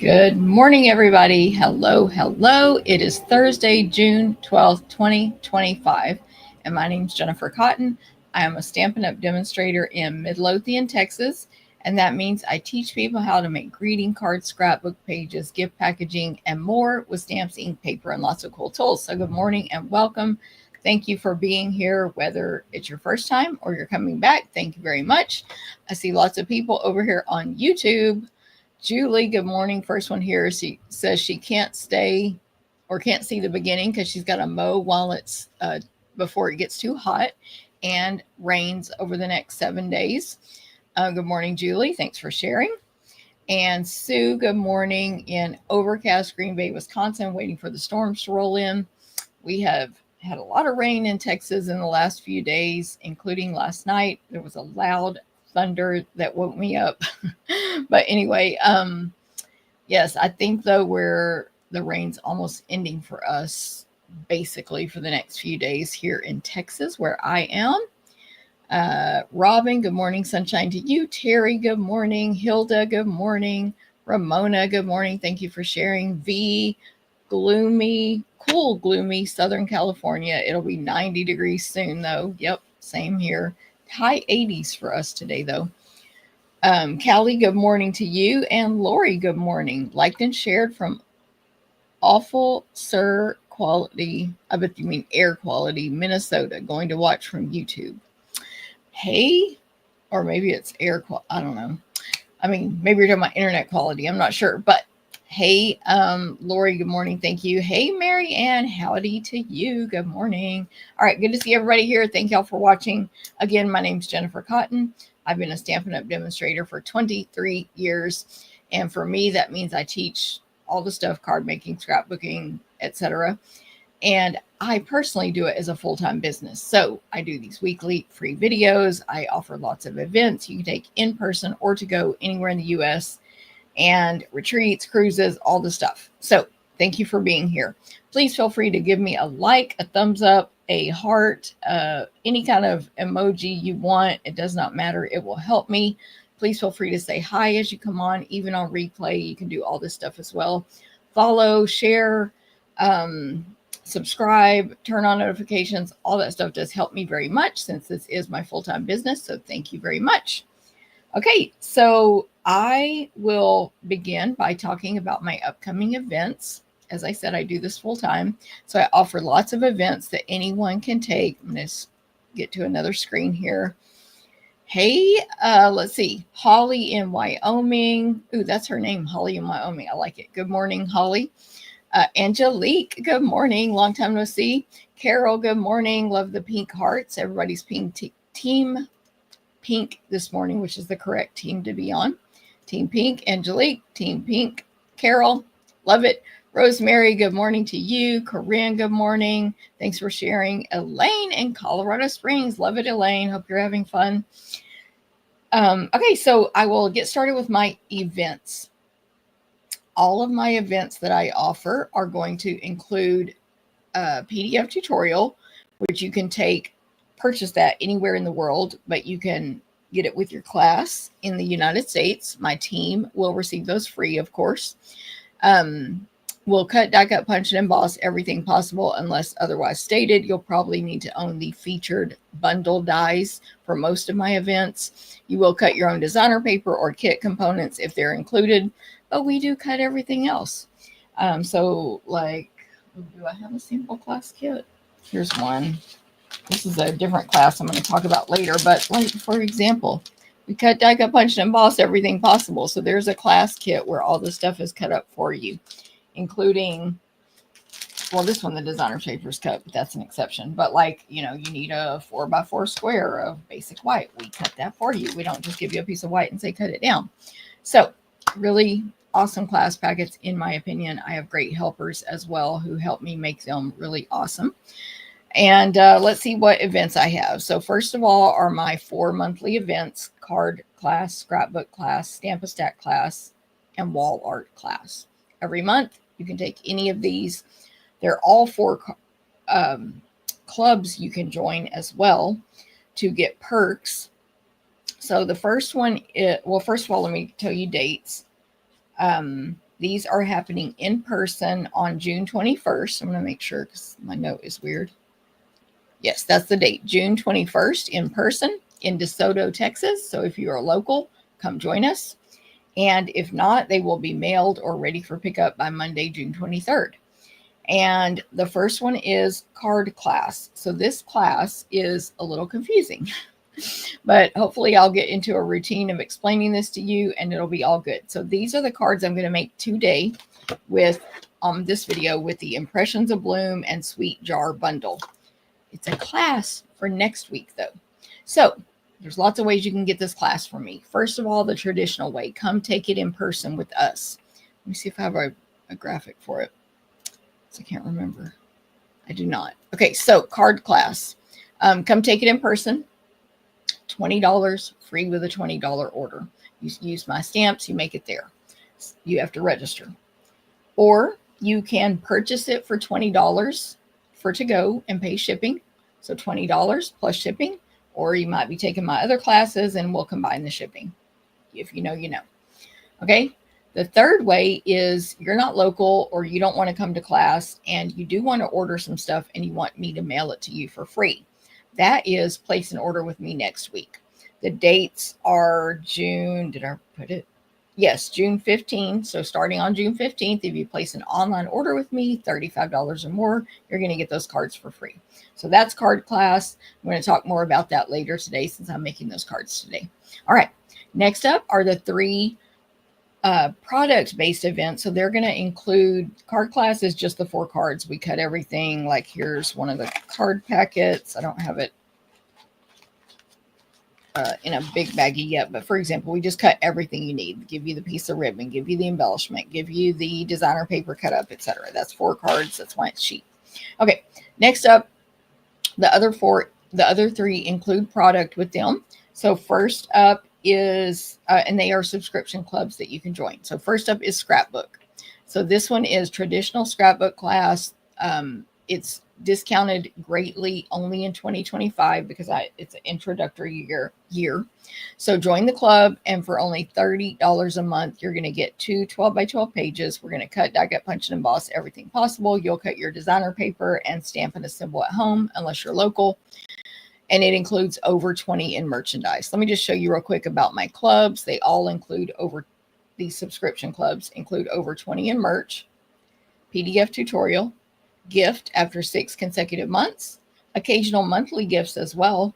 Good morning, everybody. Hello, hello. It is Thursday, June 12th, 2025, and my name is Jennifer Cotton. I am a Stampin' Up! Demonstrator in Midlothian, Texas, and that means I teach people how to make greeting cards, scrapbook pages, gift packaging, and more with stamps, ink, paper, and lots of cool tools. So, good morning and welcome. Thank you for being here, whether it's your first time or you're coming back. Thank you very much. I see lots of people over here on YouTube. Julie, good morning. First one here. She says she can't stay or can't see the beginning because she's got to mow while it's before it gets too hot and rains over the next 7 days. Good morning, Julie. Thanks for sharing. And Sue, good morning in overcast Green Bay, Wisconsin, waiting for the storms to roll in. We have had a lot of rain in Texas in the last few days, including last night. There was a loud thunder that woke me up. But anyway, yes, I think though the rain's almost ending for us basically for the next few days here in Texas where I am. Robin, good morning, sunshine to you. Terry, good morning. Hilda, good morning. Ramona, good morning. Thank you for sharing. V, gloomy Southern California. It'll be 90 degrees soon though. Yep, same here. High 80s for us today though. Callie, good morning to you. And Lori, good morning. Liked and shared from Awful Sir Quality. I bet you mean air quality, Minnesota. Going to watch from YouTube. Hey, or maybe it's air quality. I don't know. I mean, maybe you're talking about internet quality. I'm not sure. But hey, Lori, good morning. Thank you. Hey, Mary Ann, howdy to you. Good morning. All right, good to see everybody here. Thank y'all for watching. Again, my name's Jennifer Cotton. I've been a Stampin' Up! Demonstrator for 23 years. And for me, that means I teach all the stuff, card making, scrapbooking, etc. And I personally do it as a full-time business. So I do these weekly free videos. I offer lots of events you can take in person or to go anywhere in the U.S. and retreats, cruises, all the stuff. So thank you for being here. Please feel free to give me a like, a thumbs up, a heart, any kind of emoji you want. It does not matter. It will help me. Please feel free to say hi as you come on, even on replay. You can do all this stuff as well. Follow, share, subscribe, turn on notifications. All that stuff does help me very much since this is my full-time business. So thank you very much. Okay, so I will begin by talking about my upcoming events. As I said, I do this full time. So I offer lots of events that anyone can take. I'm going to get to another screen here. Hey, let's see. Holly in Wyoming. Ooh, that's her name, Holly in Wyoming. I like it. Good morning, Holly. Angelique, good morning. Long time no see. Carol, good morning. Love the pink hearts. Everybody's pink team pink this morning, which is the correct team to be on. Team Pink, Angelique, Team Pink, Carol, love it. Rosemary, good morning to you. Corinne, good morning. Thanks for sharing. Elaine in Colorado Springs, love it, Elaine. Hope you're having fun. Okay, so I will get started with my events. All of my events that I offer are going to include a PDF tutorial, which you can purchase that anywhere in the world, but you can get it with your class in the United States. My team will receive those free, of course. We'll cut, die cut, punch, and emboss everything possible unless otherwise stated. You'll probably need to own the featured bundle dies for most of my events. You will cut your own designer paper or kit components if they're included, but we do cut everything else. So like, do I have a sample class kit? Here's one. This is a different class I'm going to talk about later, but like, for example, we cut, die cut, punch, and emboss everything possible. So there's a class kit where all the stuff is cut up for you, including, well, this one, the designer paper is cut, but that's an exception. But like, you need a 4x4 square of basic white. We cut that for you. We don't just give you a piece of white and say, cut it down. So really awesome class packets, in my opinion. I have great helpers as well who help me make them really awesome. And let's see what events I have. So first of all are my 4 monthly events: card class, scrapbook class, Stamp a Stack class, and wall art class. Every month you can take any of these. They're all 4 clubs you can join as well to get perks. So the first one, well, first of all, let me tell you dates. These are happening in person on June 21st. I'm going to make sure because my note is weird. Yes, that's the date, June 21st, in person in DeSoto, Texas. So if you are local, come join us. And if not, they will be mailed or ready for pickup by Monday, June 23rd. And the first one is card class. So this class is a little confusing, but hopefully I'll get into a routine of explaining this to you and it'll be all good. So these are the cards I'm going to make today with this video with the Impressions Abloom and Sweet Jar bundle. It's a class for next week though. So there's lots of ways you can get this class from me. First of all, the traditional way, come take it in person with us. Let me see if I have a graphic for it. I can't remember. I do not. Okay, so card class. Come take it in person. $20 free with a $20 order. You use my stamps, you make it there. You have to register. Or you can purchase it for $20 for to go and pay shipping. So $20 plus shipping. Or you might be taking my other classes and we'll combine the shipping. If you know, you know. Okay. The third way is you're not local or you don't want to come to class and you do want to order some stuff and you want me to mail it to you for free. That is place an order with me next week. The dates are June, did I put it? Yes, June 15th. So starting on June 15th, if you place an online order with me, $35 or more, you're going to get those cards for free. So that's card class. I'm going to talk more about that later today since I'm making those cards today. All right. Next up are the three product-based events. So they're going to include card class is just the 4 cards. We cut everything. Like here's one of the card packets. I don't have it in a big baggie yet, but for example, we just cut everything you need. Give you the piece of ribbon, give you the embellishment, give you the designer paper cut up, etc. That's 4 cards. That's why it's cheap. Okay, next up, the other 3 include product with them. So first up is, and they are subscription clubs that you can join. So first up is scrapbook. So this one is traditional scrapbook class. It's discounted greatly only in 2025 because it's an introductory year. So join the club, and for only $30 a month, you're going to get 2 12x12 pages. We're going to cut, die cut, punch, and emboss everything possible. You'll cut your designer paper and stamp and assemble at home unless you're local. And it includes over 20 in merchandise. Let me just show you real quick about my clubs. They all include these subscription clubs include over 20 in merch, PDF tutorial, gift after 6 consecutive months, occasional monthly gifts as well.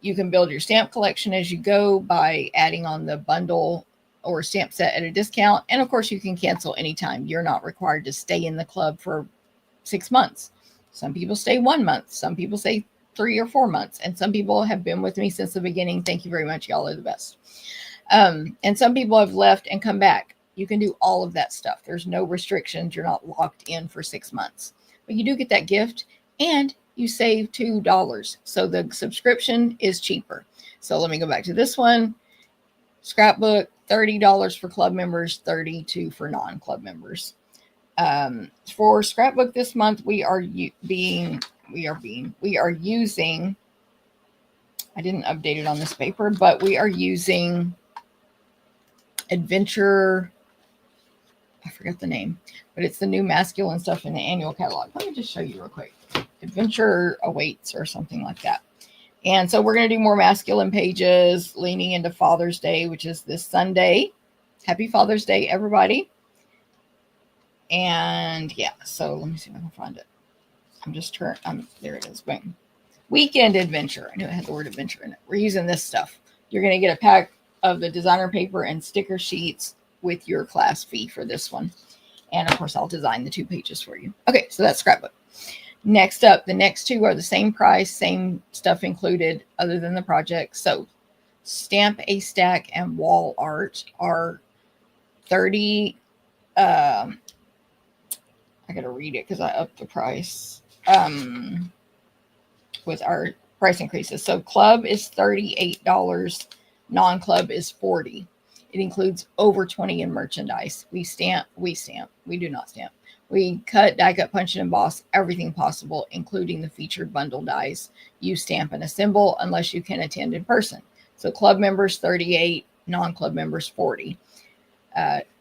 You can build your stamp collection as you go by adding on the bundle or stamp set at a discount. And of course, you can cancel anytime. You're not required to stay in the club for 6 months. Some people stay 1 month. Some people stay 3 or 4 months. And some people have been with me since the beginning. Thank you very much. Y'all are the best. And some people have left and come back. You can do all of that stuff. There's no restrictions. You're not locked in for 6 months. But you do get that gift and you save $2. So the subscription is cheaper. So let me go back to this one. Scrapbook, $30 for club members, $32 for non-club members. For scrapbook this month, we are using, I didn't update it on this paper, but we are using Adventure, I forgot the name, but it's the new masculine stuff in the annual catalog. Let me just show you real quick. Adventure Awaits or something like that. And so we're going to do more masculine pages leaning into Father's Day, which is this Sunday. Happy Father's Day, everybody. And yeah, so let me see if I can find it. There it is. Boom. Weekend Adventure. I knew it had the word adventure in it. We're using this stuff. You're going to get a pack of the designer paper and sticker sheets with your class fee for this one. And of course, I'll design the 2 pages for you. Okay, so that's scrapbook. Next up, the next 2 are the same price, same stuff included other than the project. So Stamp a Stack and Wall Art are 30. I got to read it because I upped the price with our price increases. So club is $38. Non-club is $40. It includes over 20 in merchandise. We do not stamp. We cut, die cut, punch, and emboss everything possible, including the featured bundle dies. You stamp and assemble unless you can attend in person. So club members, $38, non-club members, $40.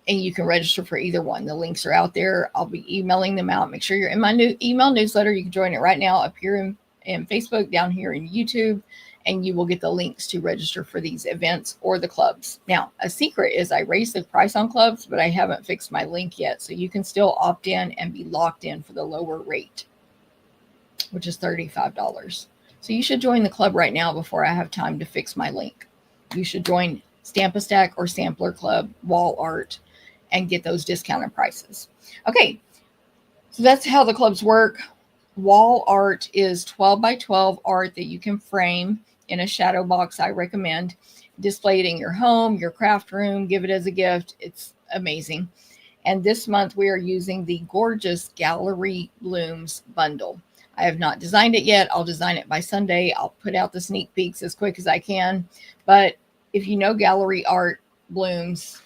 and you can register for either one. The links are out there. I'll be emailing them out. Make sure you're in my new email newsletter. You can join it right now up here in Facebook, down here in YouTube, and you will get the links to register for these events or the clubs. Now, a secret is I raised the price on clubs, but I haven't fixed my link yet. So you can still opt in and be locked in for the lower rate, which is $35. So you should join the club right now before I have time to fix my link. You should join Stamp-A-Stack or Sampler Club Wall Art and get those discounted prices. Okay, so that's how the clubs work. Wall art is 12 by 12 art that you can frame in a shadow box. I recommend display it in your home, your craft room, give it as a gift. It's amazing. And this month we are using the gorgeous Gallery Blooms bundle. I have not designed it yet. I'll design it by Sunday. I'll put out the sneak peeks as quick as I can. But if you know Gallery Blooms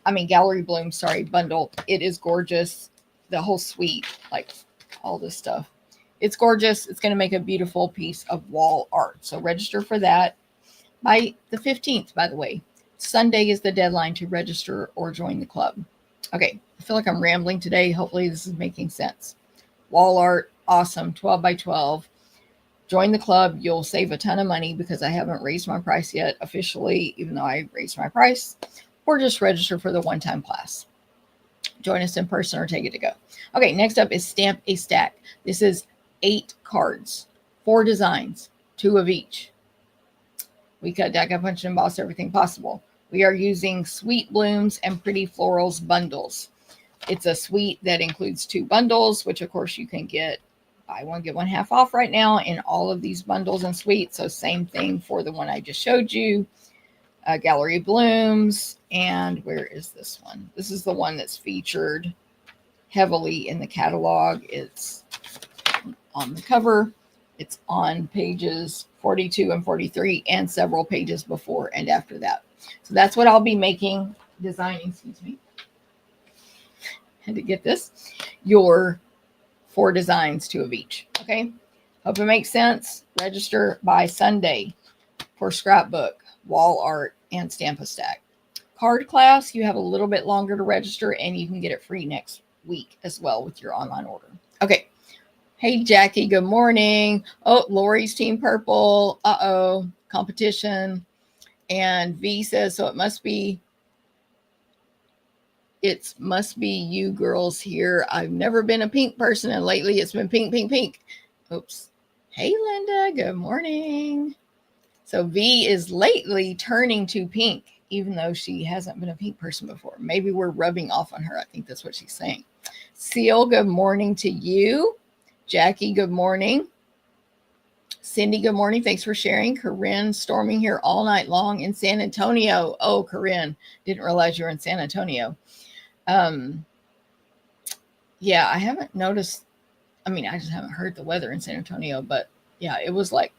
bundle, it is gorgeous. The whole suite, like all this stuff. It's gorgeous. It's going to make a beautiful piece of wall art. So register for that by the 15th, by the way. Sunday is the deadline to register or join the club. Okay, I feel like I'm rambling today. Hopefully this is making sense. Wall art, awesome, 12 by 12. Join the club. You'll save a ton of money because I haven't raised my price yet officially, even though I raised my price. Or just register for the one-time class. Join us in person or take it to go. Okay, next up is Stamp-A-Stack. This is 8 cards, 4 designs, 2 of each. We cut, die, cut, punch, and emboss everything possible. We are using Sweet Blooms and Pretty Florals bundles. It's a suite that includes 2 bundles, which of course you can get buy one, get one half off right now in all of these bundles and suites. So same thing for the one I just showed you. Gallery Blooms. And where is this one? This is the one that's featured heavily in the catalog. It's on the cover. It's on pages 42 and 43 and several pages before and after that. So that's what I'll be designing, excuse me. Had to get this. Your 4 designs, 2 of each. Okay. Hope it makes sense. Register by Sunday for scrapbook, wall art, and Stamp-A-Stack. Card class, you have a little bit longer to register and you can get it free next week as well with your online order. Okay. Hey, Jackie, good morning. Oh, Lori's Team Purple. Uh-oh, competition. And V says, so it must be you girls here. I've never been a pink person, and lately it's been pink, pink, pink. Oops. Hey, Linda, good morning. So V is lately turning to pink, even though she hasn't been a pink person before. Maybe we're rubbing off on her. I think that's what she's saying. Seal, good morning to you. Jackie, good morning. Cindy, good morning. Thanks for sharing. Corinne, storming here all night long in San Antonio. Oh, Corinne, didn't realize you were in San Antonio. Yeah, I haven't noticed. I mean, I just haven't heard the weather in San Antonio, but yeah, it was like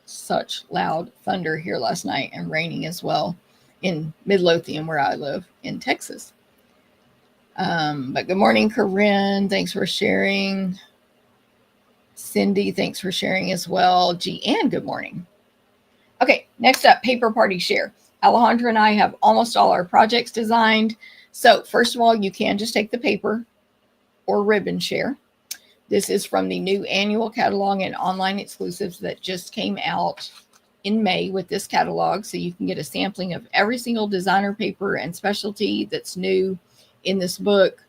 such loud thunder here last night and raining as well in Midlothian, where I live in Texas. But good morning, Corinne. Thanks for sharing. Cindy, thanks for sharing as well. G-Ann, good morning. Okay, next up, Paper Party Share. Alejandra and I have almost all our projects designed. So first of all, you can just take the paper or ribbon share. This is from the new annual catalog and online exclusives that just came out in May with this catalog. So you can get a sampling of every single designer paper and specialty that's new in this book,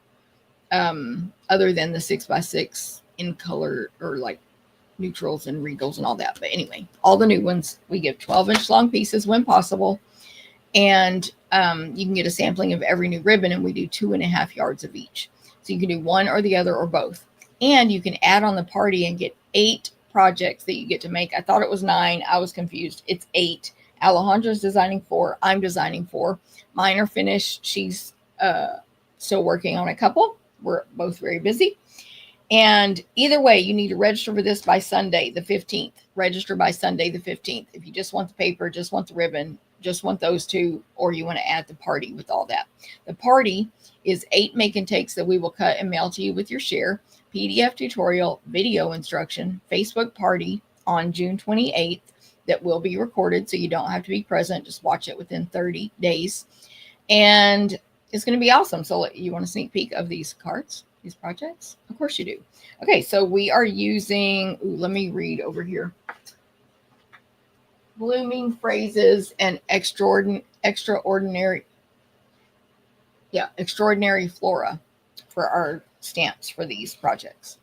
other than the 6x6 in color or like neutrals and regals and all that. But anyway, all the new ones, we give 12-inch long pieces when possible. And you can get a sampling of every new ribbon, and we do 2.5 yards of each. So you can do one or the other or both. And you can add on the party and get 8 projects that you get to make. I thought it was 9. I was confused. It's 8. Alejandra's designing 4. I'm designing 4. Mine are finished. She's still working on a couple. We're both very busy. And either way, you need to register for this by Sunday, the 15th. Register by Sunday, the 15th. If you just want the paper, just want the ribbon, just want those 2, or you want to add the party with all that. The party is 8 make and takes that we will cut and mail to you with your share, PDF tutorial, video instruction, Facebook party on June 28th that will be recorded, so you don't have to be present. Just watch it within 30 days. And it's going to be awesome. So you want a sneak peek of these cards, these projects? Of course you do. Okay, so we are using, let me read over here. Blooming phrases and extraordinary flora for our stamps for these projects.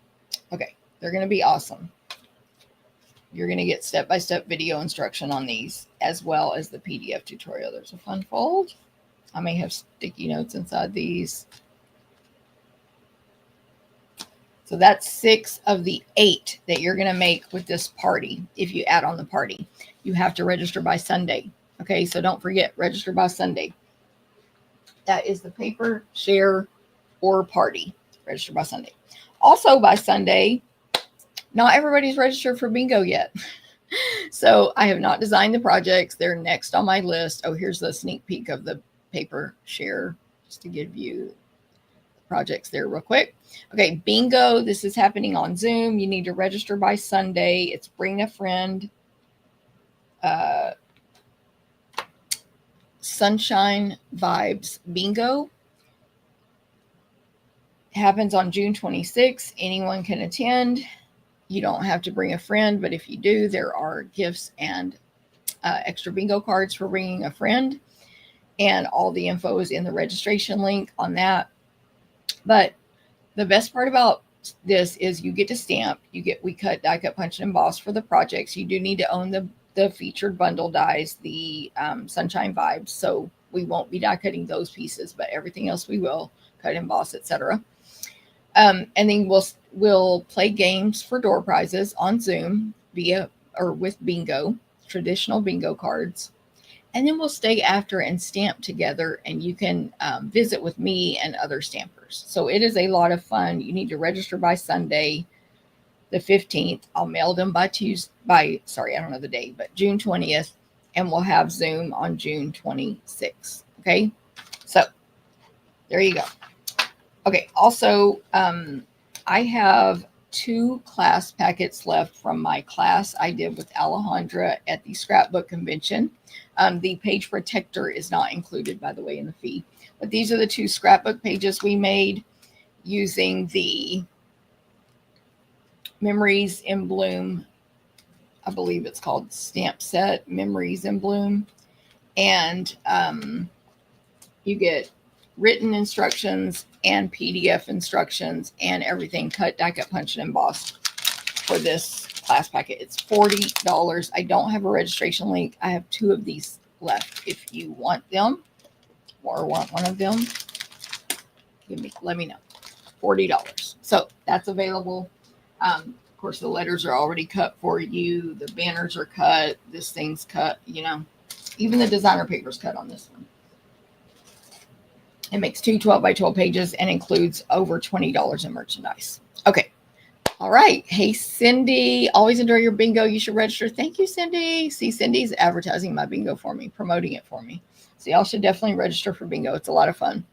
Okay, they're going to be awesome. You're going to get step-by-step video instruction on these, as well as the PDF tutorial. There's a fun fold. I may have sticky notes inside these. So that's 6 of the 8 that you're going to make with this party. If you add on the party, you have to register by Sunday. Okay, so don't forget, register by Sunday. That is the paper, share, or party. Register by Sunday. Also by Sunday, not everybody's registered for bingo yet. So I have not designed the projects. They're next on my list. Oh, here's the sneak peek of the paper share, just to give you projects there real quick. Okay, bingo. This is happening on Zoom. You need to register by Sunday. It's bring a friend. Sunshine Vibes Bingo happens on June 26th. Anyone can attend. You don't have to bring a friend, but if you do, there are gifts and extra bingo cards for bringing a friend. And all the info is in the registration link on that. But the best part about this is you get to stamp. We cut, die cut, punch, and emboss for the projects. You do need to own the featured bundle dies, the Sunshine Vibes. So we won't be die cutting those pieces, but everything else we will cut, emboss, etc. And then we'll play games for door prizes on Zoom with bingo, traditional bingo cards. And then we'll stay after and stamp together, and you can visit with me and other stampers. So it is a lot of fun. You need to register by Sunday, the 15th. I'll mail them by I don't know the date, but June 20th. And we'll have Zoom on June 26th. Okay. So there you go. Okay. Also, I have 2 class packets left from my class I did with Alejandra at the scrapbook convention. The page protector is not included, by the way, in the fee. But these are the 2 scrapbook pages we made using the Memories in Bloom. I believe it's called Stamp Set Memories in Bloom. And you get written instructions and PDF instructions and everything cut, die cut, punch, and embossed for this class packet. It's $40. I don't have a registration link. I have 2 of these left. If you want them or want one of them, let me know. $40. So that's available. Of course, the letters are already cut for you. The banners are cut. This thing's cut, even the designer paper's cut on this one. It makes 2 12 by 12 pages and includes over $20 in merchandise. Okay. All right. Hey, Cindy, always enjoy your bingo. You should register. Thank you, Cindy. See, Cindy's advertising my bingo for me, promoting it for me. So y'all should definitely register for bingo. It's a lot of fun.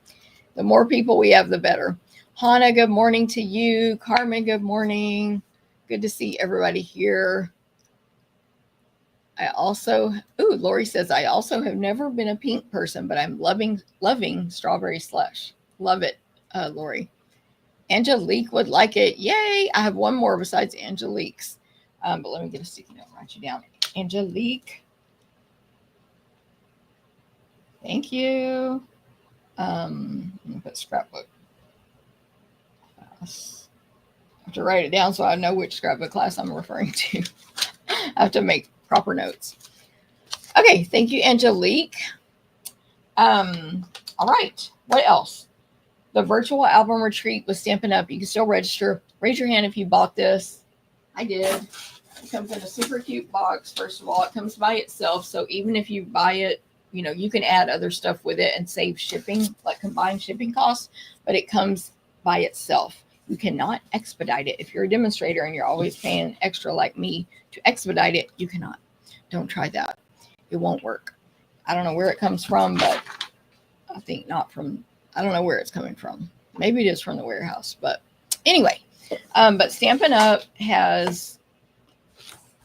The more people we have, the better. Hannah, good morning to you. Carmen, good morning. Good to see everybody here. Lori says, I also have never been a pink person, but I'm loving strawberry slush. Love it, Lori. Angelique would like it. Yay. I have one more besides Angelique's. But let me get a sticky note and write you down. Angelique. Thank you. I'm going to put scrapbook. I have to write it down so I know which scrapbook class I'm referring to. I have to make proper notes. Okay, thank you, Angelique. All right, what else? The virtual album retreat with Stampin' Up. You can still register. Raise your hand if you bought this. I did. It comes in a super cute box. First of all, it comes by itself. So even if you buy it, you can add other stuff with it and save shipping, like combined shipping costs, but it comes by itself. You cannot expedite it. If you're a demonstrator and you're always paying extra like me to expedite it, you cannot. Don't try that. It won't work. I don't know where it comes from, but I think not from, I don't know where it's coming from. Maybe it is from the warehouse, but anyway, but Stampin' Up has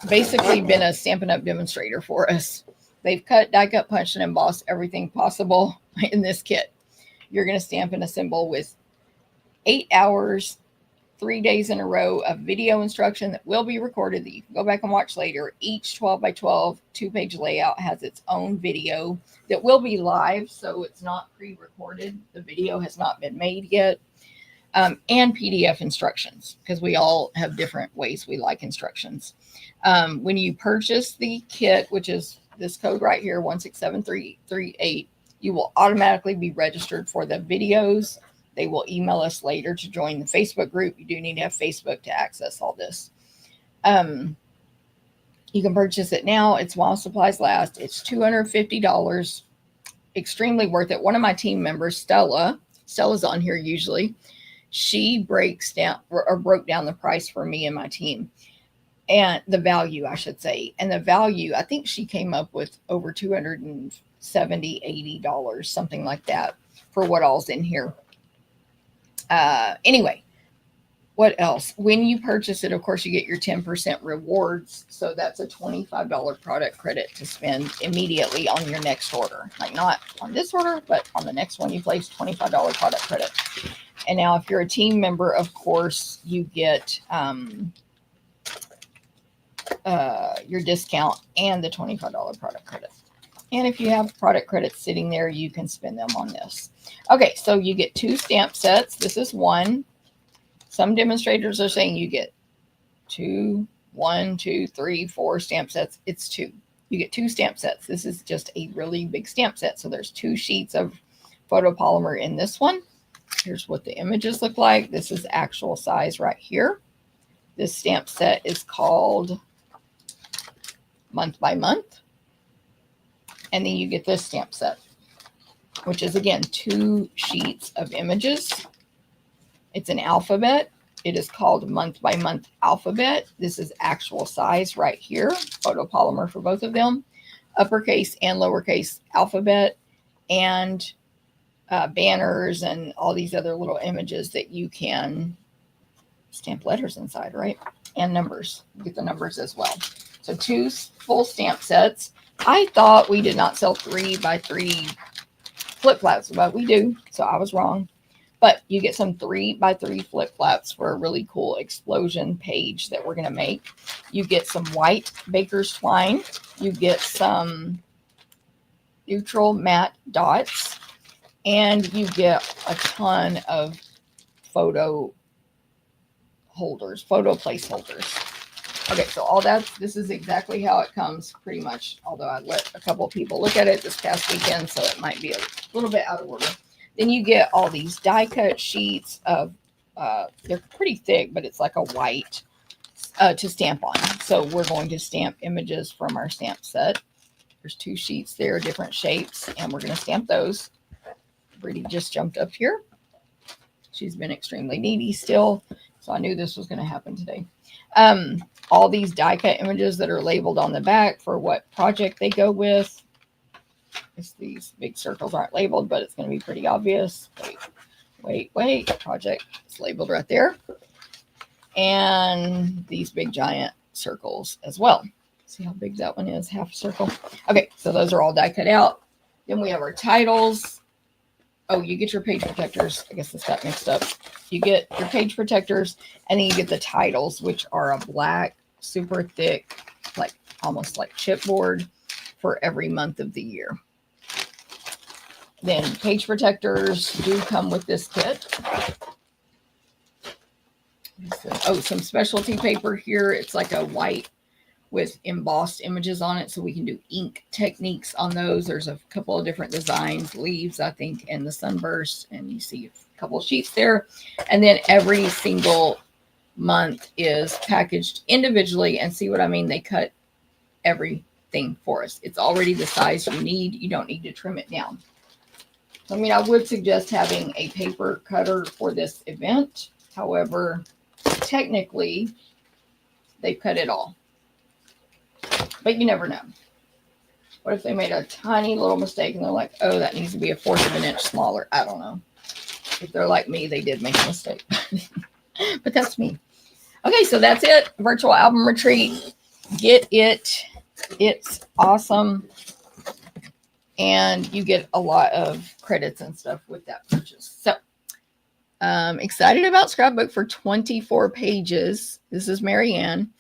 basically been a Stampin' Up demonstrator for us. They've cut, die cut, punched, and embossed everything possible in this kit. you're going to stamp and assemble with 8 hours, 3 days in a row of video instruction that will be recorded that you can go back and watch later. Each 12 by 12 2-page layout has its own video that will be live, so it's not pre-recorded. The video has not been made yet. And PDF instructions, because we all have different ways we like instructions. When you purchase the kit, which is this code right here, 167338, you will automatically be registered for the videos. They will email us later to join the Facebook group. You do need to have Facebook to access all this. You can purchase it now. It's while supplies last. It's $250. Extremely worth it. One of my team members, Stella's on here usually. She broke down the price for me and my team, and the value, I should say. And the value, I think she came up with over $270, $80, something like that, for what all's in here. Anyway, what else? When you purchase it, of course, you get your 10% rewards. So that's a $25 product credit to spend immediately on your next order. Like not on this order, but on the next one you place, $25 product credit. And now if you're a team member, of course, you get your discount and the $25 product credit. And if you have product credits sitting there, you can spend them on this. Okay, so you get 2 stamp sets. This is 1. Some demonstrators are saying you get 2, 1, 2, 3, 4 stamp sets. It's 2. You get 2 stamp sets. This is just a really big stamp set. So there's 2 sheets of photopolymer in this one. Here's what the images look like. This is actual size right here. This stamp set is called Month by Month. And then you get this stamp set, which is, again, 2 sheets of images. It's an alphabet. It is called Month by Month Alphabet. This is actual size right here, photopolymer for both of them, uppercase and lowercase alphabet, and banners and all these other little images that you can stamp letters inside, right? And numbers. You get the numbers as well. So 2 full stamp sets. I thought we did not sell 3 by 3 flip flaps, but we do. So I was wrong. But you get some 3 by 3 flip flaps for a really cool explosion page that we're going to make. You get some white baker's twine. You get some neutral matte dots. And you get a ton of photo holders, photo placeholders. Okay, so all that, this is exactly how it comes pretty much, although I let a couple of people look at it this past weekend, so it might be a little bit out of order. Then you get all these die cut sheets of, they're pretty thick, but it's like a white to stamp on. So we're going to stamp images from our stamp set. There's 2 sheets there, different shapes, and we're going to stamp those. Brittany just jumped up here. She's been extremely needy still, so I knew this was going to happen today. All these die cut images that are labeled on the back for what project they go with. These big circles aren't labeled, but it's going to be pretty obvious. Wait. Project is labeled right there. And these big giant circles as well. See how big that one is? Half a circle. Okay, so those are all die cut out. Then we have our titles. Oh, you get your page protectors. I guess this got mixed up. You get your page protectors, and then you get the titles, which are a black, super thick, like almost like chipboard for every month of the year. Then page protectors do come with this kit. Oh, some specialty paper here. It's like a white with embossed images on it, so we can do ink techniques on those. There's a couple of different designs, leaves, I think, and the sunburst, and you see a couple of sheets there. And then every single month is packaged individually, and see what I mean? They cut everything for us. It's already the size you need. You don't need to trim it down. I mean, I would suggest having a paper cutter for this event. However, technically, they cut it all. But you never know. What if they made a tiny little mistake and they're like, oh, that needs to be 1/4 of an inch smaller? I don't know. If they're like me, they did make a mistake. But that's me. Okay, so that's it. Virtual album retreat. Get it. It's awesome. And you get a lot of credits and stuff with that purchase. So excited about scrapbook for 24 pages. This is Marianne.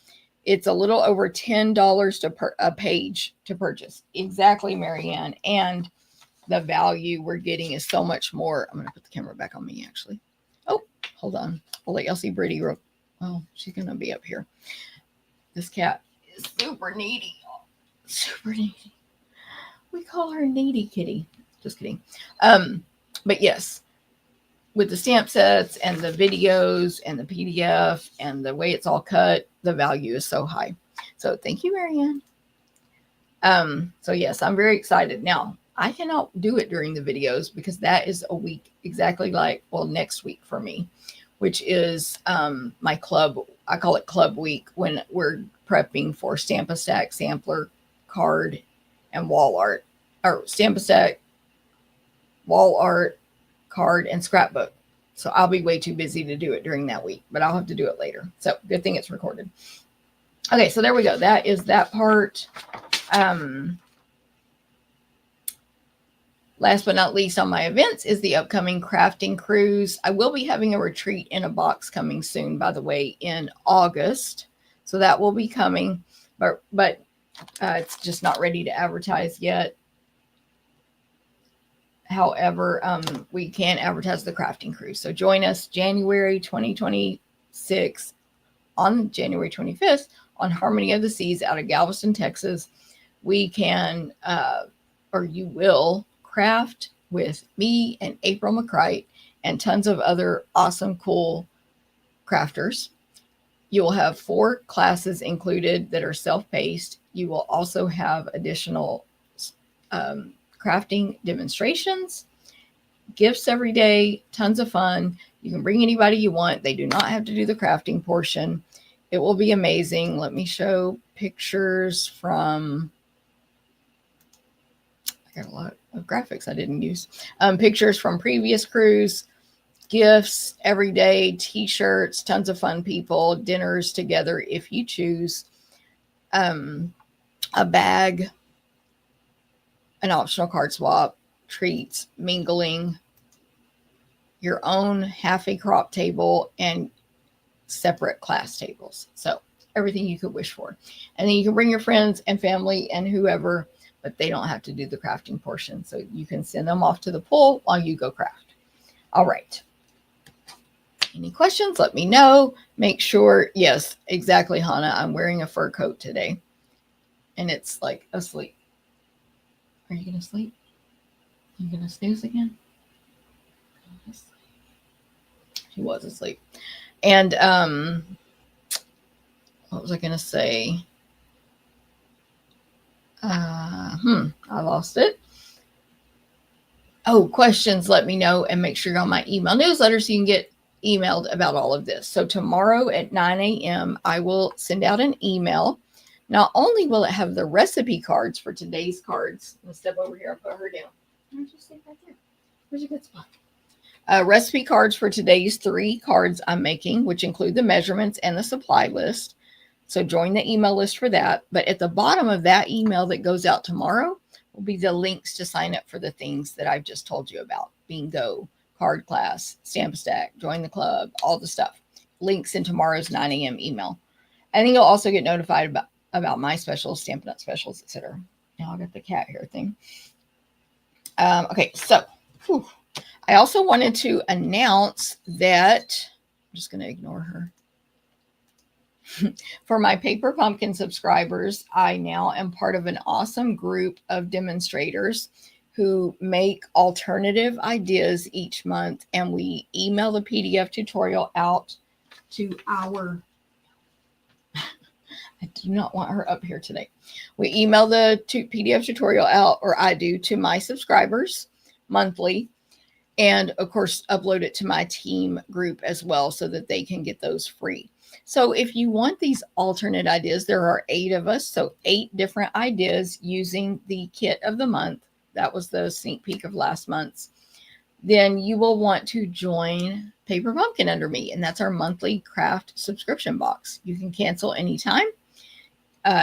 It's a little over $10 a page to purchase. Exactly, Marianne. And the value we're getting is so much more. I'm going to put the camera back on me, actually. Oh, hold on. I'll let y'all see Brittany. Oh, she's going to be up here. This cat is super needy. Super needy. We call her Needy Kitty. Just kidding. But yes, with the stamp sets and the videos and the PDF and the way it's all cut, the value is so high. So thank you, Marianne. So yes, I'm very excited. Now, I cannot do it during the videos because that is a week exactly like, well, next week for me, which is my club. I call it Club Week, when we're prepping for Stamp-A-Stack, sampler, card, and wall art. Or Stamp-A-Stack, wall art, card, and scrapbook. So I'll be way too busy to do it during that week, but I'll have to do it later. So good thing it's recorded. Okay, so there we go. That is that part. Last but not least on my events is the upcoming crafting cruise. I will be having a retreat in a box coming soon, by the way, in August. So that will be coming, but it's just not ready to advertise yet. However, we can advertise the crafting cruise. So join us January 2026 on January 25th on Harmony of the Seas out of Galveston, Texas. We can, or you will, craft with me and April McCrite and tons of other awesome, cool crafters. You will have 4 classes included that are self-paced. You will also have additional crafting demonstrations, gifts every day, tons of fun. You can bring anybody you want. They do not have to do the crafting portion. It will be amazing. Let me show pictures from, I got a lot of graphics I didn't use. Pictures from previous cruise, gifts every day, t-shirts, tons of fun people, dinners together if you choose, a bag, an optional card swap, treats, mingling, your own half a crop table, and separate class tables. So everything you could wish for. And then you can bring your friends and family and whoever, but they don't have to do the crafting portion. So you can send them off to the pool while you go craft. All right. Any questions? Let me know. Make sure. Yes, exactly, Hannah. I'm wearing a fur coat today. And it's like asleep. Are you going to sleep? Are you going to snooze again? He was asleep. And what was I going to say? I lost it. Oh, questions, let me know, and make sure you're on my email newsletter so you can get emailed about all of this. So tomorrow at 9 a.m., I will send out an email. Not only will it have the recipe cards for today's cards. I'm going to step over here and put her down. Why don't you stay right there? Where's a good spot? Recipe cards for today's 3 cards I'm making, which include the measurements and the supply list. So join the email list for that. But at the bottom of that email that goes out tomorrow will be the links to sign up for the things that I've just told you about. Bingo, card class, Stamp-A-Stack, join the club, all the stuff. Links in tomorrow's 9 a.m. email. And then you'll also get notified about my specials, Stampin' Up specials, etc. Now I got the cat hair thing. Okay, so I also wanted to announce that, I'm just going to ignore her. For my Paper Pumpkin subscribers, I now am part of an awesome group of demonstrators who make alternative ideas each month, and we email the PDF tutorial out to our I do not want her up here today. We email the PDF tutorial out, or I do, to my subscribers monthly, and of course upload it to my team group as well so that they can get those free. So if you want these alternate ideas, there are 8 of us, so 8 different ideas using the kit of the month. That was the sneak peek of last month's. Then you will want to join Paper Pumpkin under me, and that's our monthly craft subscription box. You can cancel anytime.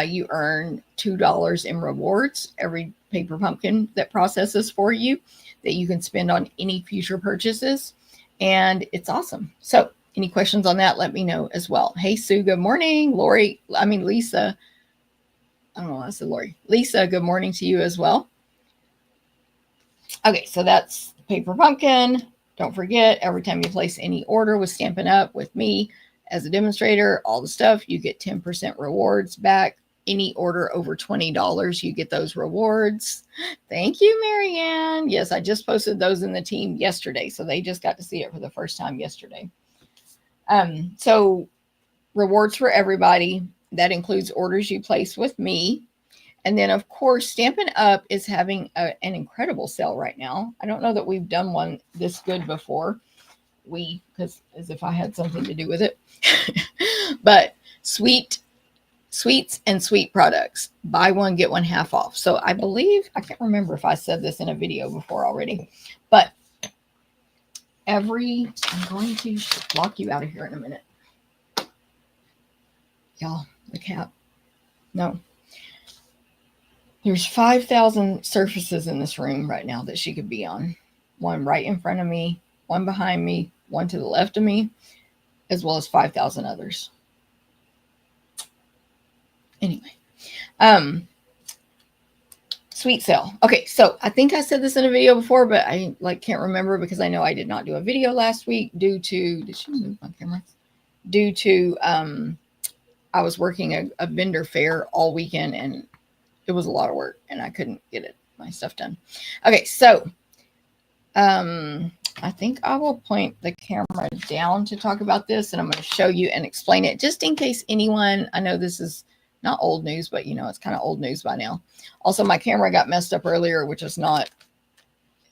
You earn $2 in rewards every paper pumpkin that processes for you that you can spend on any future purchases. And it's awesome. So any questions on that, let me know as well. Hey, Sue, good morning. Lisa. I don't know why I said Lori. Lisa, good morning to you as well. Okay, so that's paper pumpkin. Don't forget, every time you place any order with Stampin' Up with me as a demonstrator, all the stuff, you get 10% rewards back. Any order over $20, you get those rewards. Thank you, Marianne. Yes, I just posted those in the team yesterday, so they just got to see it for the first time yesterday. So rewards for everybody. That includes orders you place with me. And then, of course, Stampin' Up is having an incredible sale right now. I don't know that we've done one this good before. Because as if I had something to do with it. But sweets and sweet products. Buy one, get one half off. So I believe, I can't remember if I said this in a video before already. But I'm going to lock you out of here in a minute. Y'all, the cat. No. There's 5,000 surfaces in this room right now that she could be on. One right in front of me, one behind me, one to the left of me, as well as 5,000 others. Anyway, sweet sale. Okay, so I think I said this in a video before, but I can't remember because I know I did not do a video last week due to, did she move my camera? Due to, I was working a vendor fair all weekend and it was a lot of work and I couldn't get my stuff done. Okay, so I think I will point the camera down to talk about this and I'm going to show you and explain it just in case anyone, I know this is not old news, but it's kind of old news by now. Also, my camera got messed up earlier, which is not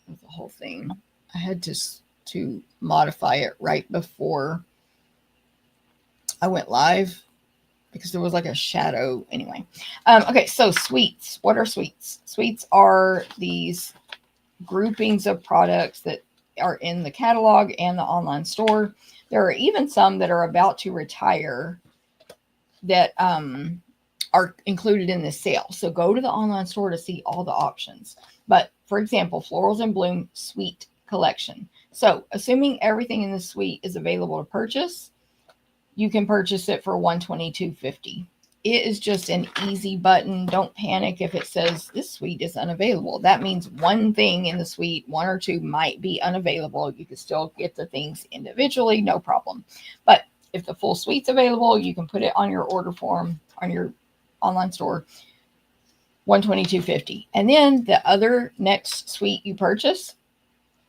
the whole thing. I had to modify it right before I went live because there was like a shadow. Anyway, okay, so sweets. What are sweets? Sweets are these groupings of products that are in the catalog and the online store. There are even some that are about to retire that are included in this sale. So go to the online store to see all the options. But for example, Florals in Bloom Suite Collection. So assuming everything in the suite is available to purchase, you can purchase it for $122.50. It is just an easy button. Don't panic if it says this suite is unavailable. That means one thing in the suite, one or two might be unavailable. You can still get the things individually, no problem. But if the full suite's available, you can put it on your order form on your online store, $122.50. And then the other next suite you purchase,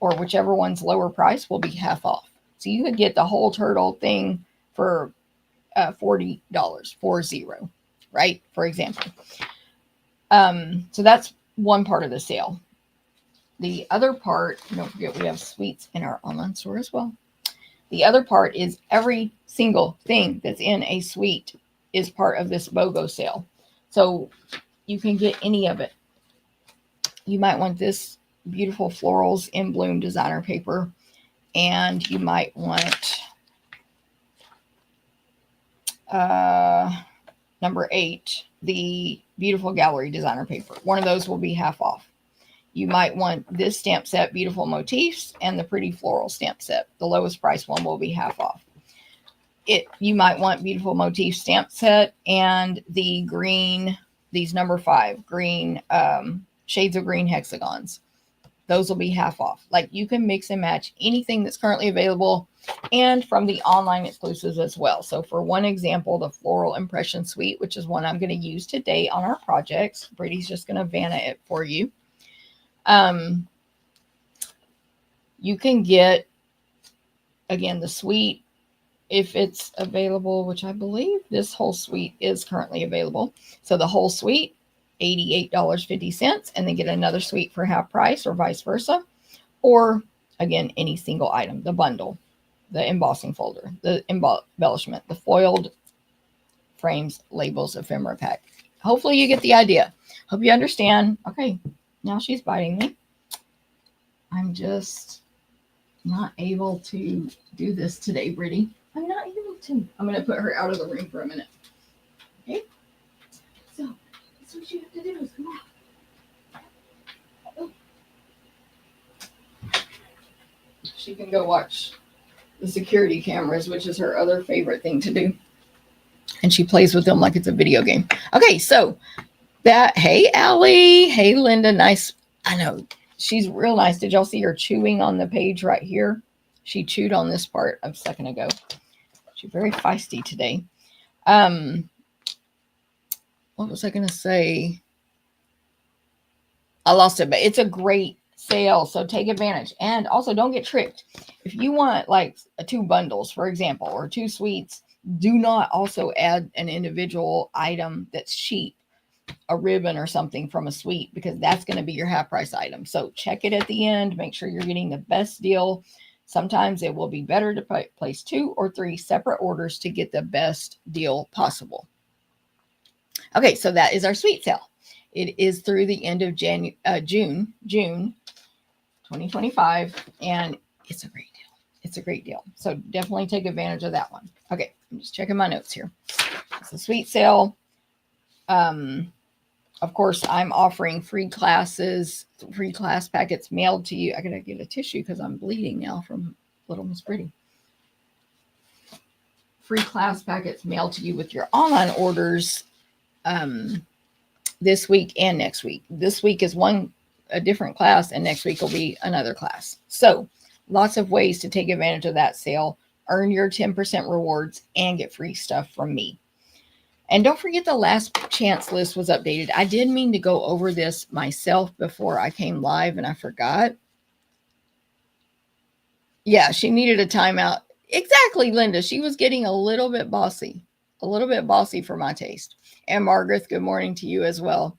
or whichever one's lower price, will be half off. So you could get the whole turtle thing for $40, 40, right? For example. So that's one part of the sale. The other part, don't forget we have suites in our online store as well. The other part is every single thing that's in a suite is part of this BOGO sale. So you can get any of it. You might want this beautiful Florals in Bloom designer paper, and you might want number 8, the beautiful gallery designer paper. One of those will be half off. You might want this stamp set, beautiful motifs, and the pretty floral stamp set. The lowest price one will be half off. You might want beautiful motif stamp set and the green, these number 5 green shades of green hexagons. Those will be half off. Like you can mix and match anything that's currently available and from the online exclusives as well. So for one example, the Floral Impression Suite, which is one I'm going to use today on our projects. Brady's just going to Vanna it for you. You can get, again, the suite if it's available, which I believe this whole suite is currently available. So the whole suite, $88.50, and then get another suite for half price or vice versa. Or again, any single item, the bundle, the embossing folder, the embellishment, the foiled frames, labels, ephemera pack. Hopefully you get the idea. Hope you understand. Okay, now she's biting me. I'm just not able to do this today, Brittany. I'm not able to. I'm going to put her out of the room for a minute. Okay? So, that's what you have to do is come out. she can go watch the security cameras, which is her other favorite thing to do. And she plays with them like it's a video game. Okay, so that, hey, Allie. Hey, Linda. Nice. I know. She's real nice. Did y'all see her chewing on the page right here? She chewed on this part a second ago. She's very feisty today. What was I going to say? I lost it, but it's a great sale, so take advantage. And also, don't get tricked. If you want like 2 bundles, for example, or 2 suites, do not also add an individual item that's cheap, a ribbon or something from a suite, because that's going to be your half price item. So check it at the end. Make sure you're getting the best deal. Sometimes it will be better to place 2 or 3 separate orders to get the best deal possible. Okay, so that is our suite sale. It is through the end of June 2025, and it's a great deal. It's a great deal. So definitely take advantage of that one. Okay, I'm just checking my notes here. It's a suite sale. Of course, I'm offering free classes, free class packets mailed to you. I gotta get a tissue because I'm bleeding now from Little Miss Pretty. Free class packets mailed to you with your online orders this week and next week. This week is a different class, and next week will be another class. So lots of ways to take advantage of that sale, earn your 10% rewards, and get free stuff from me. And don't forget the last chance list was updated. I did mean to go over this myself before I came live, and I forgot. Yeah, she needed a timeout. Exactly, Linda. She was getting a little bit bossy for my taste. And Margaret, good morning to you as well.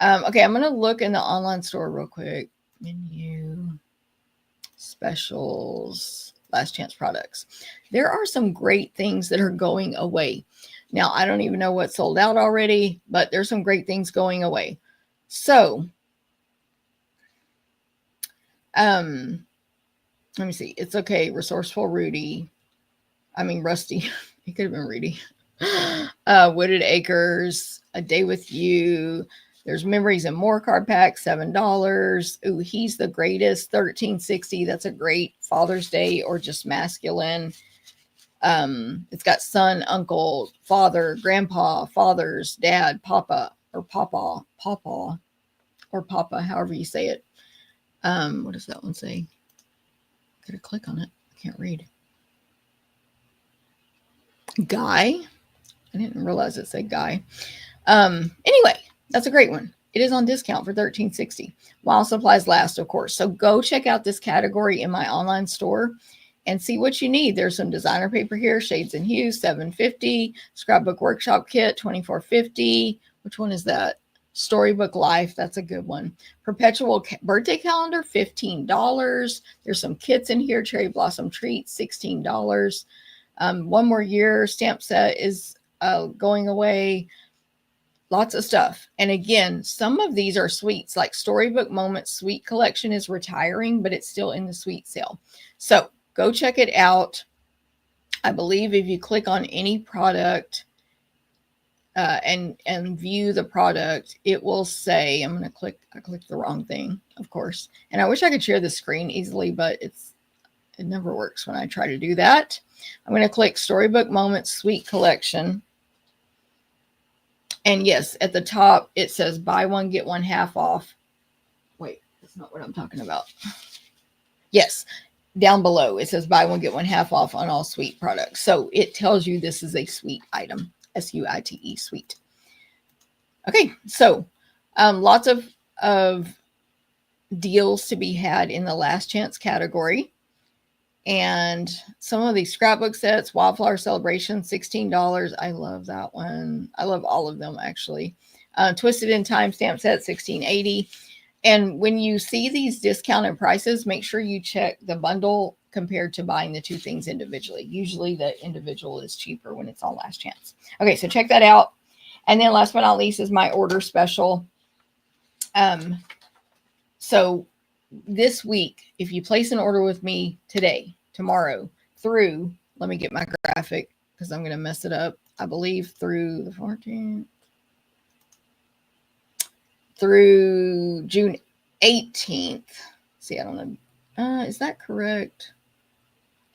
Okay, I'm going to look in the online store real quick. Menu, specials, last chance products. There are some great things that are going away. Now, I don't even know what's sold out already, but there's some great things going away. So, let me see. It's okay. Resourceful Rusty. It could have been Rudy. Wooded Acres, A Day with You. There's Memories and More card pack, $7. Ooh, He's the Greatest, $13.60. That's a great Father's Day or just masculine. It's got son, uncle, father, grandpa, fathers, dad, papa, however you say it. What does that one say? Gotta click on it. I can't read. Guy. I didn't realize it said Guy. Anyway, that's a great one. It is on discount for $13.60 while supplies last, of course. So go check out this category in my online store and see what you need. There's some designer paper here, Shades and Hues, $7.50. Scrapbook Workshop Kit, $24.50. Which one is that? Storybook Life, that's a good one. Perpetual Birthday Calendar, $15. There's some kits in here. Cherry Blossom Treats, $16. One More Year stamp set is going away. Lots of stuff. And again, some of these are suites, like Storybook Moments Suite Collection is retiring, but it's still in the suite sale. So go check it out. I believe if you click on any product and view the product, it will say, I clicked the wrong thing, of course. And I wish I could share the screen easily, but it never works when I try to do that. I'm going to click Storybook Moments Suite Collection. And yes, at the top, it says buy one, get one half off. Wait, that's not what I'm talking about. Yes, down below, it says buy one, get one half off on all suite products. So it tells you this is a suite item, SUITE, suite. Okay, so lots of deals to be had in the last chance category. And some of these scrapbook sets, Wildflower Celebration, $16. I love that one. I love all of them, actually. Twisted in Time stamp set, $16.80. And when you see these discounted prices, make sure you check the bundle compared to buying the 2 things individually. Usually the individual is cheaper when it's on last chance. Okay, so check that out. And then last but not least is my order special. So this week, if you place an order with me today, tomorrow, through, let me get my graphic because I'm going to mess it up. I believe through the 14th, through June 18th. See, I don't know. Is that correct?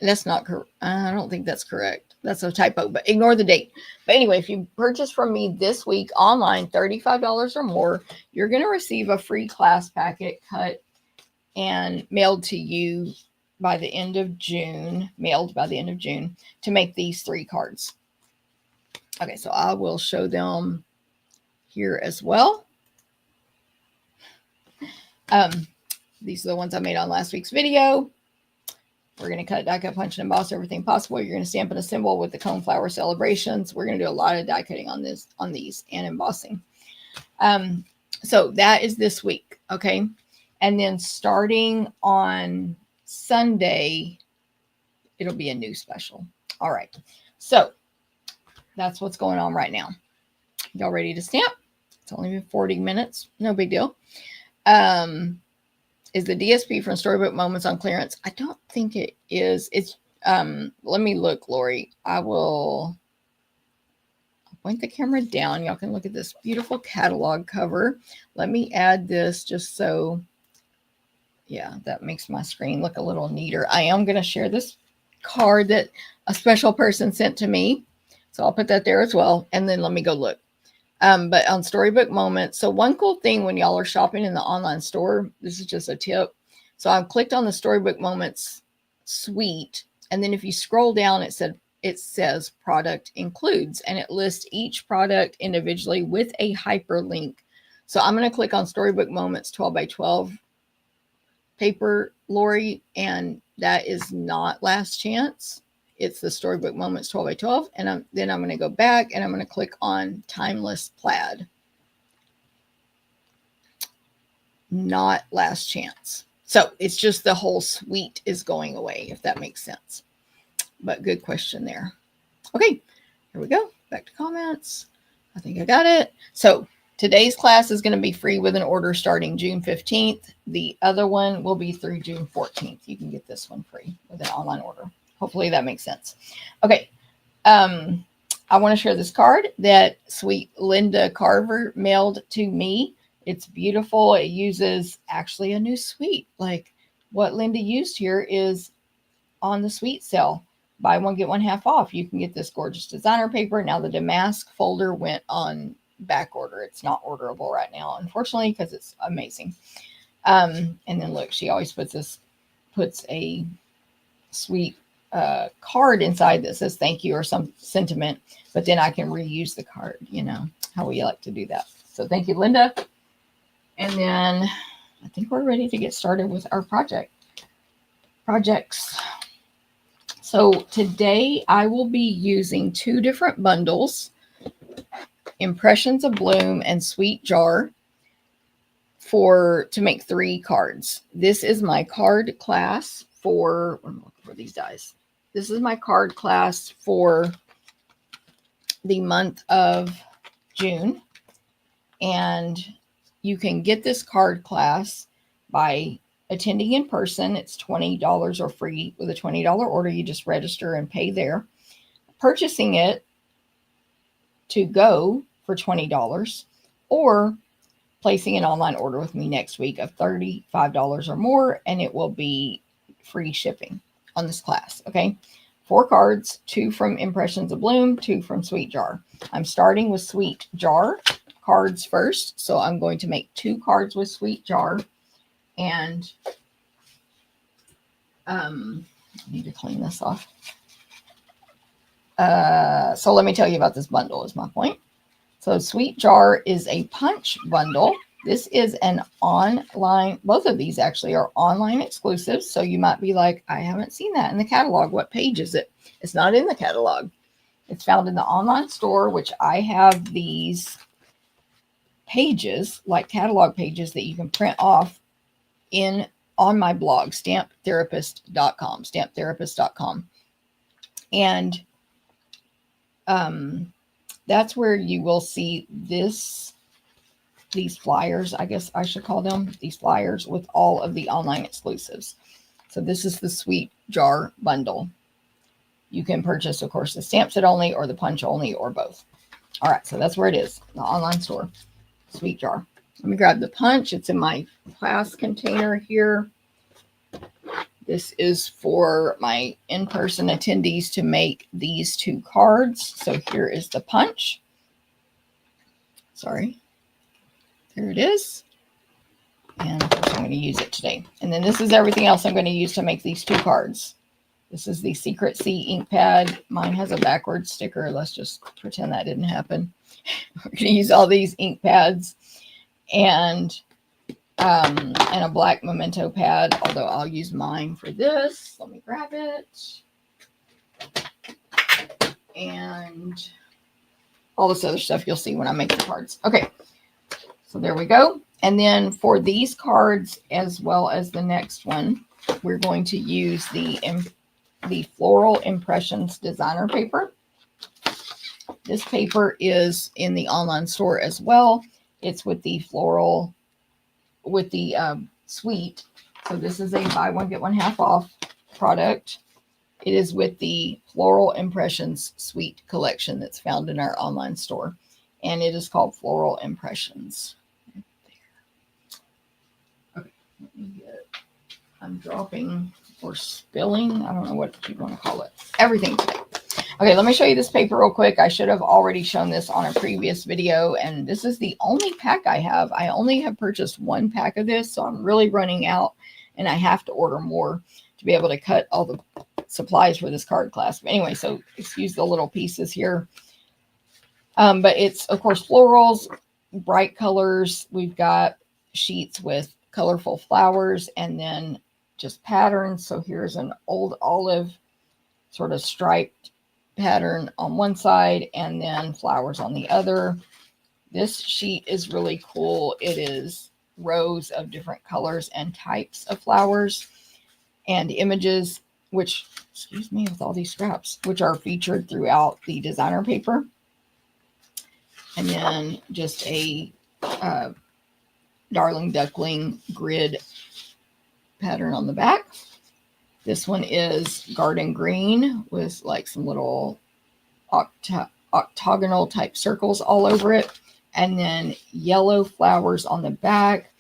That's not correct. I don't think that's correct. That's a typo, but ignore the date. But anyway, if you purchase from me this week online, $35 or more, you're going to receive a free class packet cut and mailed to you by the end of June, to make these 3 cards. Okay, so I will show them here as well. These are the ones I made on last week's video. We're going to cut, die cut, punch, and emboss everything possible. You're going to stamp and assemble with the Coneflower celebrations. We're going to do a lot of die cutting on these and embossing. So that is this week, okay? And then starting on Sunday, it'll be a new special. All right. So that's what's going on right now. Y'all ready to stamp? It's only been 40 minutes. No big deal. Is the DSP from Storybook Moments on clearance? I don't think it is. It's let me look, Lori. I will point the camera down. Y'all can look at this beautiful catalog cover. Let me add this just so, yeah, that makes my screen look a little neater. I am going to share this card that a special person sent to me. So I'll put that there as well. And then let me go look. But on Storybook Moments, so one cool thing when y'all are shopping in the online store, this is just a tip. So I've clicked on the Storybook Moments suite, and then if you scroll down, it says product includes, and it lists each product individually with a hyperlink. So I'm going to click on Storybook Moments 12 by 12 paper, Lori, and that is not Last Chance. It's the Storybook Moments 12 by 12. And then I'm going to go back and I'm going to click on Timeless Plaid. Not Last Chance. So it's just the whole suite is going away, if that makes sense. But good question there. Okay, here we go. Back to comments. I think I got it. So today's class is going to be free with an order starting June 15th. The other one will be through June 14th. You can get this one free with an online order. Hopefully that makes sense. Okay. I want to share this card that sweet Linda Carver mailed to me. It's beautiful. It uses actually a new suite. Like what Linda used here is on the suite sale. Buy one, get one half off. You can get this gorgeous designer paper. Now the damask folder went on back order. It's not orderable right now, unfortunately, because it's amazing. And then look, she always puts a sweet card inside that says thank you or some sentiment, but then I can reuse the card, you know, how we like to do that. So thank you, Linda. And then I think we're ready to get started with our projects. So today I will be using 2 different bundles, Impressions Abloom and Sweet Jar, to make 3 cards. This is my card class for these dies. This is my card class for the month of June. And you can get this card class by attending in person. It's $20 or free with a $20 order. You just register and pay there. Purchasing it to go for $20 or placing an online order with me next week of $35 or more, and it will be free shipping on this class. Okay. 4 cards, 2 from Impressions Abloom, 2 from Sweet Jar. I'm starting with Sweet Jar cards first. So I'm going to make 2 cards with Sweet Jar, and I need to clean this off. So let me tell you about this bundle is my point. So Sweet Jar is a punch bundle. This is an online, both of these actually are online exclusives. So you might be like, I haven't seen that in the catalog. What page is it? It's not in the catalog. It's found in the online store, which I have these pages, like catalog pages that you can print off on my blog, stamptherapist.com. And that's where you will see these flyers, I guess I should call them, these flyers with all of the online exclusives. So this is the Sweet Jar bundle. You can purchase, of course, the stamp set only or the punch only or both. All right, so that's where it is, the online store, Sweet Jar. Let me grab the punch. It's in my class container here. This is for my in-person attendees to make these 2 cards. So here is the punch. Sorry. There it is. And of course I'm going to use it today. And then this is everything else I'm going to use to make these 2 cards. This is the Secret C ink pad. Mine has a backwards sticker. Let's just pretend that didn't happen. We're going to use all these ink pads and a black memento pad, although I'll use mine for this. Let me grab it. And all this other stuff you'll see when I make the cards. Okay, so there we go. And then for these cards, as well as the next one, we're going to use the Floral Impressions designer paper. This paper is in the online store as well. It's with the floral, with the suite. So this is a buy one, get one half off product. It is with the Floral Impressions suite collection that's found in our online store. And it is called Floral Impressions. Okay, let me get, I'm dropping or spilling. I don't know what you want to call it. Everything today. Okay, let me show you this paper real quick. I should have already shown this on a previous video, and this is the only pack I have. I only have purchased 1 pack of this, so I'm really running out, and I have to order more to be able to cut all the supplies for this card class. But anyway, so excuse the little pieces here. But it's, of course, florals, bright colors. We've got sheets with colorful flowers, and then just patterns. So here's an old olive sort of striped pattern on one side and then flowers on the other. This sheet is really cool. It is rows of different colors and types of flowers and images, which, excuse me, with all these scraps, which are featured throughout the designer paper. And then just a Darling Duckling grid pattern on the back. This one is garden green with like some little octagonal type circles all over it. And then yellow flowers on the back.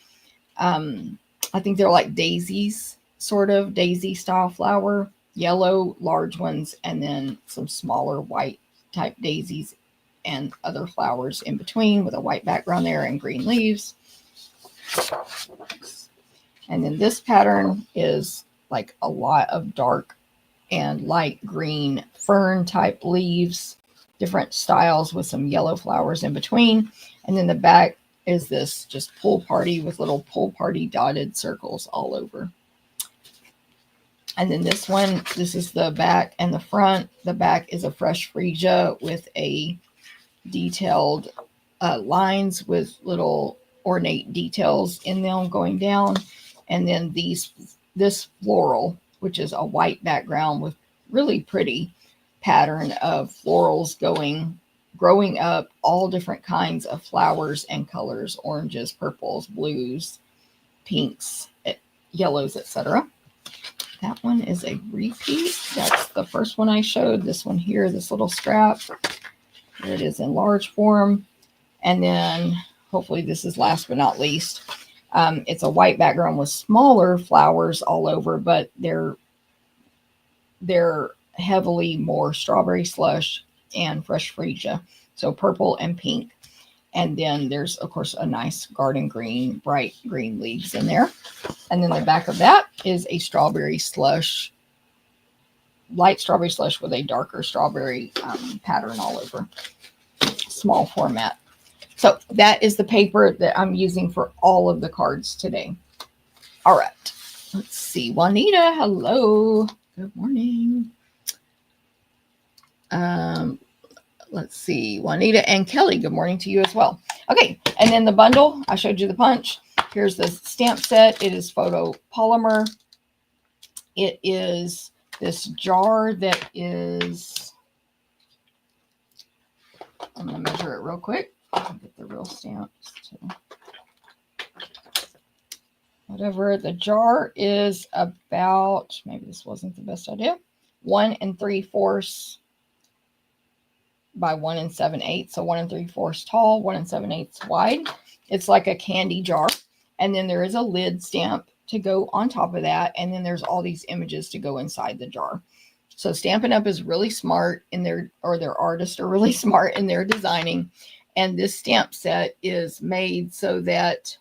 I think they're like daisies, sort of daisy style flower. Yellow large ones, and then some smaller white type daisies and other flowers in between with a white background there and green leaves. And then this pattern is like a lot of dark and light green fern type leaves, different styles with some yellow flowers in between. And then the back is this just pool party with little pool party dotted circles all over. And then this one, this is the back and the front. The back is a fresh freesia with a detailed lines with little ornate details in them going down. And then this floral, which is a white background with really pretty pattern of florals growing up, all different kinds of flowers and colors, oranges, purples, blues, pinks, yellows, etc. That one is a repeat. That's the first one I showed. This one here, this little scrap. Here it is in large form. And then hopefully this is last but not least. It's a white background with smaller flowers all over, but they're heavily more strawberry slush and fresh freesia. So purple and pink. And then there's, of course, a nice garden green, bright green leaves in there. And then the back of that is a strawberry slush, light strawberry slush with a darker strawberry pattern all over. Small format. So that is the paper that I'm using for all of the cards today. All right. Let's see. Juanita, hello. Good morning. Let's see. Juanita and Kelly, good morning to you as well. Okay. And then the bundle, I showed you the punch. Here's the stamp set. It is photopolymer. It is this jar that is, I'm going to measure it real quick. Get the real stamps too. Whatever. The jar is about, maybe this wasn't the best idea, 1 3/4 by 1 7/8. So 1 3/4 tall, 1 7/8 wide. It's like a candy jar. And then there is a lid stamp to go on top of that. And then there's all these images to go inside the jar. So Stampin' Up! Is really smart in their artists are really smart in their designing. And this stamp set is made so that,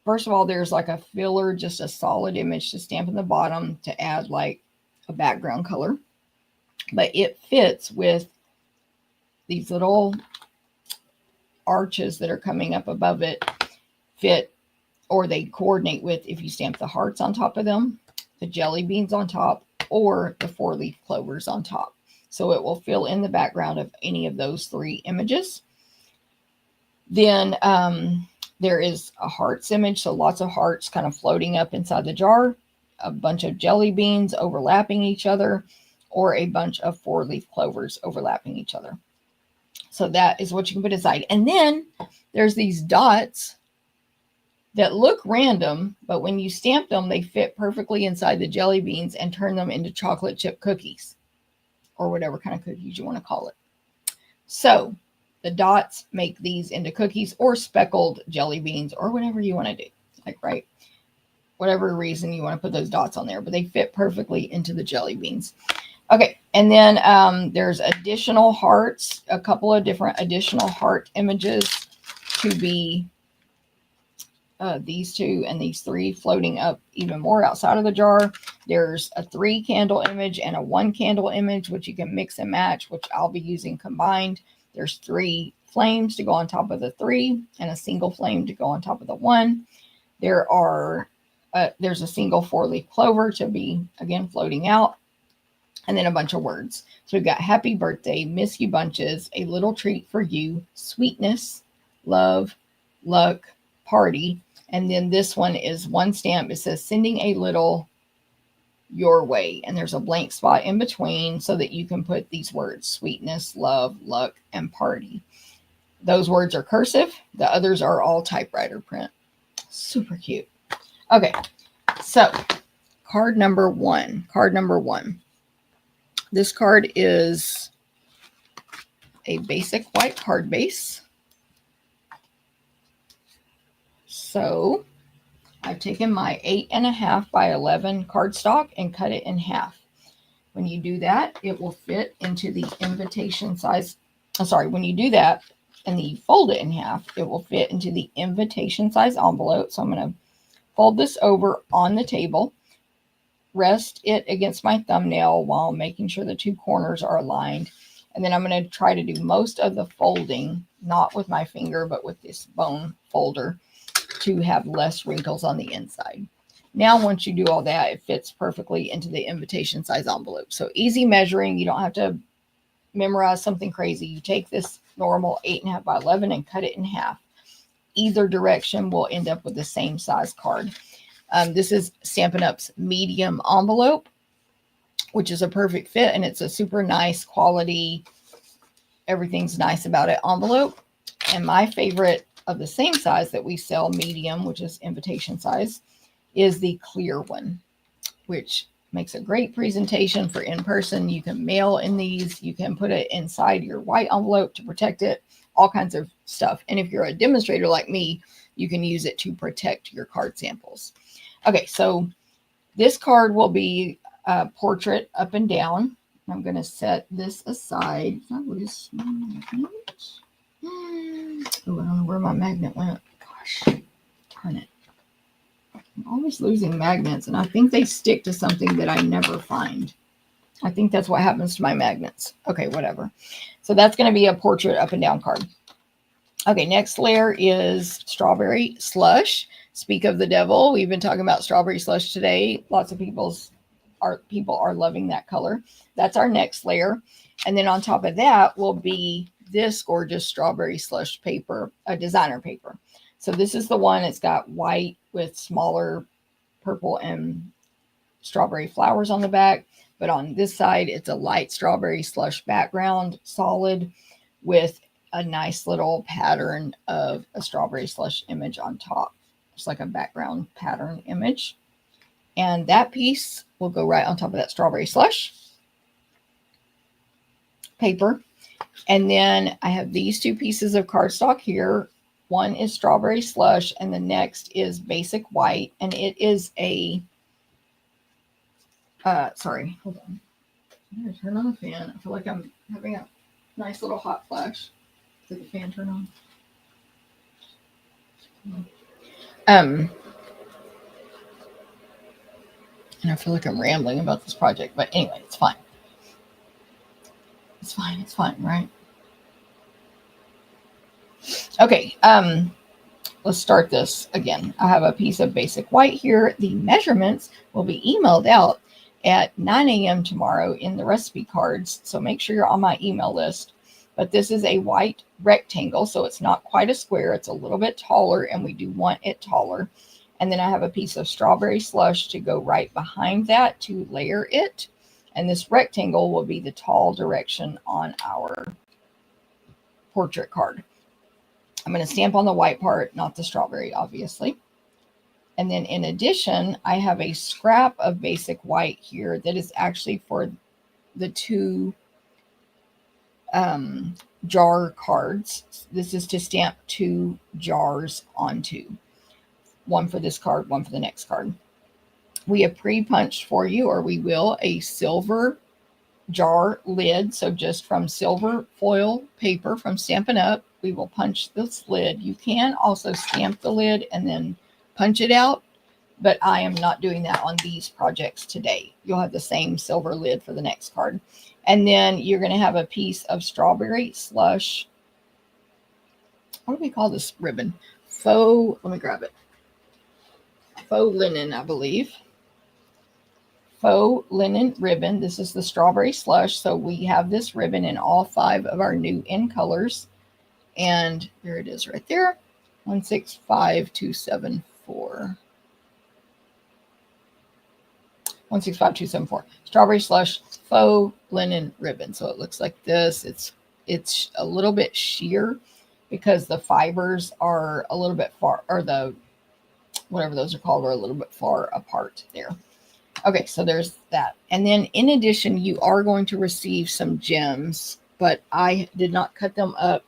first of all, there's like a filler, just a solid image to stamp in the bottom to add like a background color. But it fits with these little arches that are coming up above it, fit, or they coordinate with if you stamp the hearts on top of them, the jelly beans on top, or the 4-leaf clovers on top. So it will fill in the background of any of those 3 images. Then there is a hearts image, so lots of hearts kind of floating up inside the jar, a bunch of jelly beans overlapping each other, or a bunch of 4-leaf clovers overlapping each other. So that is what you can put inside. And then there's these dots that look random, but when you stamp them, they fit perfectly inside the jelly beans and turn them into chocolate chip cookies, or whatever kind of cookies you want to call it. So the dots make these into cookies or speckled jelly beans or whatever you want to do. Like, right, whatever reason you want to put those dots on there, but they fit perfectly into the jelly beans. Okay, and then there's additional hearts, a couple of different additional heart images to be these 2 and these 3 floating up even more outside of the jar. There's a 3 candle image and a 1 candle image, which you can mix and match, which I'll be using combined. There's 3 flames to go on top of the 3 and a single flame to go on top of the 1. There's a single 4-leaf clover to be, again, floating out. And then a bunch of words. So we've got happy birthday, miss you bunches, a little treat for you, sweetness, love, luck, party. And then this one is 1 stamp. It says sending a little your way. And there's a blank spot in between so that you can put these words, sweetness, love, luck, and party. Those words are cursive. The others are all typewriter print. Super cute. Okay, so card number 1. Card number 1. This card is a basic white card base. So I've taken my 8.5 by 11 cardstock and cut it in half. When you do that, it will fit into the invitation size. When you do that and you fold it in half, it will fit into the invitation size envelope. So I'm going to fold this over on the table, rest it against my thumbnail while making sure the 2 corners are aligned. And then I'm going to try to do most of the folding, not with my finger, but with this bone folder to have less wrinkles on the inside. Now, once you do all that, it fits perfectly into the invitation size envelope. So easy measuring. You don't have to memorize something crazy. You take this normal 8.5 by 11 and cut it in half. Either direction will end up with the same size card. This is Stampin' Up's medium envelope, which is a perfect fit, and it's a super nice quality, everything's nice about it envelope. And my favorite of the same size that we sell, medium, which is invitation size, is the clear one, which makes a great presentation for in person. You can mail in these. You can put it inside your white envelope to protect it, all kinds of stuff. And if you're a demonstrator like me, you can use it to protect your card samples. Okay, so this card will be a portrait up and down. I'm going to set this aside. Did I lose my magnet? Oh, I don't know where my magnet went. Gosh, darn it. I'm always losing magnets, and I think they stick to something that I never find. I think that's what happens to my magnets. Okay, whatever. So that's going to be a portrait up and down card. Okay, next layer is strawberry slush. Speak of the devil. We've been talking about strawberry slush today. Lots of people are loving that color. That's our next layer. And then on top of that will be this gorgeous strawberry slush paper, a designer paper. So this is the one. It's got white with smaller purple and strawberry flowers on the back. But on this side, it's a light strawberry slush background, solid, with a nice little pattern of a strawberry slush image on top. It's like a background pattern image. And that piece will go right on top of that strawberry slush paper. And then I have these 2 pieces of cardstock here. One is strawberry slush, and the next is basic white, and it is a, sorry, hold on. I'm going to turn on the fan. I feel like I'm having a nice little hot flash. Did the fan turn on? And I feel like I'm rambling about this project, but anyway, it's fine. It's fine, right? Okay, let's start this again. I have a piece of basic white here. The measurements will be emailed out at 9 a.m. tomorrow in the recipe cards, so make sure you're on my email list. But this is a white rectangle, so it's not quite a square. It's a little bit taller, and we do want it taller. And then I have a piece of strawberry slush to go right behind that to layer it. And this rectangle will be the tall direction on our portrait card. I'm going to stamp on the white part, not the strawberry, obviously. And then in addition, I have a scrap of basic white here that is actually for the two jar cards. This is to stamp 2 jars onto. One for this card, one for the next card. We have pre-punched for you, or we will, a silver jar lid. So just from silver foil paper from Stampin' Up, we will punch this lid. You can also stamp the lid and then punch it out, but I am not doing that on these projects today. You'll have the same silver lid for the next card. And then you're going to have a piece of strawberry slush. What do we call this ribbon? Faux, let me grab it. Faux linen, I believe. Faux linen ribbon. This is the strawberry slush. So we have this ribbon in all 5 of our new in colors. And there it is right there. 165274. 165274. Strawberry slush faux linen ribbon. So it looks like this. It's a little bit sheer because the fibers are a little bit far, or the whatever those are called, are a little bit far apart there. Okay, so there's that. And then in addition, you are going to receive some gems, but I did not cut them up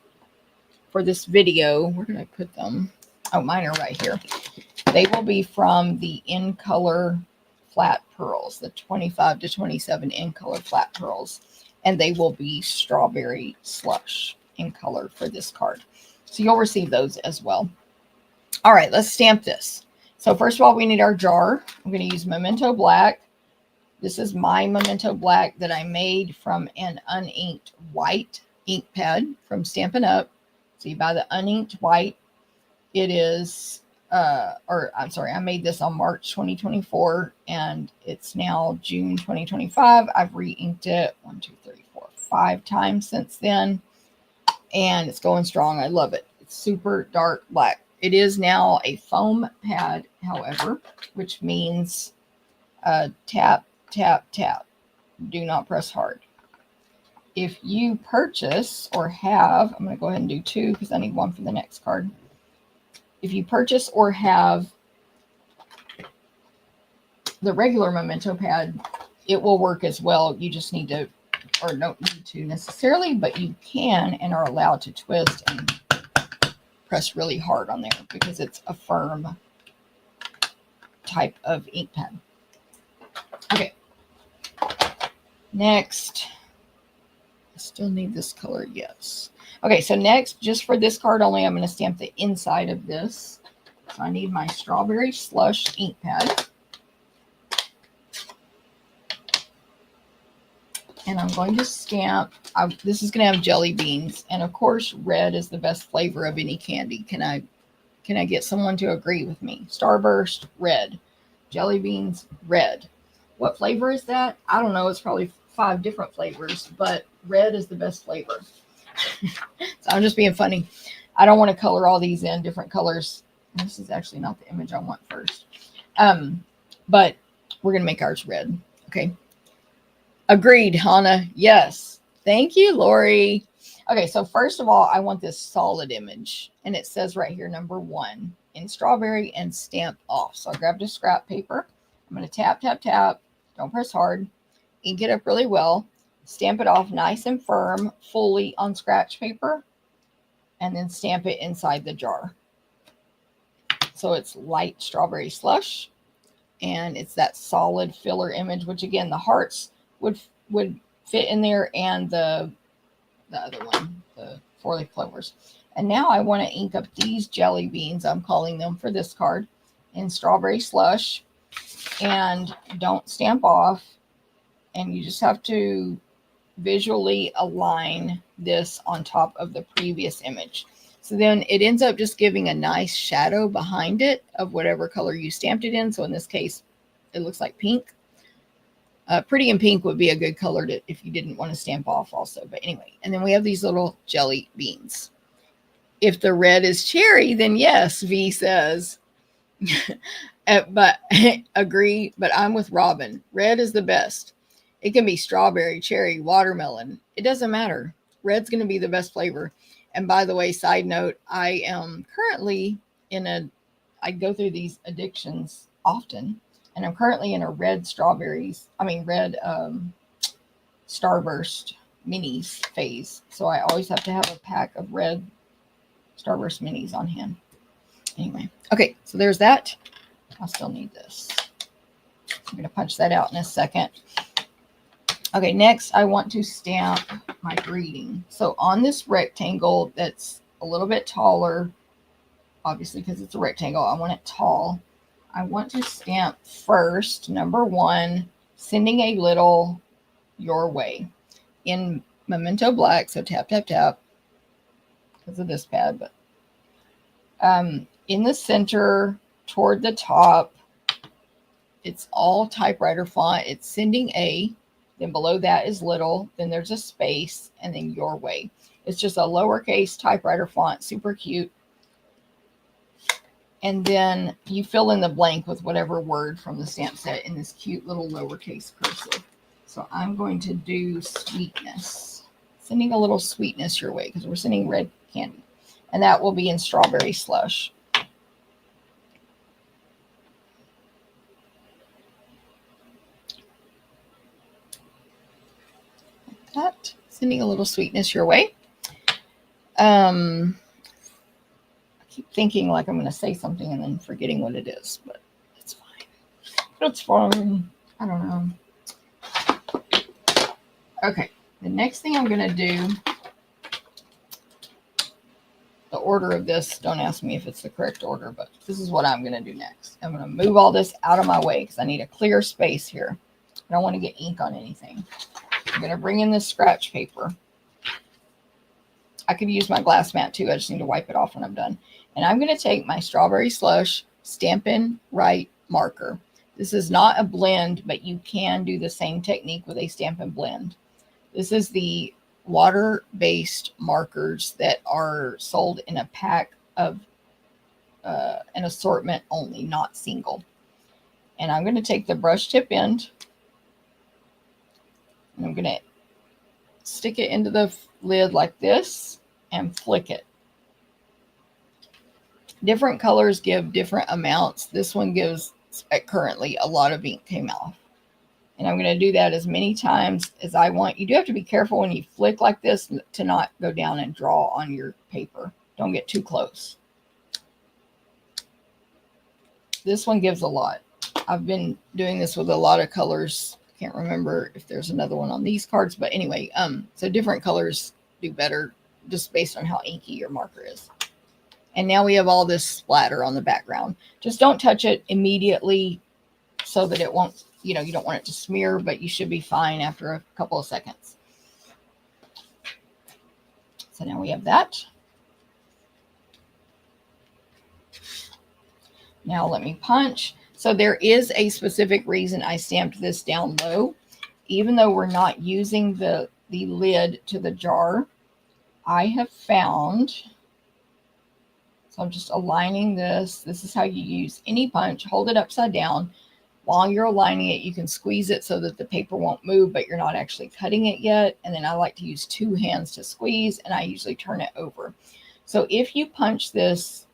for this video. Where did I put them? Oh, mine are right here. They will be from the In Color flat pearls, the 25 to 27 In Color flat pearls, and they will be strawberry slush in color for this card. So you'll receive those as well. All right, let's stamp this. So first of all, we need our jar. I'm going to use Memento Black. This is my Memento Black that I made from an uninked white ink pad from Stampin' Up. So you buy the uninked white. It is, I made this on March 2024, and it's now June 2025. I've re-inked it 5 times since then, and it's going strong. I love it. It's super dark black. It is now a foam pad, however, which means tap, tap, tap. Do not press hard. If you purchase or have, I'm going to go ahead and do 2 because I need 1 for the next card. If you purchase or have the regular Memento pad, it will work as well. You just need to, or don't need to necessarily, but you can and are allowed to twist and press really hard on there because it's a firm type of ink pad. Okay. Next. I still need this color, yes. Okay, so next, just for this card only, I'm going to stamp the inside of this. So I need my strawberry slush ink pad. And I'm going to stamp, this is going to have jelly beans. And of course, red is the best flavor of any candy. Can I get someone to agree with me? Starburst, red. Jelly beans, red. What flavor is that? I don't know. It's probably 5 different flavors, but red is the best flavor. So I'm just being funny. I don't want to color all these in different colors. This is actually not the image I want first. But we're going to make ours red. Okay. Agreed, Hannah. Yes. Thank you, Lori. Okay, so first of all, I want this solid image. And it says right here, number 1 in strawberry and stamp off. So I grabbed a scrap paper. I'm going to tap, tap, tap. Don't press hard. Ink it up really well. Stamp it off nice and firm, fully on scratch paper. and then stamp it inside the jar. So it's light strawberry slush, and it's that solid filler image, which again, the hearts would fit in there, and the other one, the 4-leaf clovers. And now I want to ink up these jelly beans, I'm calling them, for this card in strawberry slush. And don't stamp off, and you just have to visually align this on top of the previous image. So then it ends up just giving a nice shadow behind it of whatever color you stamped it in. So in this case, it looks like pink. Pretty in pink would be a good color to, if you didn't want to stamp off also. But anyway, and then we have these little jelly beans. If the red is cherry, then yes, V says. But agree, but I'm with Robin. Red is the best. It can be strawberry, cherry, watermelon. It doesn't matter. Red's going to be the best flavor. And by the way, side note, I am currently I go through these addictions often, and I'm currently in a red Starburst minis phase. So I always have to have a pack of red Starburst minis on hand. Anyway, okay, so there's that. I still need this. I'm going to punch that out in a second. Okay, next I want to stamp my greeting. So on this rectangle that's a little bit taller, obviously because it's a rectangle, I want it tall. I want to stamp first, number 1, sending a little your way in Memento Black. So tap, tap, tap because of this pad, but in the center toward the top, it's all typewriter font. It's sending a, then below that is little, then there's a space, and then your way. It's just a lowercase typewriter font, super cute. And then you fill in the blank with whatever word from the stamp set in this cute little lowercase cursive. So I'm going to do sweetness, sending a little sweetness your way because we're sending red candy. And that will be in strawberry slush. Like that, sending a little sweetness your way. I keep thinking like I'm going to say something and then forgetting what it is, but it's fine. It's fine. I don't know. Okay, the next thing I'm going to do, the order of this, don't ask me if it's the correct order, but this is what I'm going to do next. I'm going to move all this out of my way because I need a clear space here. I don't want to get ink on anything. I'm going to bring in this scratch paper. I could use my glass mat too. I just need to wipe it off when I'm done. And I'm going to take my Strawberry Slush Stampin' Right marker. This is not a blend, but you can do the same technique with a Stampin' Blend. This is the water-based markers that are sold in a pack of an assortment only, not single. And I'm going to take the brush tip end and I'm going to stick it into the lid like this and flick it. Different colors give different amounts. This one gives currently a lot of ink came off. And I'm going to do that as many times as I want. You do have to be careful when you flick like this to not go down and draw on your paper. Don't get too close. This one gives a lot. I've been doing this with a lot of colors. I can't remember if there's another one on these cards, but anyway, so different colors do better just based on how inky your marker is. And now we have all this splatter on the background. Just don't touch it immediately so that it won't, you know, you don't want it to smear, but you should be fine after a couple of seconds. So now we have that. Now let me punch. So there is a specific reason I stamped this down low. Even though we're not using the lid to the jar, I have found, so I'm just aligning this. This is how you use any punch. Hold it upside down. While you're aligning it, you can squeeze it so that the paper won't move, but you're not actually cutting it yet. And then I like to use 2 hands to squeeze, and I usually turn it over. So if you punch this,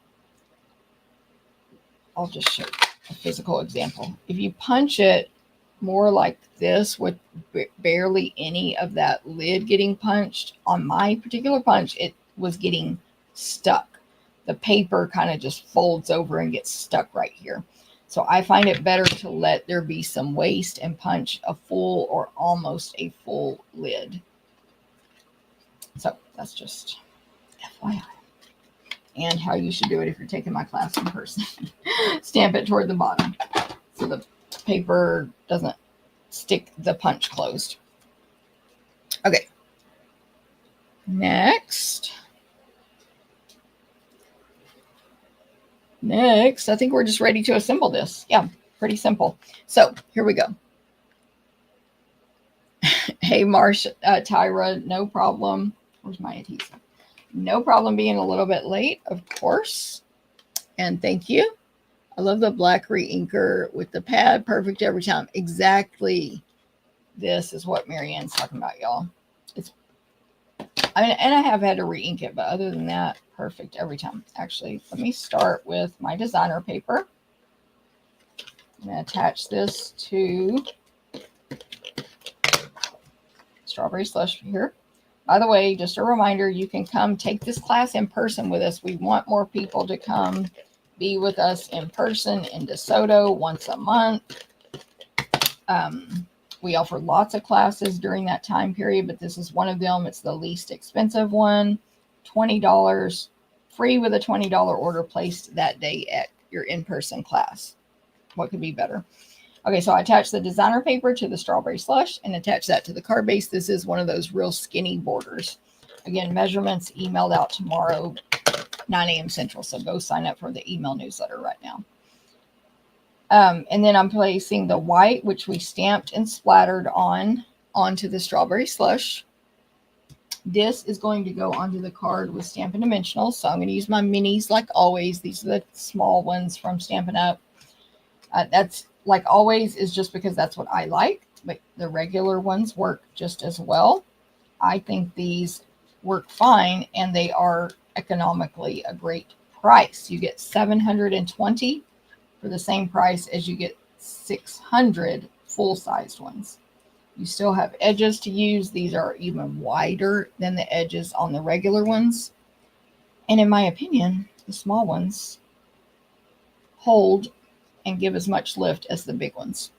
I'll just show a physical example. If you punch it more like this with barely any of that lid getting punched, on my particular punch, it was getting stuck. The paper kind of just folds over and gets stuck right here. So I find it better to let there be some waste and punch a full or almost a full lid. So that's just FYI. And how you should do it if you're taking my class in person. Stamp it toward the bottom so the paper doesn't stick the punch closed. Okay. Next, I think we're just ready to assemble this. Yeah, pretty simple. So here we go. Hey, Tyra, no problem. Where's my adhesive? No problem being a little bit late, of course. And thank you. I love the black re-inker with the pad. Perfect every time. Exactly. This is what Marianne's talking about, y'all. And I have had to re-ink it, but other than that, perfect every time. Actually, let me start with my designer paper. I'm going to attach this to Strawberry Slush here. By the way, just a reminder, you can come take this class in person with us. We want more people to come be with us in person in DeSoto once a month. We offer lots of classes during that time period, but this is one of them. It's the least expensive one, $20, free with a $20 order placed that day at your in-person class. What could be better? Okay, so I attach the designer paper to the Strawberry Slush and attach that to the card base. This is one of those real skinny borders. Again, measurements emailed out tomorrow, 9 a.m. Central. So go sign up for the email newsletter right now. And then I'm placing the white, which we stamped and splattered onto the Strawberry Slush. This is going to go onto the card with Stampin' Dimensionals. So I'm going to use my minis like always. These are the small ones from Stampin' Up. That's like always is just because that's what I like. But the regular ones work just as well. I think these work fine, and they are economically a great price. You get 720 for the same price as you get 600 full-sized ones. You still have edges to use. These are even wider than the edges on the regular ones. And in my opinion, the small ones hold and give as much lift as the big ones.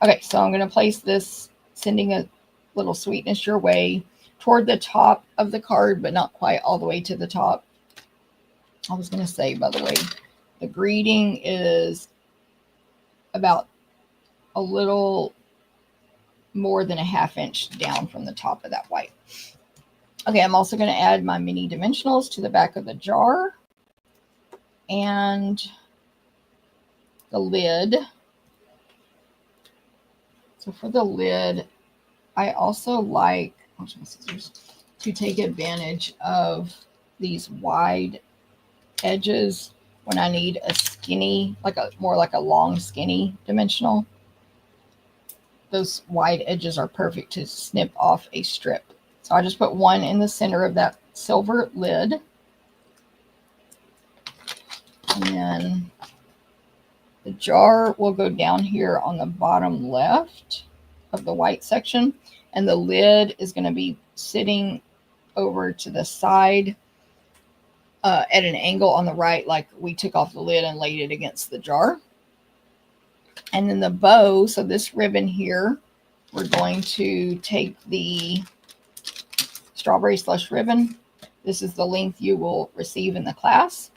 Okay, so I'm going to place this, sending a little sweetness your way toward the top of the card, but not quite all the way to the top. I was going to say, by the way, the greeting is about a little more than a ½ inch down from the top of that white. Okay, I'm also going to add my mini dimensionals to the back of the jar and the lid. So for the lid, I also like to take advantage of these wide edges when I need a skinny, more like a long skinny dimensional. Those wide edges are perfect to snip off a strip. So I just put one in the center of that silver lid. And then the jar will go down here on the bottom left of the white section. And the lid is going to be sitting over to the side at an angle on the right, like we took off the lid and laid it against the jar. And then the bow, so this ribbon here, we're going to take the Strawberry Slush ribbon. This is the length you will receive in the class.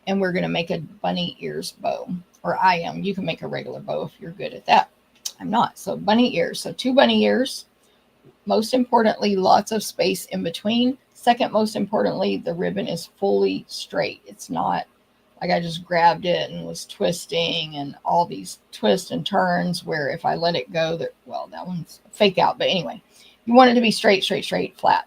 And we're going to make a bunny ears bow. Or I am. You can make a regular bow if you're good at that. I'm not. So bunny ears. So 2 bunny ears. Most importantly, lots of space in between. Second most importantly, the ribbon is fully straight. It's not like I just grabbed it and was twisting and all these twists and turns where if I let it go, that one's fake out. But anyway, you want it to be straight, flat.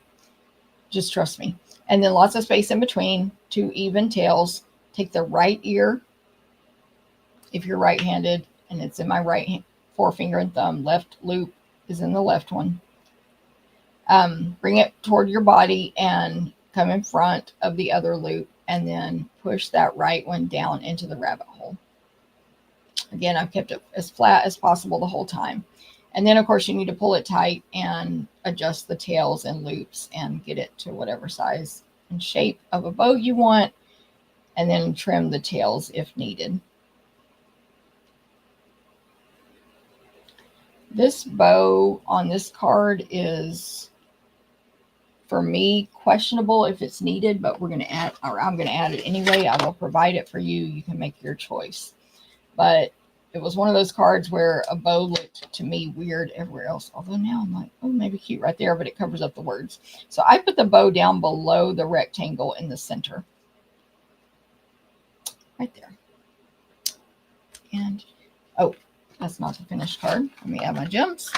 Just trust me. And then lots of space in between, 2 even tails. Take the right ear, if you're right-handed, and it's in my right forefinger and thumb. Left loop is in the left one. Bring it toward your body and come in front of the other loop, and then push that right one down into the rabbit hole. Again, I've kept it as flat as possible the whole time. And then, of course, you need to pull it tight and adjust the tails and loops and get it to whatever size and shape of a bow you want, and then trim the tails if needed. This bow on this card is, for me, questionable if it's needed, but we're going to add, or I'm going to add it anyway. I will provide it for you. You can make your choice. But it was one of those cards where a bow looked to me weird everywhere else. Although now I'm like, oh, maybe cute right there, but it covers up the words. So I put the bow down below the rectangle in the center. Right there. And, oh, that's not the finished card. Let me add my gems.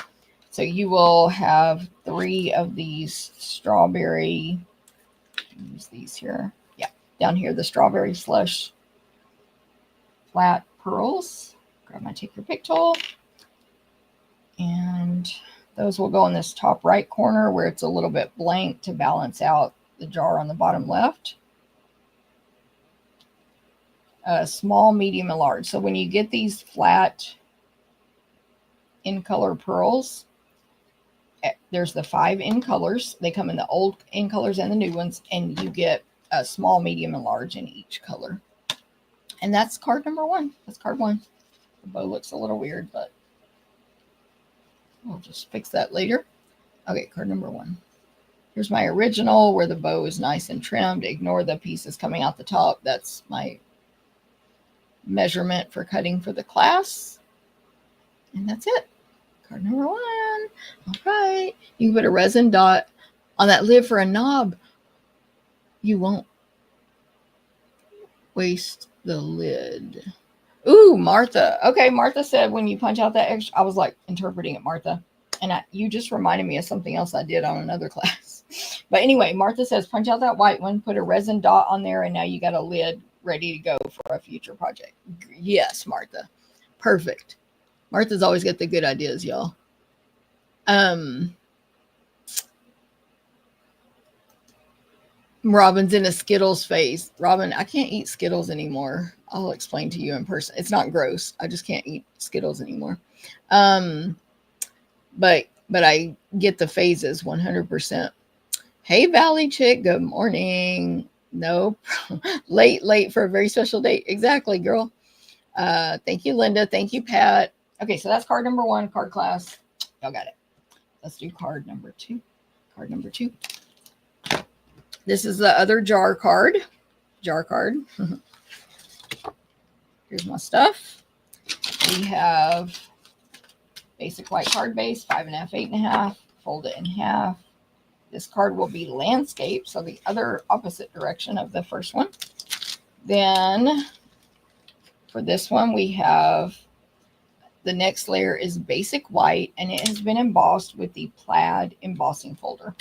So you will have 3 of these strawberry, use these here. Yeah, down here, the strawberry slush flat pearls. Grab my take your pick tool. And those will go in this top right corner where it's a little bit blank to balance out the jar on the bottom left. Small, medium, and large. So when you get these flat in color pearls, there's the 5 in colors. They come in the old in colors and the new ones, and you get a small, medium, and large in each color. And that's card number 1. That's card 1. The bow looks a little weird, but we'll just fix that later. Okay, card number 1. Here's my original where the bow is nice and trimmed. Ignore the pieces coming out the top. That's my measurement for cutting for the class. And that's it. Card number 1. All right. You can put a resin dot on that lid for a knob. You won't waste the lid. Ooh, Martha. Okay, Martha said when you punch out that extra, I was like interpreting it, Martha. And you just reminded me of something else I did on another class. But anyway, Martha says punch out that white one, put a resin dot on there, and now you got a lid ready to go for a future project. Yes, Martha. Perfect. Martha's always got the good ideas, y'all. Robin's in a Skittles phase. Robin, I can't eat Skittles anymore. I'll explain to you in person. It's not gross. I just can't eat Skittles anymore. But I get the phases 100%. Hey, Valley Chick. Good morning. Nope. late for a very special date. Exactly, girl. Thank you, Linda. Thank you, Pat. Okay, so that's card number 1, card class. Y'all got it. Let's do card number 2. Card number 2. This is the other jar card. Jar card. Here's my stuff. We have basic white card base, 5.5, 8.5. Fold it in half. This card will be landscape, so the other opposite direction of the first one. Then for this one, we have the next layer is basic white, and it has been embossed with the plaid embossing folder.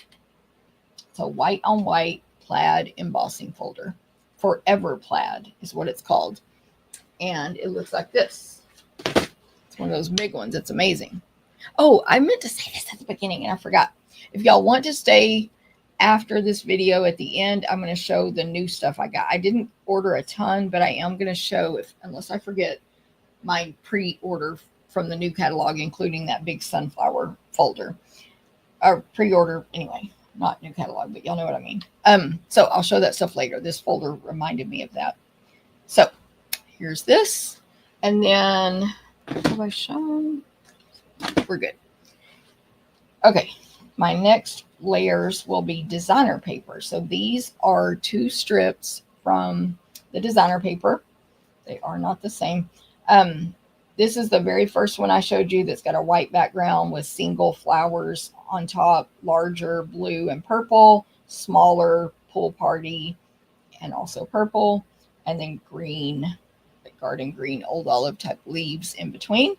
So white on white plaid embossing folder. Forever plaid is what it's called. And it looks like this. It's one of those big ones. It's amazing. Oh, I meant to say this at the beginning and I forgot. If y'all want to stay after this video at the end, I'm going to show the new stuff I got. I didn't order a ton, but I am going to show, unless I forget, my pre-order from the new catalog, including that big sunflower folder. Or pre-order, anyway. Not new catalog, but y'all know what I mean. So I'll show that stuff later. This folder reminded me of that. So here's this. And then, have I shown? We're good. Okay. My next layers will be designer paper. So these are 2 strips from the designer paper. They are not the same. This is the very first one I showed you that's got a white background with single flowers on top, larger blue and purple, smaller pool party, and also purple, and then green, like garden green, old olive type leaves in between.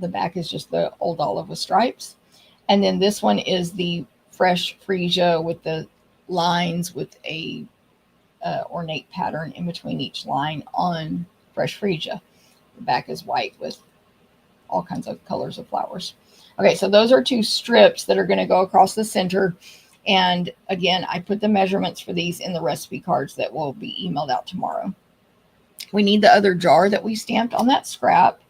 The back is just the old olive with stripes. And then this one is the fresh freesia with the lines with a ornate pattern in between each line on fresh freesia. The back is white with all kinds of colors of flowers. Okay, so those are 2 strips that are going to go across the center. And again, I put the measurements for these in the recipe cards that will be emailed out tomorrow. We need the other jar that we stamped on that scrap.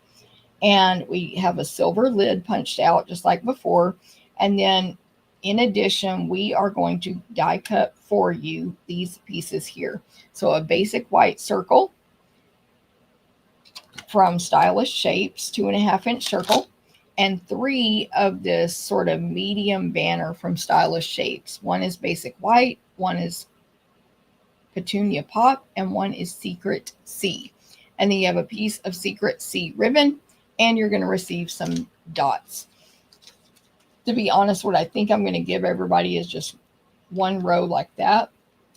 And we have a silver lid punched out just like before. And then in addition, we are going to die cut for you these pieces here. So a basic white circle from Stylish Shapes, 2.5-inch circle, and 3 of this sort of medium banner from Stylish Shapes. One is basic white, one is Petunia Pop, and one is Secret C. And then you have a piece of Secret C ribbon, and you're going to receive some dots. To be honest, what I think I'm going to give everybody is just one row like that,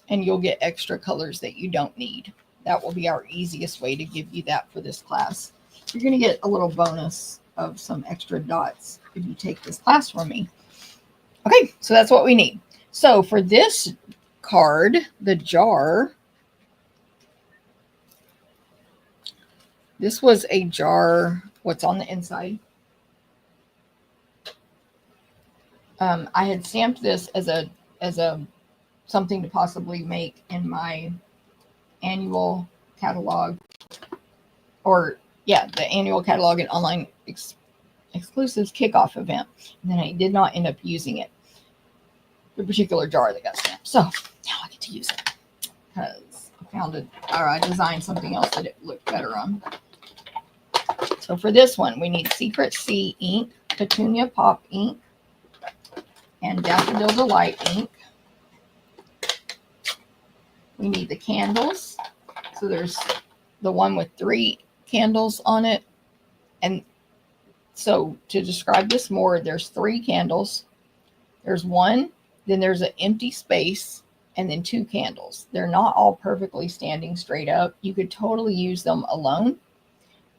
and you'll get extra colors that you don't need. That will be our easiest way to give you that for this class. You're going to get a little bonus of some extra dots if you take this class from me. Okay, so that's what we need. So for this card, the jar, this was a jar. What's on the inside? I had stamped this as a something to possibly make in my annual catalog, or the annual catalog and online exclusives kickoff event. And then I did not end up using it, the particular jar that got stamped. So now I get to use it because I designed something else that it looked better on. So for this one, we need Secret C ink, Petunia Pop ink, and Daffodil Delight ink. We need the candles. So there's the one with 3 candles on it. And so to describe this more, there's 3 candles. There's one, then there's an empty space, and then 2 candles. They're not all perfectly standing straight up. You could totally use them alone.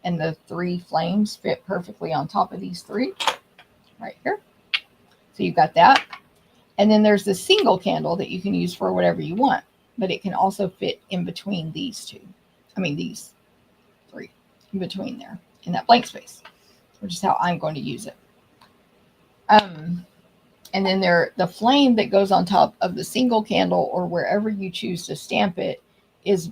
And the 3 flames fit perfectly on top of these 3 right here. So you've got that. And then there's the single candle that you can use for whatever you want, but it can also fit in between these 2. I mean, these 3 in between there in that blank space, which is how I'm going to use it. And then the flame that goes on top of the single candle or wherever you choose to stamp it is,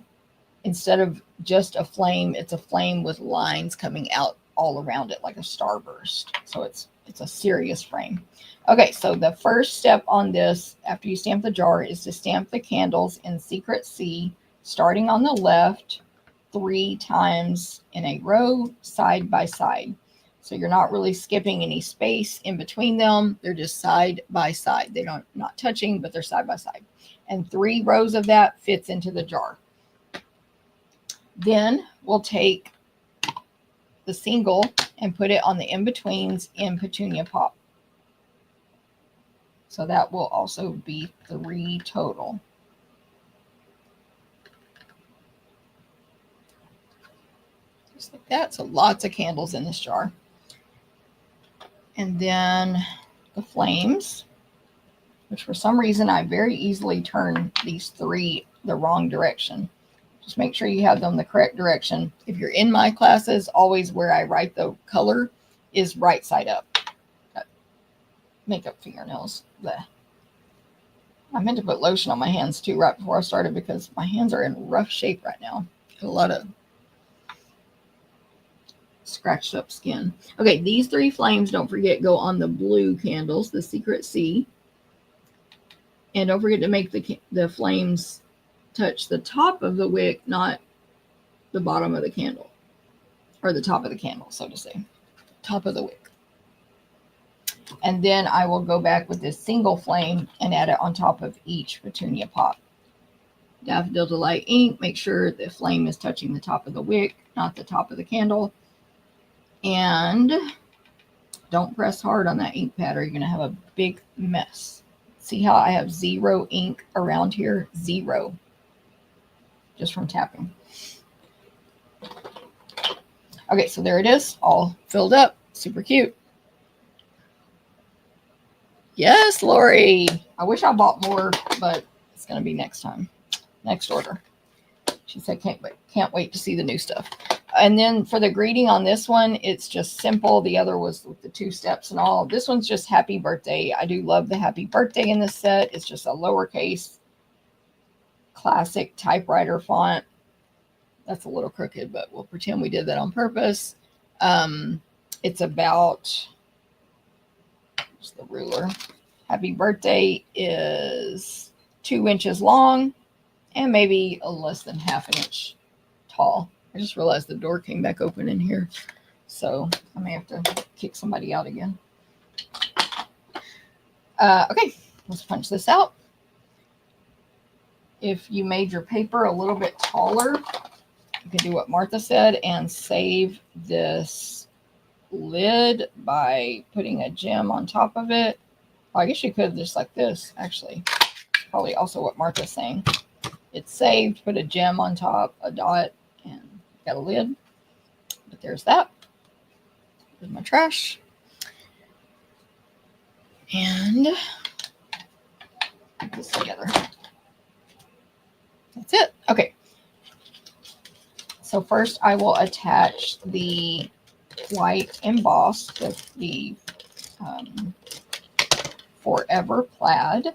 instead of just a flame, it's a flame with lines coming out all around it like a starburst. So it's a serious frame. Okay, so the first step on this, after you stamp the jar, is to stamp the candles in Secret C, starting on the left 3 times in a row, side by side. So you're not really skipping any space in between them. They're just side by side. They're not touching, but they're side by side. And 3 rows of that fits into the jar. Then we'll take the single and put it on the in-betweens in Petunia Pop. So that will also be 3 total. Just like that. So lots of candles in this jar. And then the flames, which for some reason I very easily turn these 3 the wrong direction. Just make sure you have them the correct direction. If you're in my classes, always where I write the color is right side up. Got makeup fingernails. Blech. I meant to put lotion on my hands too right before I started because my hands are in rough shape right now. A lot of scratched up skin. Okay, these 3 flames, don't forget, go on the blue candles, the Secret C. And don't forget to make the flames touch the top of the wick, not the bottom of the candle, or the top of the candle, so to say, top of the wick. And then I will go back with this single flame and add it on top of each Petunia Pop. Daffodil Delight ink, make sure the flame is touching the top of the wick, not the top of the candle. And don't press hard on that ink pad or you're going to have a big mess. See how I have 0 ink around here? 0. Just from tapping. Okay, so there it is, all filled up. Super cute. Yes, Lori. I wish I bought more, but it's going to be next time. Next order. She said, can't wait to see the new stuff. And then for the greeting on this one, it's just simple. The other was with the 2 steps and all. This one's just happy birthday. I do love the happy birthday in this set. It's just a lowercase classic typewriter font. That's a little crooked, but we'll pretend we did that on purpose. It's about, just the ruler. Happy birthday is 2 inches long and maybe a less than half an inch tall. I just realized the door came back open in here, so I may have to kick somebody out again. Okay, let's punch this out. If you made your paper a little bit taller, you can do what Martha said and save this lid by putting a gem on top of it. Well, I guess you could just like this, actually. Probably also what Martha's saying. It's saved, put a gem on top, a dot, and got a lid. But there's that. There's my trash. And put this together. That's it. Okay. So first I will attach the white emboss with the Forever plaid.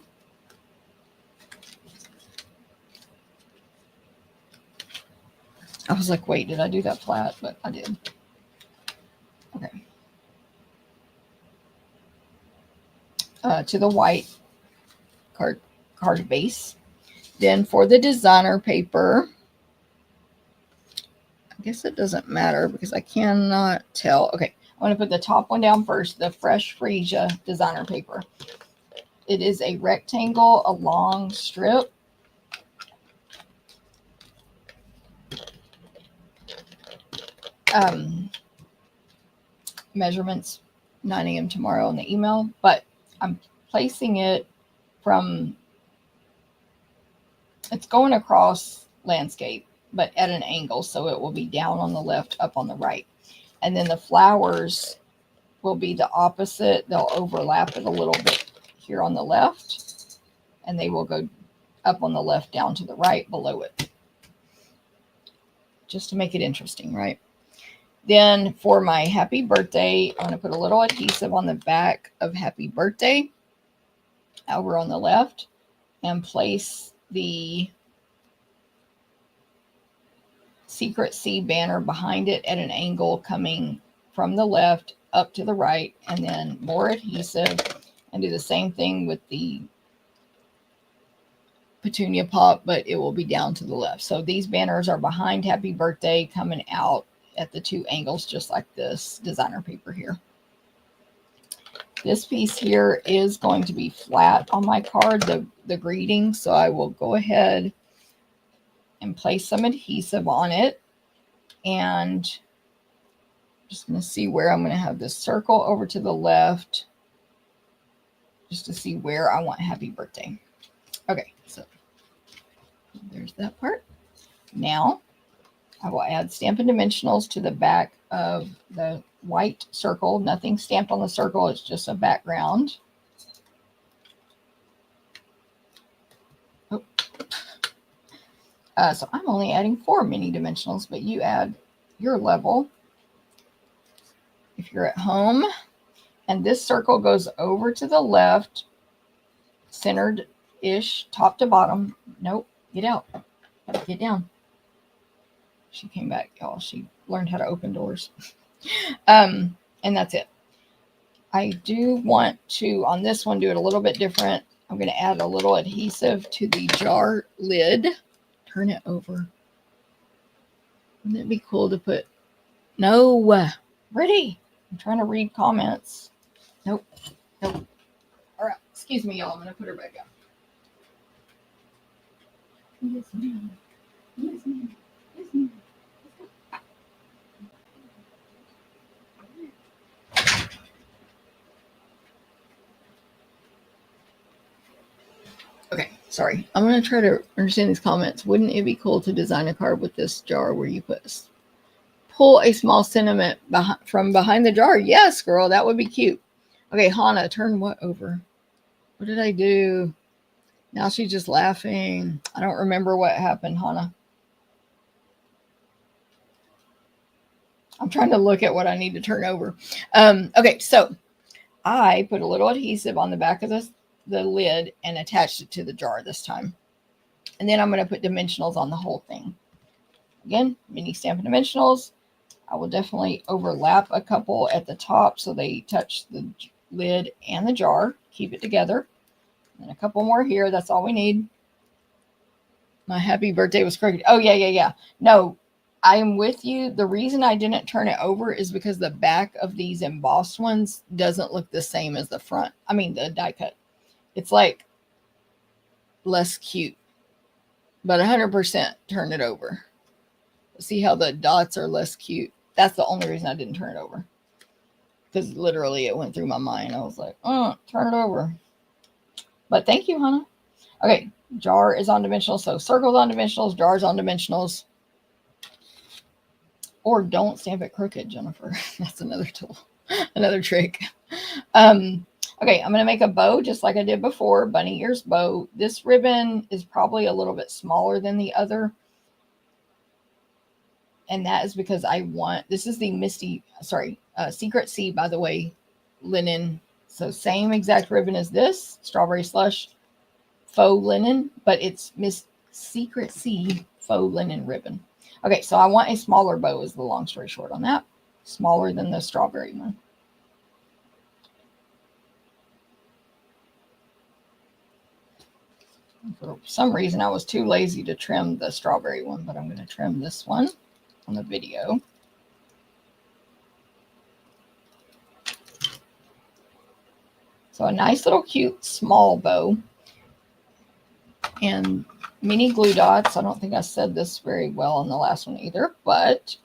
I was like, wait, did I do that flat? But I did. Okay. To the white card base. Then for the designer paper, I guess it doesn't matter because I cannot tell. Okay, I'm going to put the top one down first, the Fresh Freesia designer paper. It is a rectangle, a long strip. Measurements 9 a.m. tomorrow in the email, but I'm placing it from, it's going across landscape, but at an angle, so it will be down on the left, up on the right. And then the flowers will be the opposite. They'll overlap it a little bit here on the left, and they will go up on the left, down to the right below it. Just to make it interesting, right? Then for my happy birthday, I'm going to put a little adhesive on the back of happy birthday over on the left and place the Secret C banner behind it at an angle coming from the left up to the right, and then more adhesive and do the same thing with the petunia pop, but it will be down to the left. So these banners are behind happy birthday coming out at the 2 angles, just like this designer paper here. This piece here is going to be flat on my card, the greeting, so I will go ahead and place some adhesive on it, and just going to see where I'm going to have this circle over to the left just to see where I want happy birthday. Okay, so there's that part. Now I will add Stampin' Dimensionals to the back of the white circle. Nothing stamped on the circle. It's just a background. Oh. So I'm only adding 4 mini dimensionals, but you add your level if you're at home. And this circle goes over to the left, centered-ish, top to bottom. Nope, get out. Get down. She came back, y'all. She learned how to open doors. And that's it. I do want to, on this one, do it a little bit different. I'm going to add a little adhesive to the jar lid. Turn it over. Wouldn't it be cool to put... No. Ready. I'm trying to read comments. Nope. Nope. All right. Excuse me, y'all. I'm going to put her back out. Yes, ma'am. Yes, ma'am. Yes, ma'am. Okay, sorry. I'm going to try to understand these comments. Wouldn't it be cool to design a card with this jar where you pull a small sentiment from behind the jar? Yes, girl, that would be cute. Okay, Hannah, turn what over? What did I do? Now she's just laughing. I don't remember what happened, Hannah. I'm trying to look at what I need to turn over. Okay, so I put a little adhesive on the back of the lid and attached it to the jar this time. And then I'm going to put dimensionals on the whole thing. Again, mini Stampin' Dimensionals. I will definitely overlap a couple at the top so they touch lid and the jar. Keep it together. And a couple more here. That's all we need. My happy birthday was crooked. Oh, yeah. No, I am with you. The reason I didn't turn it over is because the back of these embossed ones doesn't look the same as the front. I mean, the die cut. It's like less cute. But 100% turn it over. See how the dots are less cute? That's the only reason I didn't turn it over. Because literally it went through my mind. I was like, turn it over. But thank you, Hannah. Okay, jar is on dimensionals. So circles on dimensionals, jars on dimensionals. Or don't stamp it crooked, Jennifer. That's another tool, another trick. Okay, I'm going to make a bow just like I did before, bunny ears bow. This ribbon is probably a little bit smaller than the other. And that is because I want, this is the Secret Sea, by the way, linen. So same exact ribbon as this, Strawberry Slush faux linen, but it's Secret Sea faux linen ribbon. Okay, so I want a smaller bow is the long story short on that. Smaller than the strawberry one. For some reason, I was too lazy to trim the strawberry one, but I'm going to trim this one on the video. So a nice little cute small bow. And mini glue dots. I don't think I said this very well in the last one either, but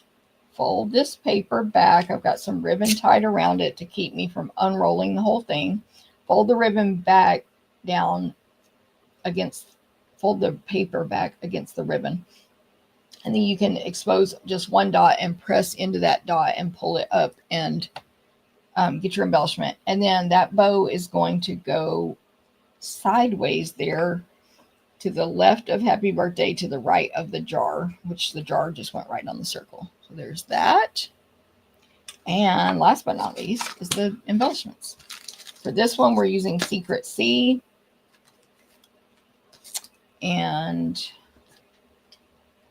fold this paper back. I've got some ribbon tied around it to keep me from unrolling the whole thing. Fold the ribbon back down fold the paper back against the ribbon. And then you can expose just one dot and press into that dot and pull it up and get your embellishment. And then that bow is going to go sideways there to the left of happy birthday, to the right of the jar, which the jar just went right on the circle. So there's that. And last but not least is the embellishments. For this one, we're using Secret Sea. And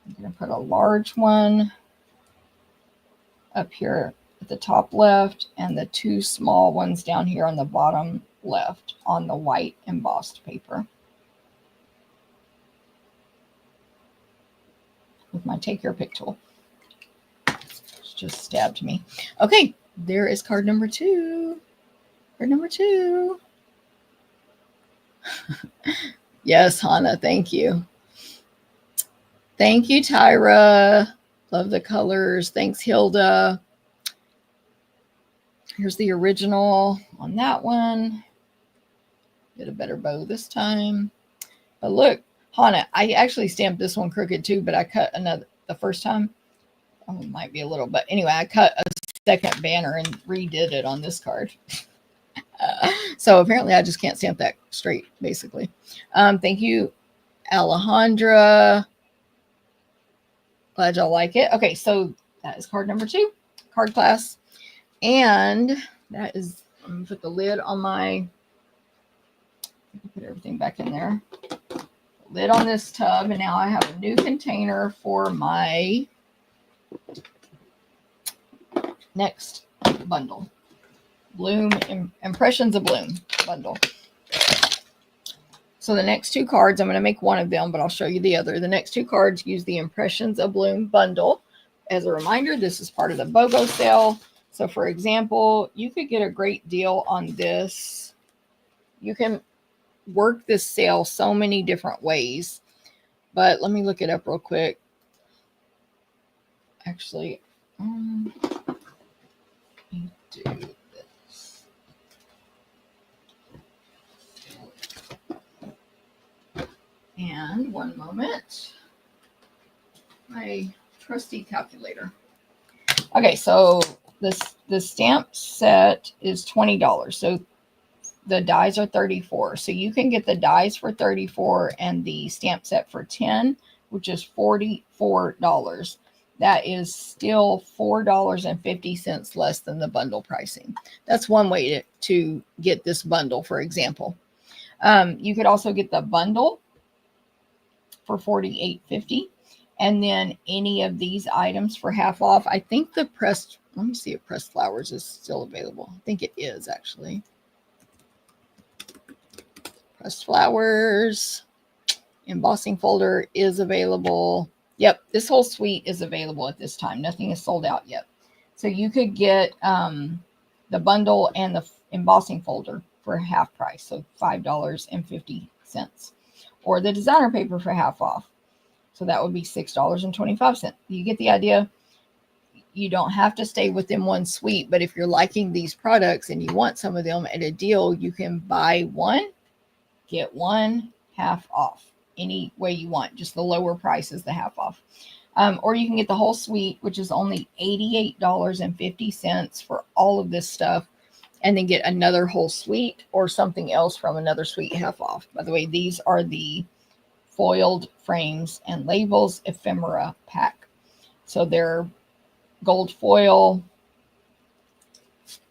I'm going to put a large one up here at the top left and the two small ones down here on the bottom left on the white embossed paper. With my Take Your Pick tool. It's just stabbed me. Okay, there is card number 2. Card number 2. Yes, Hannah, thank you. Thank you, Tyra. Love the colors. Thanks, Hilda. Here's the original on that one. Did a better bow this time. But look, Hannah, I actually stamped this one crooked too, but I cut the first time. Oh, it might be a little, but anyway, I cut a second banner and redid it on this card. So apparently I just can't stamp that straight, basically. Thank you, Alejandra. Glad y'all like it. Okay, so that is card number 2, card class. And that is, I'm going to put the lid on my, put everything back in there. Lid on this tub, and now I have a new container for my next bundle. Bloom, Impressions of Bloom bundle. So the next 2 cards, I'm going to make one of them, but I'll show you the other. The next 2 cards use the Impressions of Bloom bundle. As a reminder, this is part of the BOGO sale. So for example, you could get a great deal on this. You can work this sale so many different ways, but let me look it up real quick. Actually, let me do this. And one moment, my trusty calculator. Okay, so the stamp set is $20. So the dies are $34. So you can get the dies for $34 and the stamp set for $10, which is $44. That is still $4.50 less than the bundle pricing. That's one way to get this bundle, for example. You could also get the bundle for $48.50. And then any of these items for half off. I think the pressed, let me see if pressed flowers is still available. I think it is actually. Pressed flowers. Embossing folder is available. Yep, this whole suite is available at this time. Nothing is sold out yet. So you could get the bundle and the embossing folder for half price, so $5.50, or the designer paper for half off. So that would be $6.25. You get the idea. You don't have to stay within one suite, but if you're liking these products and you want some of them at a deal, you can buy one, get one half off. Any way you want, just the lower price is the half off. Or you can get the whole suite, which is only $88.50 for all of this stuff, and then get another whole suite or something else from another suite half off. By the way, these are the foiled frames and labels ephemera pack. So they're gold foil,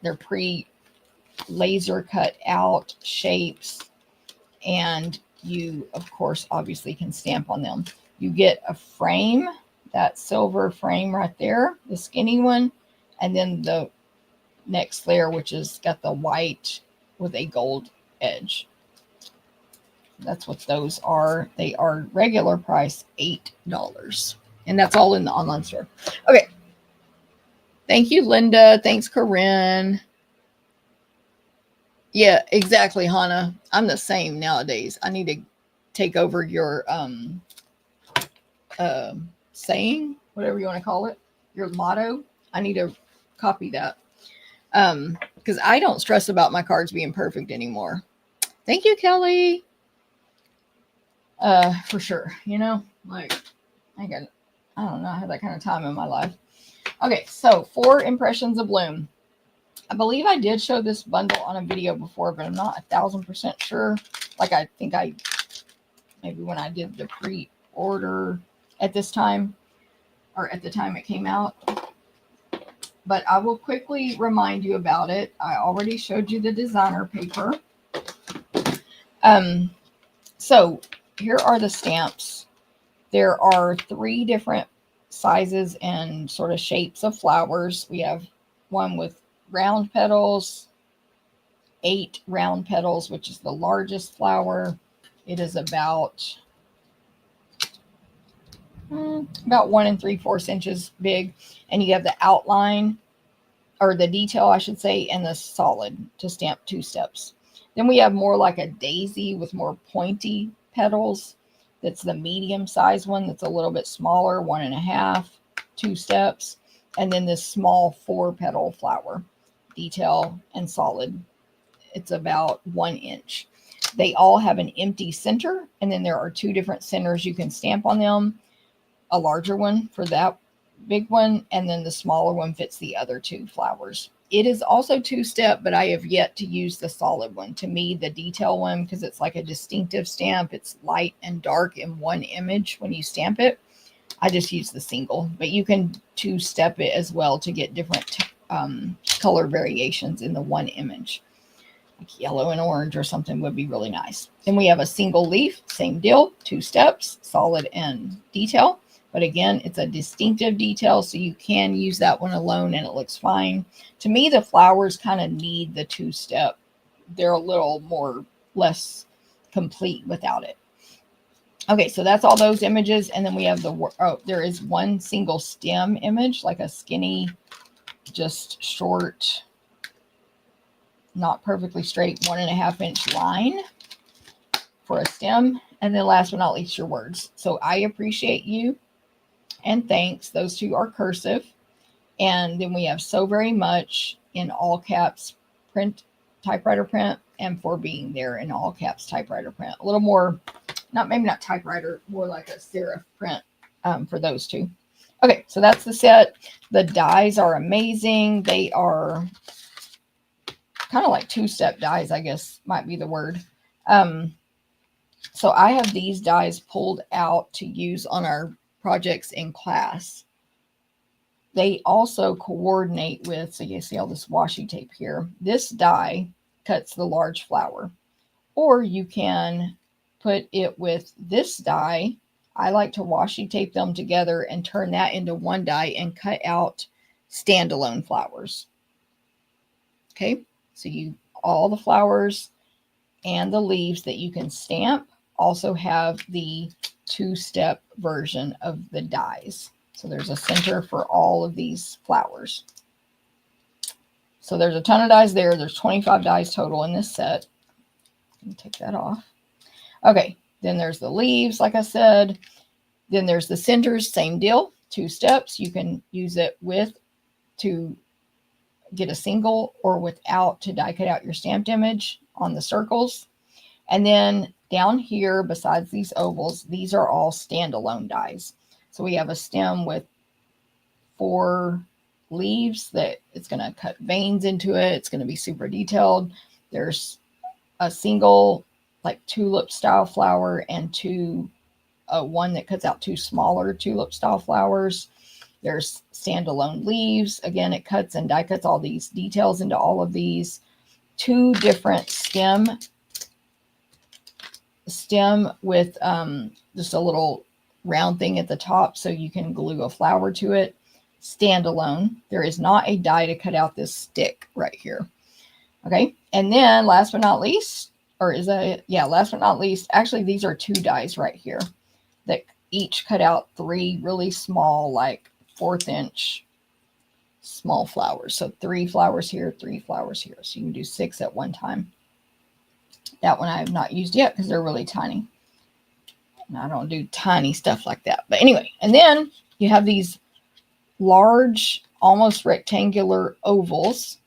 they're pre-laser cut out shapes, and you, of course, obviously can stamp on them. You get a frame, that silver frame right there, the skinny one, and then the next layer, which has got the white with a gold edge. That's what those are. They are regular price $8. And that's all in the online store. Okay. Thank you, Linda. Thanks, Corinne. Yeah, exactly, Hannah. I'm the same nowadays. I need to take over your saying, whatever you want to call it, your motto. I need to copy that because I don't stress about my cards being perfect anymore. Thank you, Kelly. For sure. You know, like I don't know, I have that kind of time in my life. Okay, so 4 impressions of Bloom. I believe I did show this bundle on a video before, but I'm not 1,000% sure. Like I think maybe when I did the pre-order at this time, or at the time it came out. But I will quickly remind you about it. I already showed you the designer paper. So here are the stamps. There are 3 different sizes and sort of shapes of flowers. We have one with round petals, 8 round petals, which is the largest flower. It is about 1 3/4 inches big. And you have the outline, or the detail, I should say, and the solid to stamp 2 steps. Then we have more like a daisy with more pointy petals. That's the medium size one. That's a little bit smaller, 1.5, 2 steps. And then this small 4 petal flower, detail and solid. It's about 1 inch. They all have an empty center. And then there are 2 different centers you can stamp on them. A larger one for that big one. And then the smaller one fits the other 2 flowers. It is also 2-step, but I have yet to use the solid one. To me, the detail one, because it's like a distinctive stamp, it's light and dark in one image when you stamp it. I just use the single, but you can 2-step it as well to get different color variations in the one image. Like yellow and orange or something would be really nice. Then we have a single leaf, same deal, 2 steps, solid and detail. But again, it's a distinctive detail, so you can use that one alone and it looks fine. To me, the flowers kind of need the 2-step. They're a little less complete without it. Okay, so that's all those images. And then we have there is one single stem image, like a skinny, just short, not perfectly straight, 1.5 inch line for a stem. And then last but not least, your words. So I appreciate you. And thanks. Those 2 are cursive. And then we have so very much in all caps print, typewriter print, and for being there in all caps typewriter print. A little more, maybe not typewriter, more like a serif print for those 2. Okay, so that's the set. The dies are amazing. They are kind of like 2-step dies, I guess might be the word. So I have these dies pulled out to use on our projects in class. They also coordinate with, so you see all this washi tape here. This die cuts the large flower, or you can put it with this die. I like to washi tape them together and turn that into one die and cut out standalone flowers. Okay, so all the flowers and the leaves that you can stamp also have the 2-step version of the dies. So there's a center for all of these flowers. So there's a ton of dies there. There's 25 dies total in this set. Let me take that off. Okay, then there's the leaves, like I said. Then there's the centers, same deal, 2 steps. You can use it with to get a single or without to die cut out your stamped image on the circles. And then down here, besides these ovals, these are all standalone dies. So we have a stem with 4 leaves that it's going to cut veins into it. It's going to be super detailed. There's a single like tulip style flower and one that cuts out 2 smaller tulip style flowers. There's standalone leaves. Again, it cuts and die cuts all these details into all of these. 2 different stem with just a little round thing at the top so you can glue a flower to it. Standalone. There is not a die to cut out this stick right here. Okay, and then last but not least, or is that it? Yeah, last but not least, actually these are 2 dies right here that each cut out 3 really small, like 1/4 inch small flowers. So 3 flowers here, 3 flowers here. So you can do 6 at one time. That one I have not used yet because they're really tiny. And I don't do tiny stuff like that. But anyway, and then you have these large, almost rectangular ovals.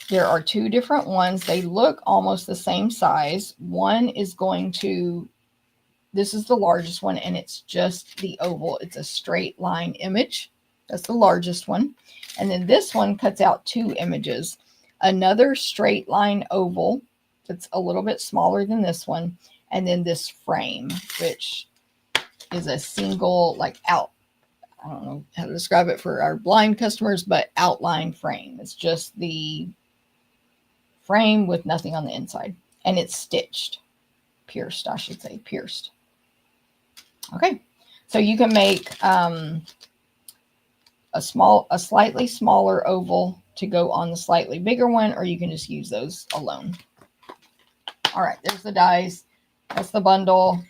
There are 2 different ones. They look almost the same size. One is going to, this is the largest one, and it's just the oval. It's a straight line image. That's the largest one. And then this one cuts out 2 images. Another straight line oval that's a little bit smaller than this one. And then this frame, which is a single, like I don't know how to describe it for our blind customers, but outline frame. It's just the frame with nothing on the inside. And it's stitched. Pierced, I should say. Pierced. Okay. So you can make a slightly smaller oval to go on the slightly bigger one, or you can just use those alone. All right. There's the dies. That's the bundle.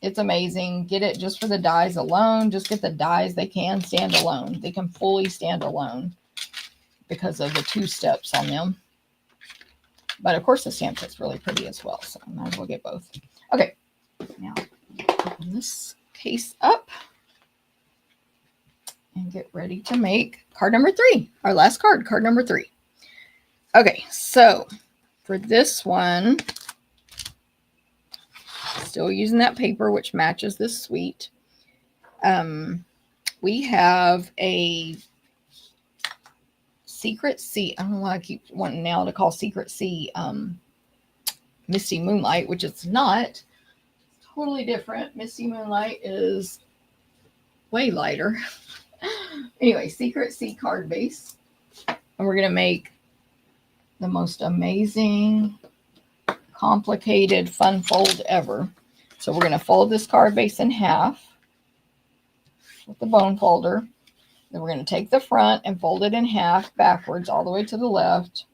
It's amazing. Get it just for the dies alone. Just get the dies. They can stand alone. They can fully stand alone because of the 2 steps on them. But of course the stamp set's really pretty as well. So I might as well get both. Okay. Now open this case up and get ready to make card number 3. Our last card, card number 3. Okay. So for this one, still using that paper, which matches this suite. We have a Secret Sea. I don't know why I keep wanting now to call Secret Sea Misty Moonlight, which it's not. Totally different. Misty Moonlight is way lighter. Anyway, Secret Sea card base. And we're going to make the most amazing, complicated, fun fold ever. So we're going to fold this card base in half with the bone folder. Then we're going to take the front and fold it in half backwards all the way to the left.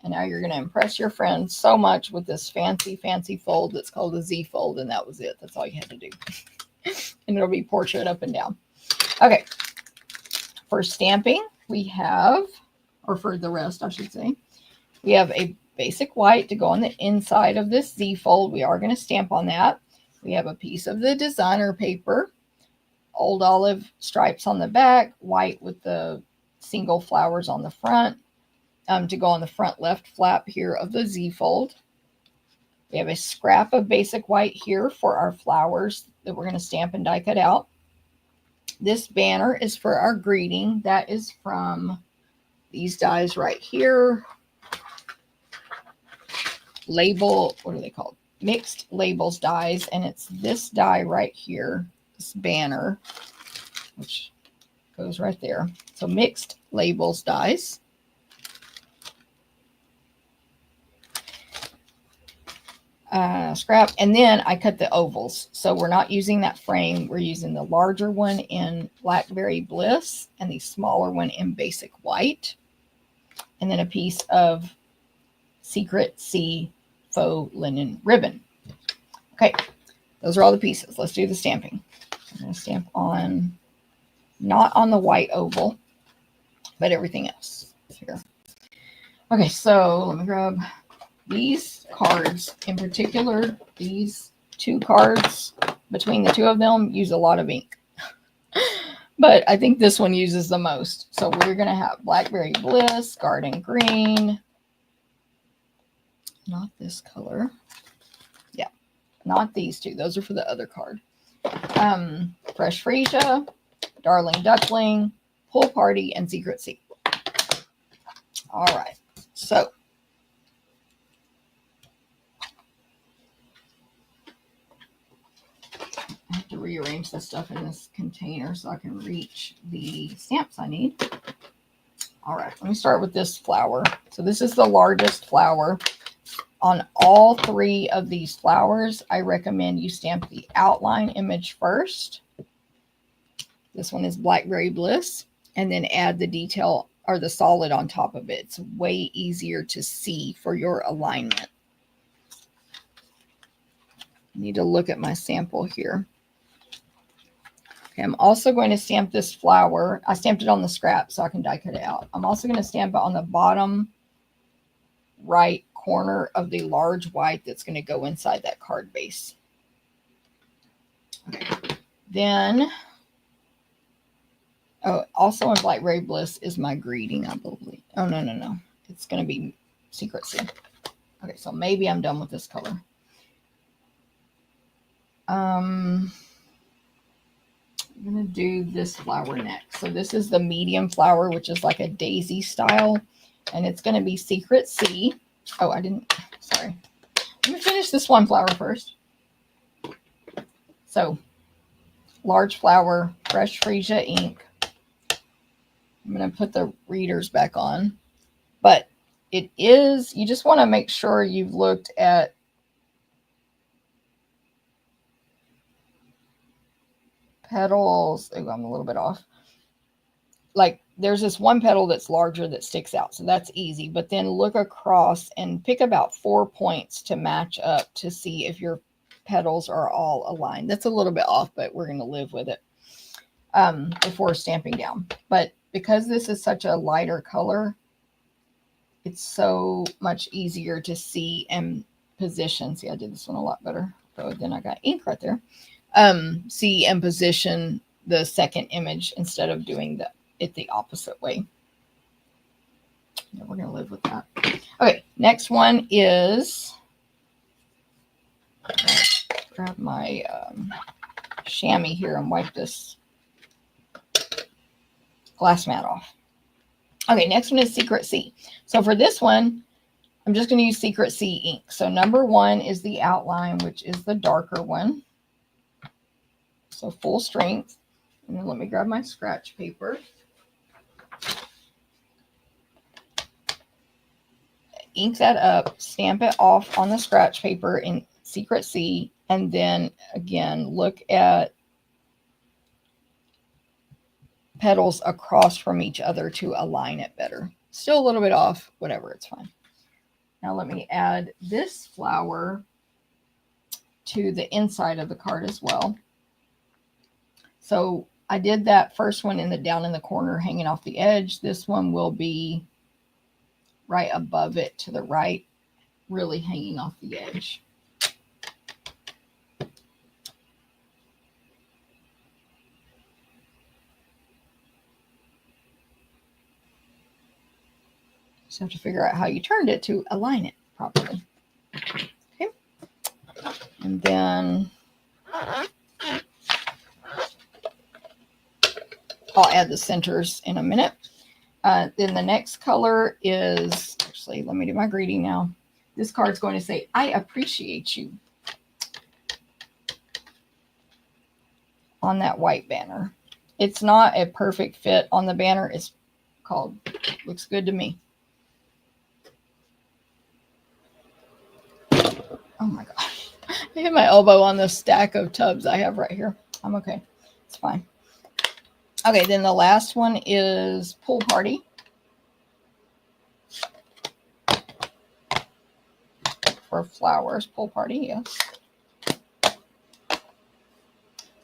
And now you're going to impress your friends so much with this fancy, fancy fold that's called a Z fold. And that was it. That's all you had to do. And it'll be portrait up and down. Okay. For stamping, we have, or for the rest, I should say, we have a basic white to go on the inside of this Z fold. We are going to stamp on that. We have a piece of the designer paper, old olive stripes on the back, white with the single flowers on the front, to go on the front left flap here of the Z fold. We have a scrap of basic white here for our flowers that we're going to stamp and die cut out. This banner is for our greeting. That is from these dies right here. Label, what are they called? Mixed labels dies. And it's this die right here, this banner, which goes right there. So mixed labels dies. Scrap. And then I cut the ovals. So we're not using that frame. We're using the larger one in Blackberry Bliss and the smaller one in Basic White. And then a piece of Secret Sea faux linen ribbon. Okay, those are all the pieces. Let's do the stamping. I'm going to stamp on, not on the white oval, but everything else here. Okay, so let me grab these cards. In particular, these 2 cards, between the 2 of them, use a lot of ink. But I think this one uses the most. So we're going to have Blackberry Bliss, Garden Green. Not this color. Yeah, not these 2. Those are for the other card. Fresh Freesia, Darling Duckling, Pool Party, and Secret Sea. All right. So I have to rearrange the stuff in this container so I can reach the stamps I need. All right, let me start with this flower. So this is the largest flower. On all 3 of these flowers, I recommend you stamp the outline image first. This one is Blackberry Bliss, and then add the detail or the solid on top of it. It's way easier to see for your alignment. I need to look at my sample here. Okay, I'm also going to stamp this flower. I stamped it on the scrap so I can die cut it out. I'm also going to stamp it on the bottom right corner of the large white that's going to go inside that card base. Okay, then, oh, also in Blackberry Bliss is my greeting, I believe. Oh, no. It's going to be Secret Sea. Okay, so maybe I'm done with this color. I'm going to do this flower next. So this is the medium flower, which is like a daisy style. And it's going to be Secret Sea. Oh, sorry. Let me finish this one flower first. So, large flower, Fresh Freesia ink. I'm going to put the readers back on. But it is, you just want to make sure you've looked at petals. Oh, I'm a little bit off. Like there's this one petal that's larger that sticks out. So that's easy. But then look across and pick about 4 points to match up to see if your petals are all aligned. That's a little bit off, but we're going to live with it before stamping down. But because this is such a lighter color, it's so much easier to see and position. See, I did this one a lot better. So then I got ink right there. See and position the second image instead of doing it the opposite way. Yeah, we're going to live with that. Okay, next one is, grab my chamois here and wipe this glass mat off. Okay, next one is Secret Sea. So for this one, I'm just going to use Secret Sea ink. So number 1 is the outline, which is the darker one. So full strength. And then let me grab my scratch paper. Ink that up, stamp it off on the scratch paper in Secret Sea, and then again, look at petals across from each other to align it better. Still a little bit off, whatever, it's fine. Now let me add this flower to the inside of the card as well. So I did that first one down in the corner hanging off the edge. This one will be right above it to the right, really hanging off the edge. Just have to figure out how you turned it to align it properly. Okay. And then I'll add the centers in a minute. Then the next color is, actually, let me do my greeting now. This card's going to say, I appreciate you, on that white banner. It's not a perfect fit on the banner. It's called, looks good to me. Oh my gosh. I hit my elbow on the stack of tubs I have right here. I'm okay. It's fine. Okay, then the last one is Pool Party. for flowers. Pool party, yes.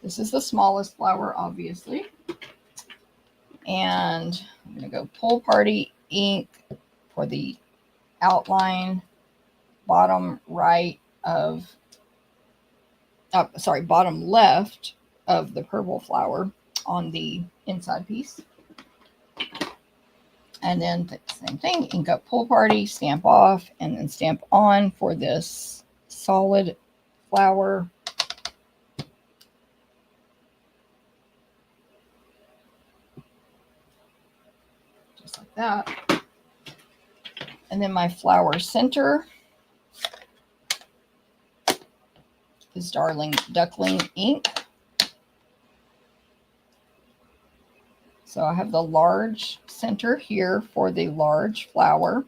This is the smallest flower, obviously. And I'm going to go Pool Party ink for the outline, bottom right of, bottom left of the purple flower on the inside piece. And then same thing, ink up Pool Party, stamp off, and then stamp on for this solid flower. Just like that. And then my flower center is Darling Duckling ink. So I have the large center here for the large flower,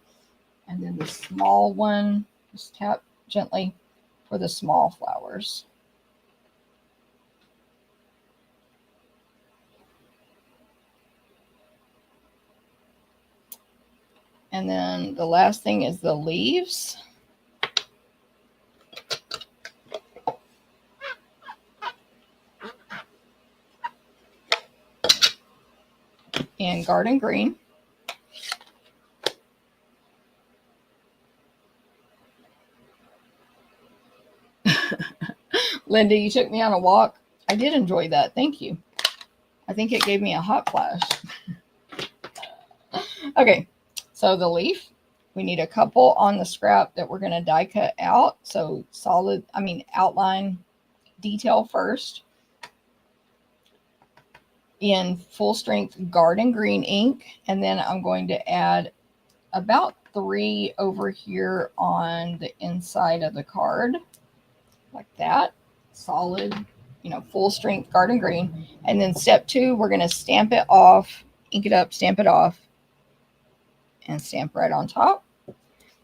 and then the small one, just tap gently for the small flowers. And then the last thing is the leaves. In Garden Green. Linda, you took me on a walk. I did enjoy that. Thank you. I think it gave me a hot flash. Okay, so the leaf, we need a couple on the scrap that we're going to die cut out. So outline detail first in full strength Garden Green ink. And then I'm going to add about 3 over here on the inside of the card, like that. Solid, full strength Garden Green. And then step 2, we're going to stamp it off, ink it up, stamp it off, and stamp right on top.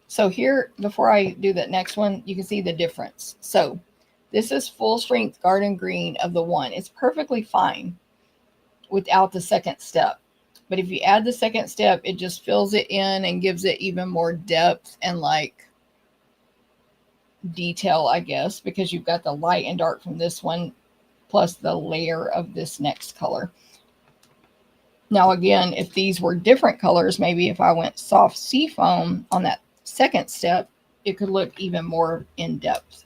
So here, before I do that next one, you can see the difference. So this is full strength Garden Green of the 1. It's perfectly fine without the second step. But if you add the second step, it just fills it in and gives it even more depth and like detail, I guess, because you've got the light and dark from this one plus the layer of this next color. Now, again, if these were different colors, maybe if I went soft seafoam on that second step, it could look even more in depth.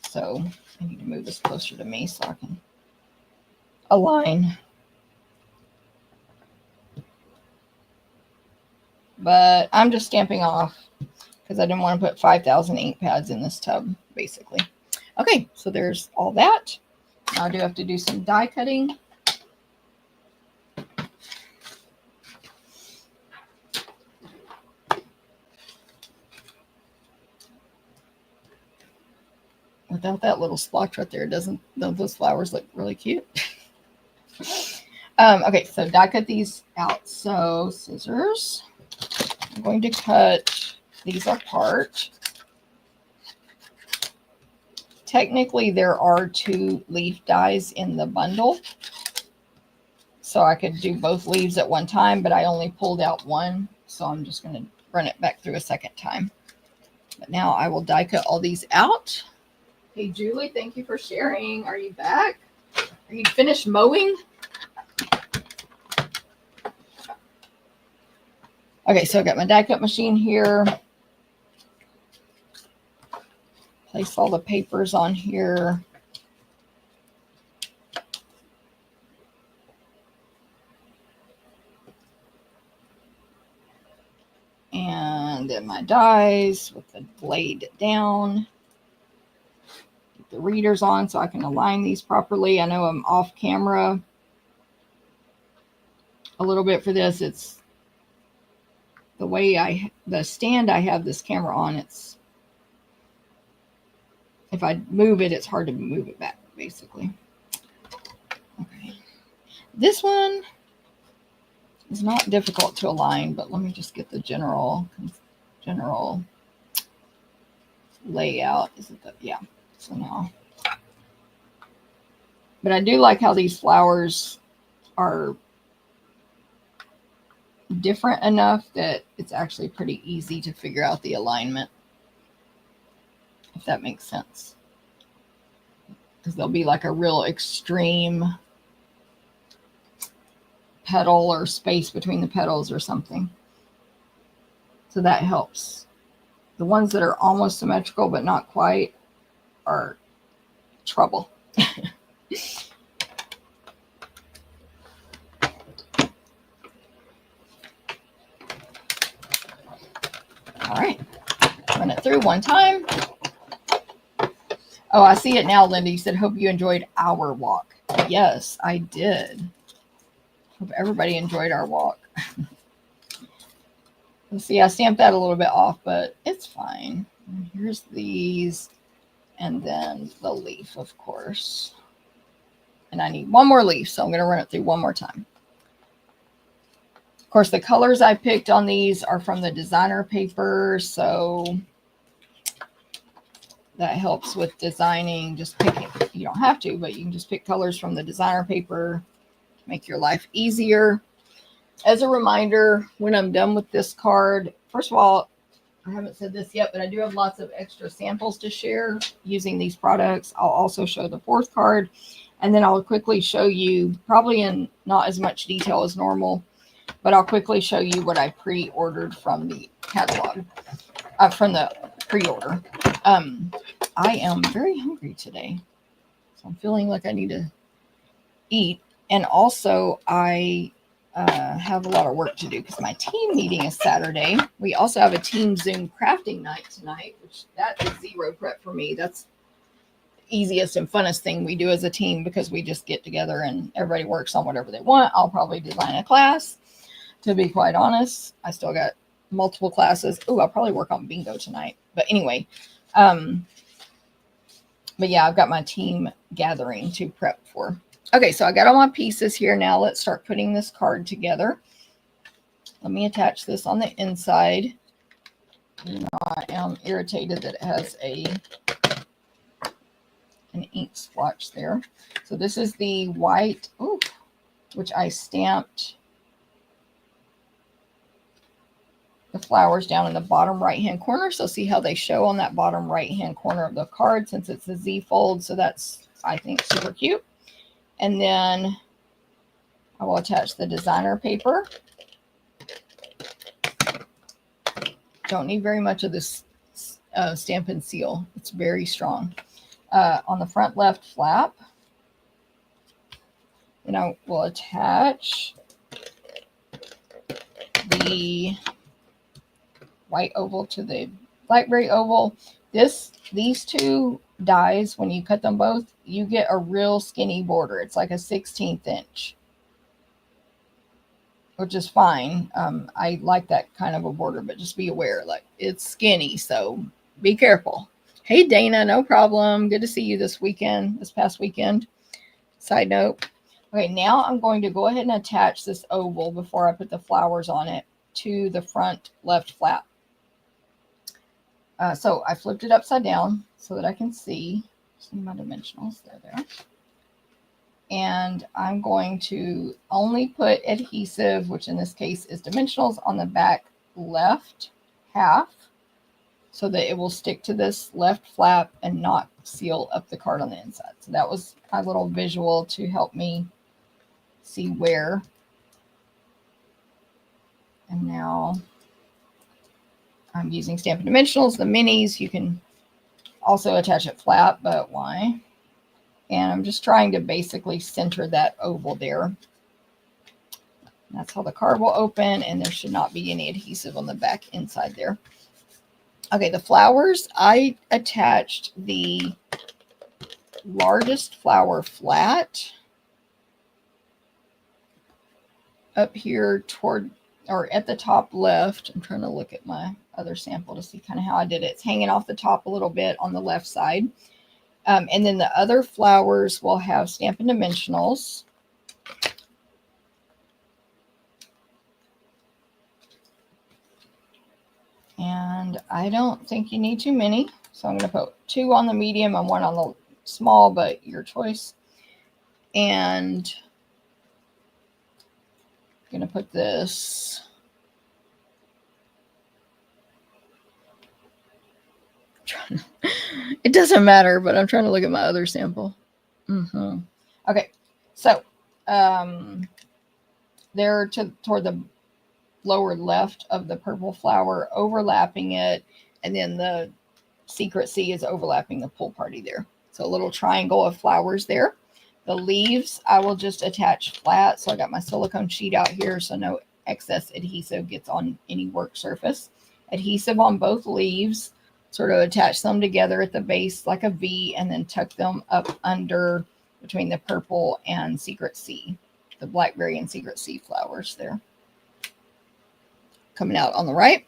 So I need to move this closer to me so I can align. But I'm just stamping off because I didn't want to put 5,000 ink pads in this tub, basically. Okay, so there's all that. Now I do have to do some die cutting. Without that little splotch right there, don't those flowers look really cute? Okay, so die cut these out. So scissors. I'm going to cut these apart. Technically, there are 2 leaf dies in the bundle. So I could do both leaves at one time, but I only pulled out one. So I'm just going to run it back through a second time. But now I will die cut all these out. Hey, Julie, thank you for sharing. Are you back? Are you finished mowing? Okay, so I got my die cut machine here. Place all the papers on here. And then my dies with the blade down. Get the readers on so I can align these properly. I know I'm off camera a little bit for this. It's the way the stand I have this camera on, if I move it, it's hard to move it back, basically. Okay. This one is not difficult to align, but let me just get the general layout. Is it yeah. So now, but I do like how these flowers are different enough that it's actually pretty easy to figure out the alignment. if that makes sense. Because there'll be like a real extreme petal or space between the petals or something. So that helps. The ones that are almost symmetrical but not quite are trouble. All right, run it through one time. Oh, I see it now, Linda. You said, hope you enjoyed our walk. Yes, I did. Hope everybody enjoyed our walk. Let's see, I stamped that a little bit off, but it's fine. Here's these, and then the leaf, of course. And I need one more leaf, so I'm going to run it through one more time. Of course, the colors I picked on these are from the designer paper, so that helps with designing. Just picking, you don't have to, but you can just pick colors from the designer paper to make your life easier. As a reminder, when I'm done with this card, first of all, I haven't said this yet, but I do have lots of extra samples to share using these products. I'll also show the fourth card, and then I'll quickly show you, probably in not as much detail as normal, but I'll quickly show you what I pre-ordered from the catalog, from the pre-order. I am very hungry today, so I'm feeling like I need to eat. And also, I have a lot of work to do because my team meeting is Saturday. We also have a team Zoom crafting night tonight, which that is zero prep for me. That's the easiest and funnest thing we do as a team because we just get together and everybody works on whatever they want. I'll probably design a class, to be quite honest. I still got multiple classes. Oh, I'll probably work on bingo tonight. But anyway, but yeah, I've got my team gathering to prep for. Okay, so I got all my pieces here. Now let's start putting this card together. Let me attach this on the inside. You know, I am irritated that it has an ink splotch there. So this is the white, which I stamped the flowers down in the bottom right hand corner. So see how they show on that bottom right hand corner of the card since it's a Z fold. So that's, I think, super cute. And then I will attach the designer paper. Don't need very much of this Stampin' Seal. It's very strong. On the front left flap, and I will attach the white oval to the blackberry oval. These two dies, when you cut them both, you get a real skinny border. It's like a 16th inch, which is fine. I like that kind of a border, but just be aware, like, it's skinny, so be careful. Hey, Dana, no problem. Good to see you this past weekend. Side note. Okay, now I'm going to go ahead and attach this oval before I put the flowers on it to the front left flap. So I flipped it upside down so that I can see my dimensionals. There. And I'm going to only put adhesive, which in this case is dimensionals, on the back left half so that it will stick to this left flap and not seal up the card on the inside. So that was my little visual to help me see where. And now I'm using Stampin' Dimensionals, the minis. You can also attach it flat, but why? And I'm just trying to basically center that oval there. That's how the card will open, and there should not be any adhesive on the back inside there. Okay, the flowers, I attached the largest flower flat up here toward, or at the top left. I'm trying to look at my other sample to see kind of how I did it. It's hanging off the top a little bit on the left side. And then the other flowers will have Stampin' Dimensionals. And I don't think you need too many. So I'm going to put 2 on the medium and 1 on the small, but your choice. And I'm going to put this It doesn't matter, but I'm trying to look at my other sample. Okay, so there toward the lower left of the purple flower, overlapping it, and then the secret C is overlapping the pool party there. So a little triangle of flowers there. The leaves I will just attach flat. So I got my silicone sheet out here so no excess adhesive gets on any work surface. Adhesive on both leaves, sort of attach them together at the base like a V, and then tuck them up under between the purple and secret C, the blackberry and secret C flowers there. Coming out on the right.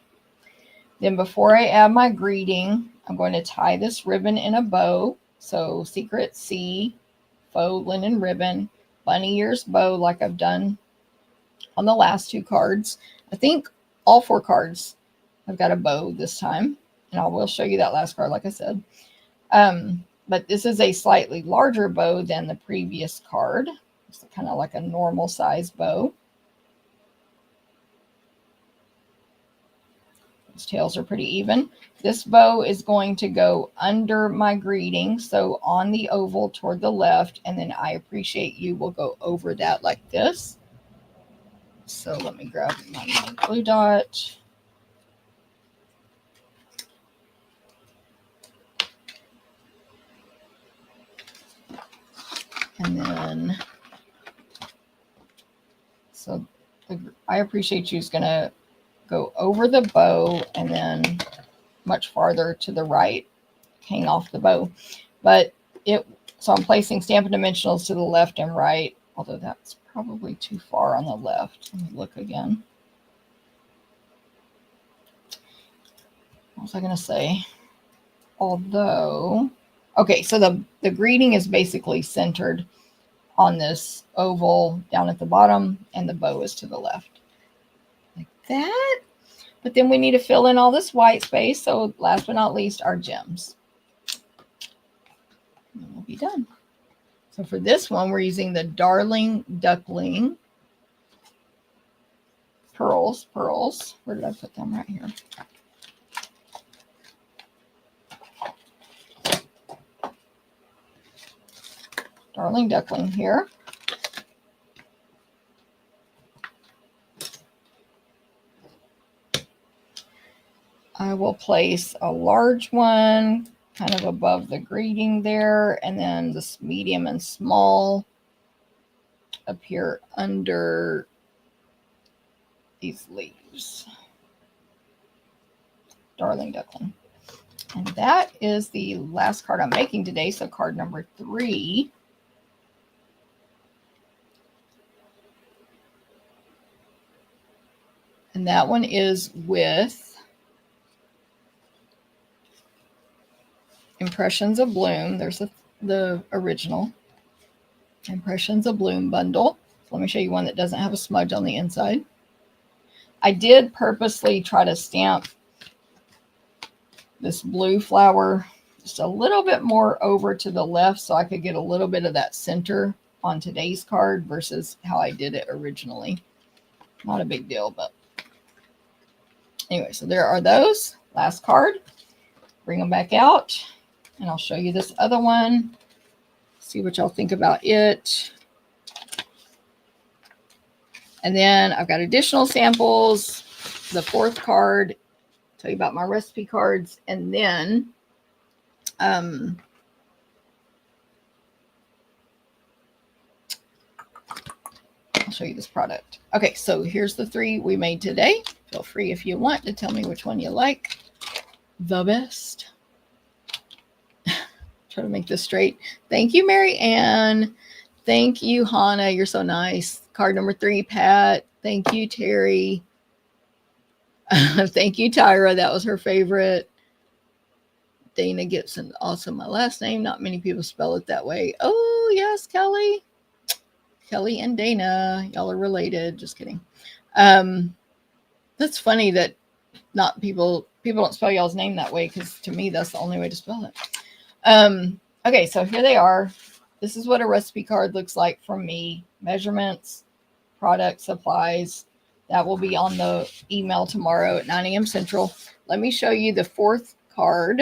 Then before I add my greeting, I'm going to tie this ribbon in a bow. So secret C, faux linen ribbon, bunny ears bow like I've done on the last two cards. I think all four cards I've got a bow this time, and I will show you that last card like I said. But this is a slightly larger bow than the previous card. It's kind of like a normal size bow. Those tails are pretty even. This bow is going to go under my greeting, so on the oval toward the left, and then I appreciate you will go over that like this. So let me grab my glue dot. And then, so I appreciate you is going to go over the bow and then much farther to the right, hang off the bow. But so I'm placing Stampin' Dimensionals to the left and right, although that's probably too far on the left. Let me look again. What was I going to say? Although, okay, so the greeting is basically centered on this oval down at the bottom, and the bow is to the left. Like that. But then we need to fill in all this white space. So last but not least, our gems. And then we'll be done. So for this one, we're using the Darling Duckling pearls. Where did I put them? Right here. Darling Duckling here. I will place a large one kind of above the greeting there, and then this medium and small up here under these leaves. Darling Duckling. And that is the last card I'm making today, so card number 3. And that one is with Impressions of Bloom. There's the original Impressions of Bloom bundle. So let me show you one that doesn't have a smudge on the inside. I did purposely try to stamp this blue flower just a little bit more over to the left so I could get a little bit of that center on today's card versus how I did it originally. Not a big deal, but anyway, so there are those. Last card. Bring them back out, and I'll show you this other one. See what y'all think about it. And then I've got additional samples. The 4th card, tell you about my recipe cards, and then I'll show you this product. Okay, so here's the 3 we made today. Feel free if you want to tell me which one you like the best. Try to make this straight. Thank you, Mary Ann. Thank you, Hannah. You're so nice. Card number 3, Pat. Thank you, Terry. Thank you, Tyra. That was her favorite. Dana Gibson. Also my last name. Not many people spell it that way. Oh, yes, Kelly. Kelly and Dana. Y'all are related. Just kidding. That's funny that not people don't spell y'all's name that way, because to me that's the only way to spell it. Okay, so here they are. This is what a recipe card looks like from me. Measurements, product, supplies. That will be on the email tomorrow at 9 a.m. Central. Let me show you the 4th card.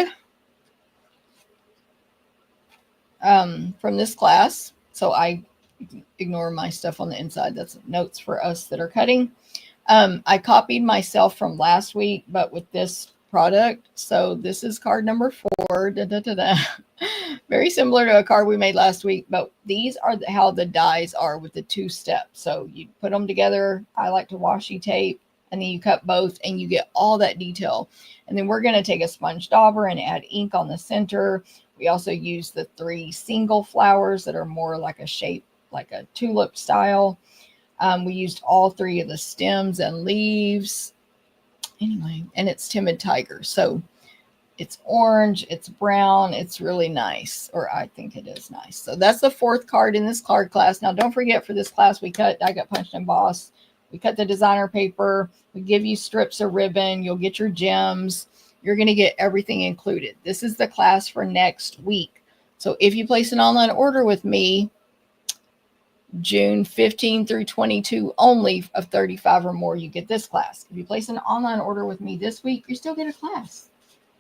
from this class. So I ignore my stuff on the inside. That's notes for us that are cutting. I copied myself from last week, but with this product. So this is card number 4. Da, da, da, da. Very similar to a card we made last week, but these are how the dies are with the 2 steps. So you put them together. I like to washi tape, and then you cut both and you get all that detail. And then we're going to take a sponge dauber and add ink on the center. We also use the 3 single flowers that are more like a shape, like a tulip style. We used all 3 of the stems and leaves. Anyway, and it's Timid Tiger. So it's orange, it's brown, it's really nice, or I think it is nice. So that's the 4th card in this card class. Now, don't forget, for this class, we cut die cut punched emboss. We cut the designer paper. We give you strips of ribbon. You'll get your gems. You're going to get everything included. This is the class for next week. So if you place an online order with me, June 15 through 22 only of 35 or more, you get this class. If you place an online order with me this week, you still get a class.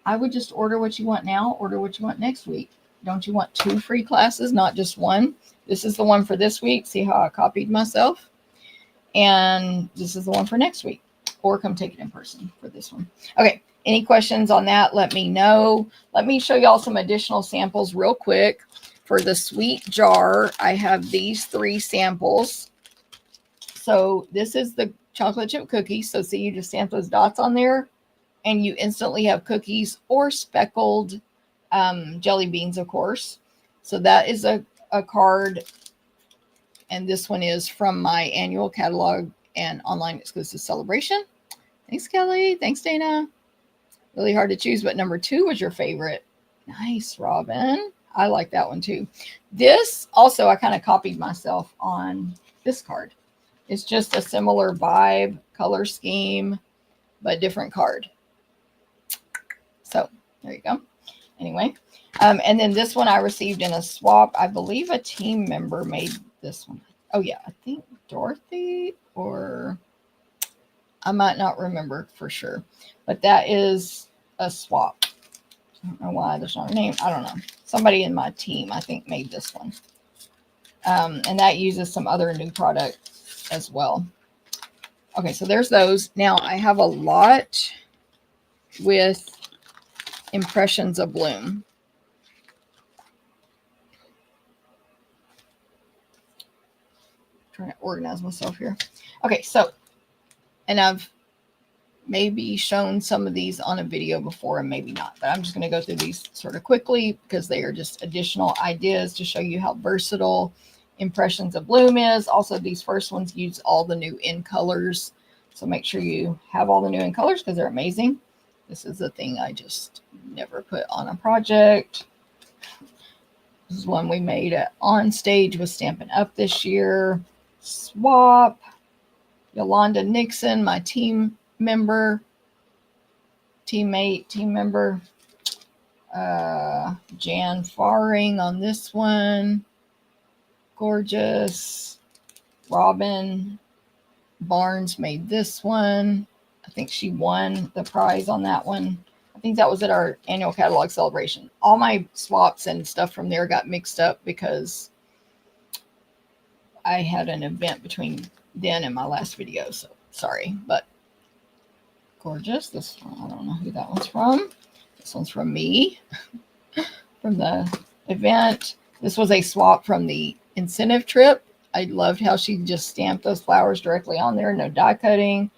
I would just order what you want now, order what you want next week. Don't you want 2 free classes, not just 1? This is the one for this week. See how I copied myself? And this is the one for next week. Or come take it in person for this one. Okay, any questions on that, let me know. Let me show y'all some additional samples real quick. For the sweet jar, I have these 3 samples. So this is the chocolate chip cookie. So see, you just stamp those dots on there, and you instantly have cookies or speckled jelly beans, of course. So that is a card. And this one is from my annual catalog and online exclusive celebration. Thanks, Kelly. Thanks, Dana. Really hard to choose, but number 2 was your favorite. Nice, Robin. I like that one too. This also, I kind of copied myself on this card. It's just a similar vibe, color scheme, but different card. So there you go. Anyway, and then this one I received in a swap. I believe a team member made this one. Oh yeah, I think Dorothy, or I might not remember for sure, but that is a swap. I don't know why there's not a name. I don't know. Somebody in my team, I think, made this one. And that uses some other new product as well. Okay, so there's those. Now I have a lot with Impressions Abloom. Trying to organize myself here. Okay, so, and I've maybe shown some of these on a video before and maybe not, but I'm just going to go through these sort of quickly because they are just additional ideas to show you how versatile Impressions Abloom is. Also, these first ones use all the new in colors, so make sure you have all the new in colors because they're amazing. This is the thing I just never put on a project. This is one we made on stage with Stampin' Up this year. Swap. Yolanda Nixon, my team member. Jan Faring on this one. Gorgeous. Robin Barnes made this one. I think she won the prize on that one. I think that was at our annual catalog celebration. All my swaps and stuff from there got mixed up because I had an event between then and my last video. So sorry, but gorgeous. This one, I don't know who that one's from. This one's from me from the event. This was a swap from the incentive trip. I loved how she just stamped those flowers directly on there. No die cutting.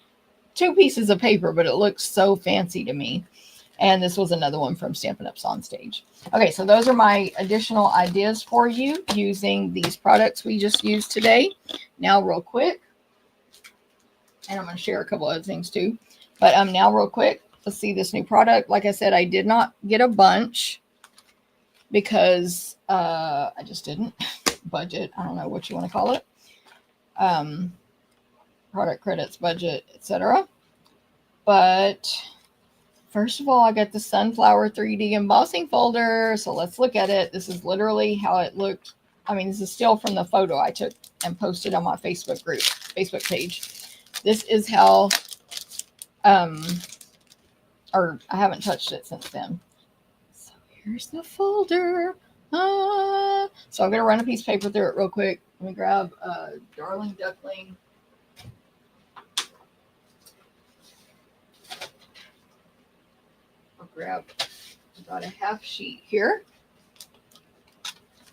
2 pieces of paper, but it looks so fancy to me. And this was another one from Stampin' Up's on stage. Okay, so those are my additional ideas for you using these products we just used today. Now, real quick, and I'm going to share a couple other things too. But now, real quick, let's see this new product. Like I said, I did not get a bunch because I just didn't. Budget, I don't know what you want to call it. Product credits, budget, etc. But first of all, I got the Sunflower 3D embossing folder. So let's look at it. This is literally how it looked. I mean, this is still from the photo I took and posted on my Facebook page. This is how, or I haven't touched it since then. So here's the folder. So I'm going to run a piece of paper through it real quick. Let me grab a Darling Duckling. I'll grab about a half sheet here.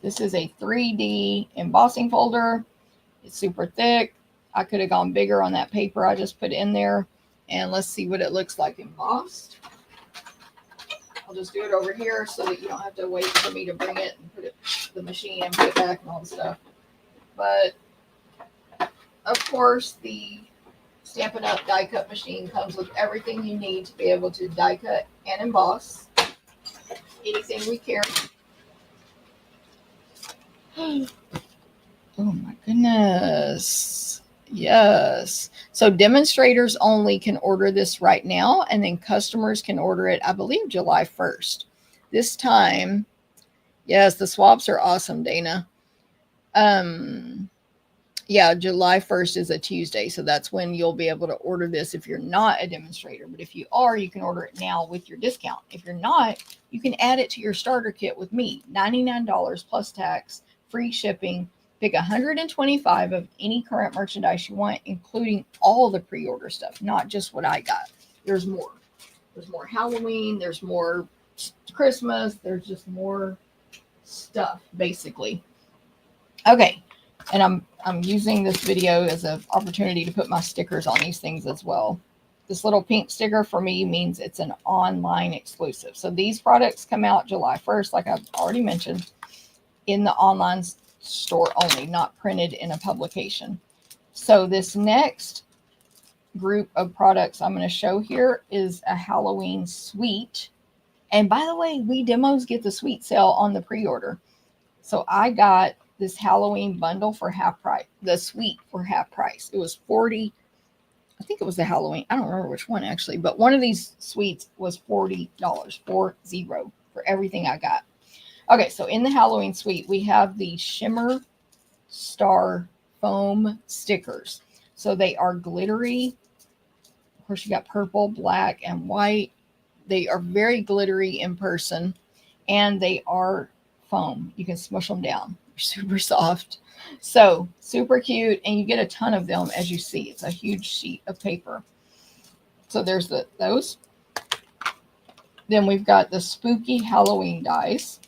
This is a 3D embossing folder. It's super thick. I could have gone bigger on that paper I just put in there. And let's see what it looks like embossed. I'll just do it over here so that you don't have to wait for me to bring it and put it in the machine and put it back and all the stuff. But of course, the Stampin' Up die cut machine comes with everything you need to be able to die cut and emboss anything we carry. Oh my goodness. Yes. So demonstrators only can order this right now, and then customers can order it, I believe, July 1st. This time, yes, the swabs are awesome, Dana. Yeah, July 1st is a Tuesday, so that's when you'll be able to order this if you're not a demonstrator. But if you are, you can order it now with your discount. If you're not, you can add it to your starter kit with me. $99 plus tax, free shipping. Pick 125 of any current merchandise you want, including all the pre-order stuff, not just what I got. There's more. There's more Halloween. There's more Christmas. There's just more stuff, basically. Okay, and I'm using this video as an opportunity to put my stickers on these things as well. This little pink sticker for me means it's an online exclusive. So these products come out July 1st, like I've already mentioned, in the online store only, not printed in a publication. So this next group of products I'm going to show here is a Halloween suite. And by the way, we demos get the suite sale on the pre-order. So I got this Halloween bundle for half price, the suite for half price. It was 40. I think it was the Halloween. I don't remember which one actually, but one of these suites was $40, 40 for everything I got. Okay, so in the Halloween suite, we have the Shimmer Star foam stickers. So they are glittery. Of course, you got purple, black, and white. They are very glittery in person, and they are foam. You can smush them down. They're super soft. So super cute, and you get a ton of them as you see. It's a huge sheet of paper. So there's those. Then we've got the spooky Halloween dies.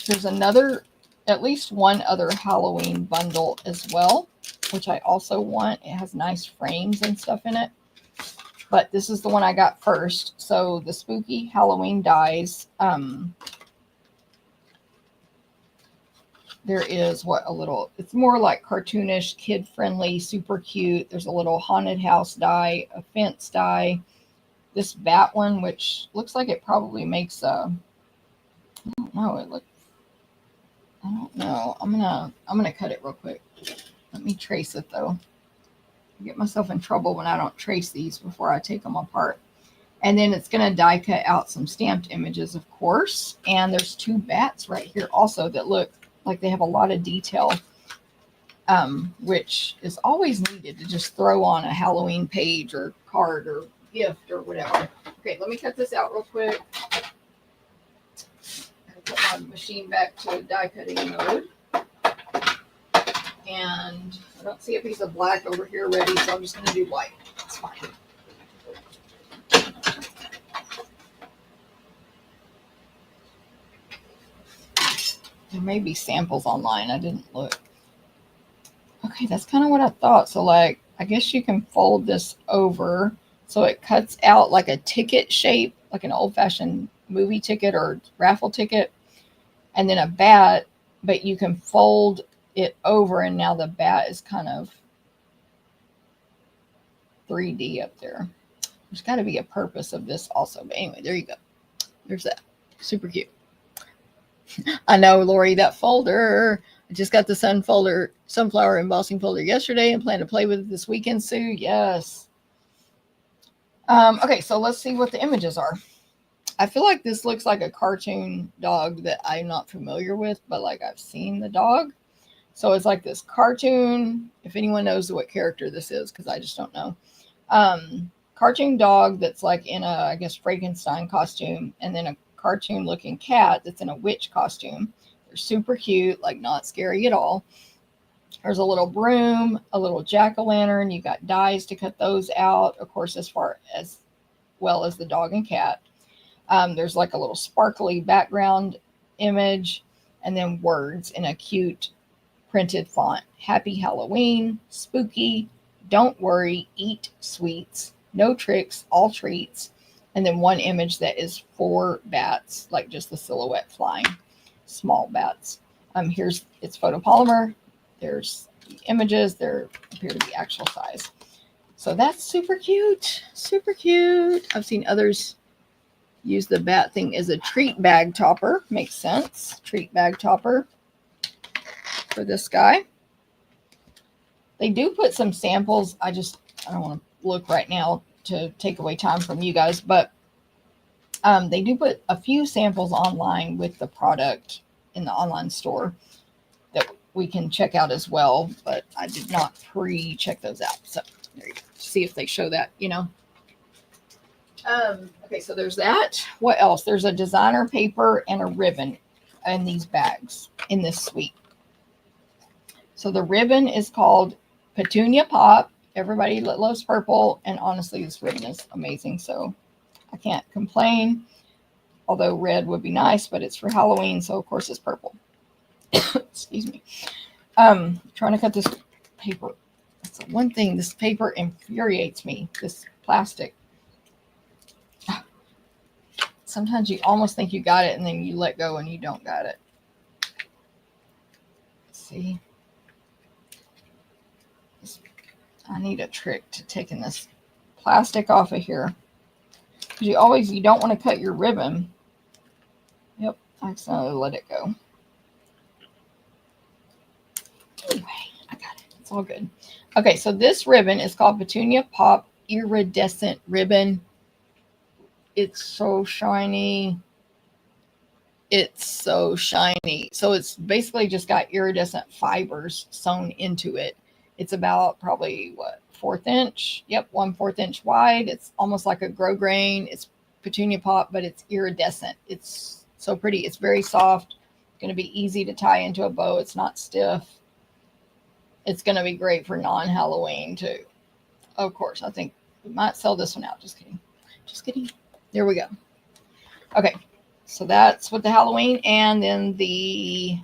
There's at least one other Halloween bundle as well, which I also want. It has nice frames and stuff in it. But this is the one I got first. So the spooky Halloween dies. There is it's more like cartoonish, kid-friendly, super cute. There's a little haunted house die, a fence die. This bat one, which looks like it probably makes I don't know, I don't know. I'm gonna cut it real quick. Let me trace it though. I get myself in trouble when I don't trace these before I take them apart. And then it's gonna die cut out some stamped images, of course. And there's two bats right here also that look like they have a lot of detail, which is always needed to just throw on a Halloween page or card or gift or whatever. Okay, let me cut this out real quick. Put my machine back to die cutting mode. And I don't see a piece of black over here ready, so I'm just going to do white. It's fine. There may be samples online. I didn't look. Okay, that's kind of what I thought. So, like, I guess you can fold this over so it cuts out like a ticket shape, like an old-fashioned movie ticket or raffle ticket, and then a bat, but you can fold it over, and now the bat is kind of 3D up there. There's got to be a purpose of this also, but anyway, there you go. There's that. Super cute. I know, Lori, that folder. I just got the sunflower embossing folder yesterday and plan to play with it this weekend, Sue. Yes. Okay, so let's see what the images are. I feel like this looks like a cartoon dog that I'm not familiar with, but like I've seen the dog. So it's like this cartoon, if anyone knows what character this is, because I just don't know. Cartoon dog that's like in a, I guess, Frankenstein costume, and then a cartoon looking cat that's in a witch costume. They're super cute, like not scary at all. There's a little broom, a little jack-o'-lantern. You got dies to cut those out, of course, as far as well as the dog and cat. There's like a little sparkly background image, and then words in a cute printed font. Happy Halloween, spooky, don't worry, eat sweets, no tricks, all treats. And then one image that is 4 bats, like just the silhouette flying, small bats. It's photopolymer. There's the images. They appear to be actual size. So that's super cute. Super cute. I've seen others use the bat thing as a treat bag topper. Makes sense. Treat bag topper for this guy. They do put some samples. I don't want to look right now to take away time from you guys, but they do put a few samples online with the product in the online store that we can check out as well, but I did not pre-check those out. So there you go. See if they show that, you know. Okay, so there's that. What else? There's a designer paper and a ribbon in these bags in this suite. So the ribbon is called Petunia Pop. Everybody loves purple, and honestly, this ribbon is amazing, so I can't complain. Although red would be nice, but it's for Halloween, so of course it's purple. Excuse me. Trying to cut this paper. That's the one thing. This paper infuriates me. This plastic. Sometimes you almost think you got it, and then you let go and you don't got it. See? I need a trick to taking this plastic off of here. Because you don't want to cut your ribbon. Yep, I accidentally let it go. Anyway, I got it. It's all good. Okay, so this ribbon is called Petunia Pop Iridescent Ribbon. It's so shiny. It's so shiny. So it's basically just got iridescent fibers sewn into it. It's about probably, 1/4 inch? Yep, 1/4 inch wide. It's almost like a grosgrain. It's Petunia Pop, but it's iridescent. It's so pretty. It's very soft. It's going to be easy to tie into a bow. It's not stiff. It's going to be great for non-Halloween, too. Of course, I think we might sell this one out. Just kidding. Just kidding. There we go. Okay, so that's with the Halloween, and then the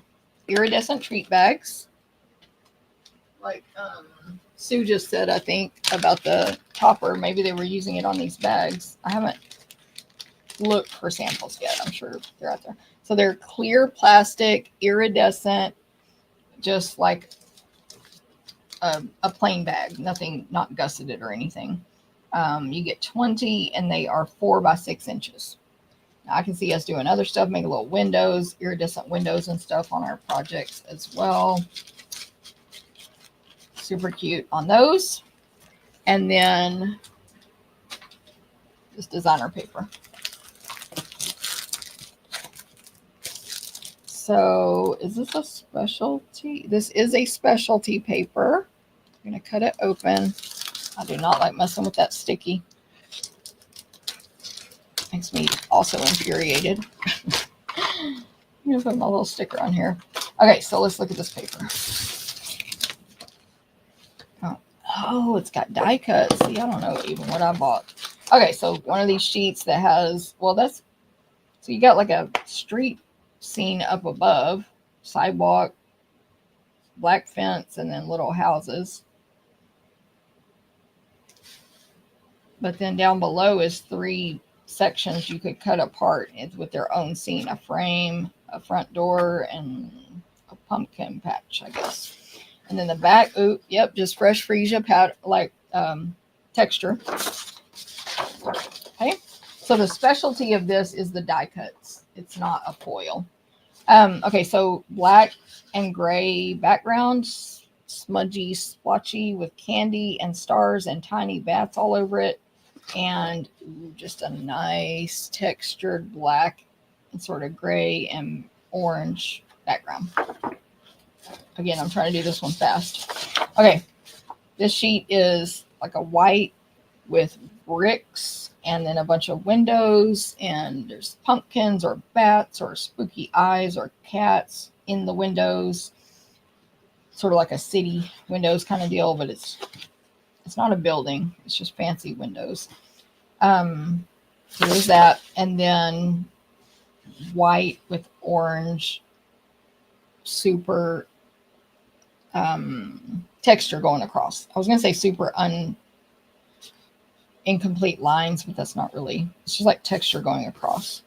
iridescent treat bags. Like Sue just said, I think, about the topper. Maybe they were using it on these bags. I haven't looked for samples yet. I'm sure they're out there. So they're clear plastic, iridescent, just like a plain bag. Nothing, not gusseted or anything. You get 20, and they are 4 by 6 inches. Now, I can see us doing other stuff, make little windows, iridescent windows and stuff on our projects as well. Super cute on those. And then this designer paper. So is this a specialty? This is a specialty paper. I'm going to cut it open. I do not like messing with that sticky. Makes me also infuriated. I'm going to put my little sticker on here. Okay, so let's look at this paper. Oh, it's got die cuts. See, I don't know even what I bought. Okay, so one of these sheets that has, so you got like a street scene up above, sidewalk, black fence, and then little houses. But then down below is 3 sections you could cut apart with their own scene, a frame, a front door, and a pumpkin patch, I guess. And then the back, just fresh freesia powder, like texture. Okay, so the specialty of this is the die cuts. It's not a foil. Okay, so black and gray background, smudgy, splotchy with candy and stars and tiny bats all over it. And just a nice textured black and sort of gray and orange background. Again, I'm trying to do this one fast. Okay, this sheet is like a white with bricks and then a bunch of windows, and there's pumpkins or bats or spooky eyes or cats in the windows, sort of like a city windows kind of deal, but it's not a building, it's just fancy windows. So there's that, and then white with orange, super texture going across. I was going to say super incomplete lines, but that's not really. It's just like texture going across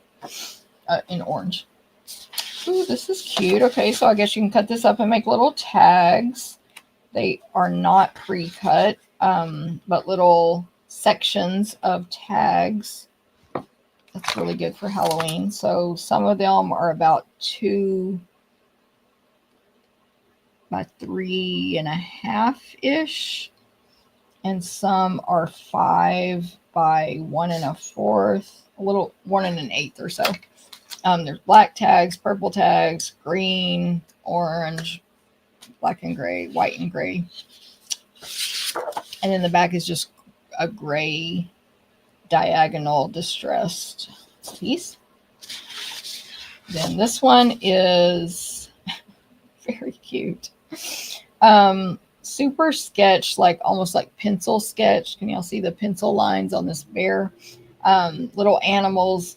in orange. Ooh, this is cute. Okay, so I guess you can cut this up and make little tags. They are not pre-cut, but little sections of tags. That's really good for Halloween. So some of them are about 2 by 3.5 ish, and some are 5 by 1.25, a little 1.125 or so. There's black tags, purple tags, green, orange, black and gray, white and gray, and then the back is just a gray diagonal distressed piece. Then this one is very cute. Super sketch, like almost like pencil sketch. Can y'all see the pencil lines on this bear? Little animals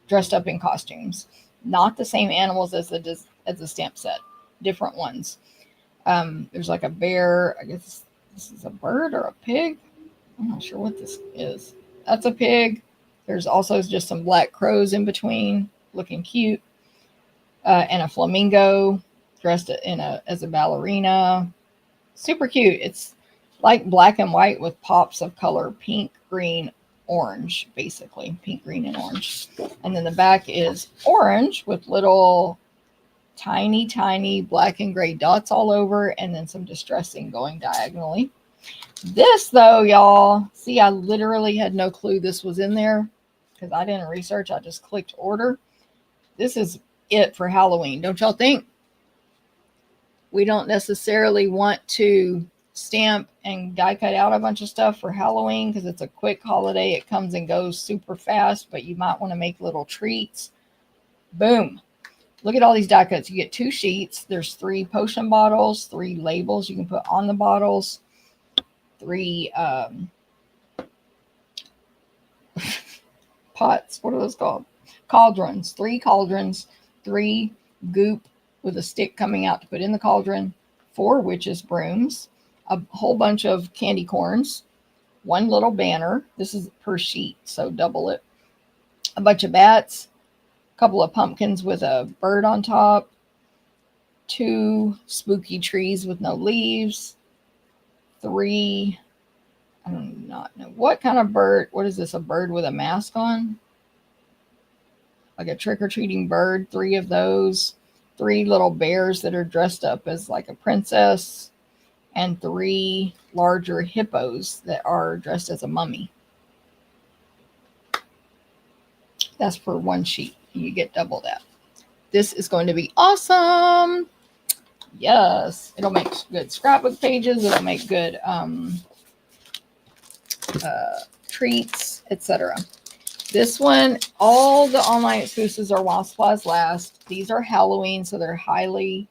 dressed up in costumes. Not the same animals as the stamp set. Different ones. There's like a bear. I guess this is a bird or a pig. I'm not sure what this is. That's a pig. There's also just some black crows in between, looking cute. And a flamingo dressed as a ballerina. Super cute. It's like black and white with pops of color, pink, green, orange, basically. Pink, green, and orange. And then the back is orange with little tiny, tiny black and gray dots all over, and then some distressing going diagonally. This, though, y'all, see, I literally had no clue this was in there because I didn't research. I just clicked order. This is it for Halloween, don't y'all think? We don't necessarily want to stamp and die cut out a bunch of stuff for Halloween because it's a quick holiday. It comes and goes super fast, but you might want to make little treats. Boom. Look at all these die cuts. You get 2 sheets. There's 3 potion bottles, 3 labels you can put on the bottles, 3 pots. What are those called? Cauldrons. 3 cauldrons, 3 goop with a stick coming out to put in the cauldron, 4 witches' brooms, a whole bunch of candy corns, 1 little banner. This is per sheet, so double it. A bunch of bats, a couple of pumpkins with a bird on top, 2 spooky trees with no leaves, 3, I do not know what kind of bird. What is this? A bird with a mask on? Like a trick-or-treating bird. 3 of those. 3 little bears that are dressed up as like a princess, and 3 larger hippos that are dressed as a mummy. That's for 1 sheet. You get double that. This is going to be awesome. Yes. It'll make good scrapbook pages. It'll make good treats, etc. This one, all the online exclusives are while supplies last. These are Halloween, so they're highly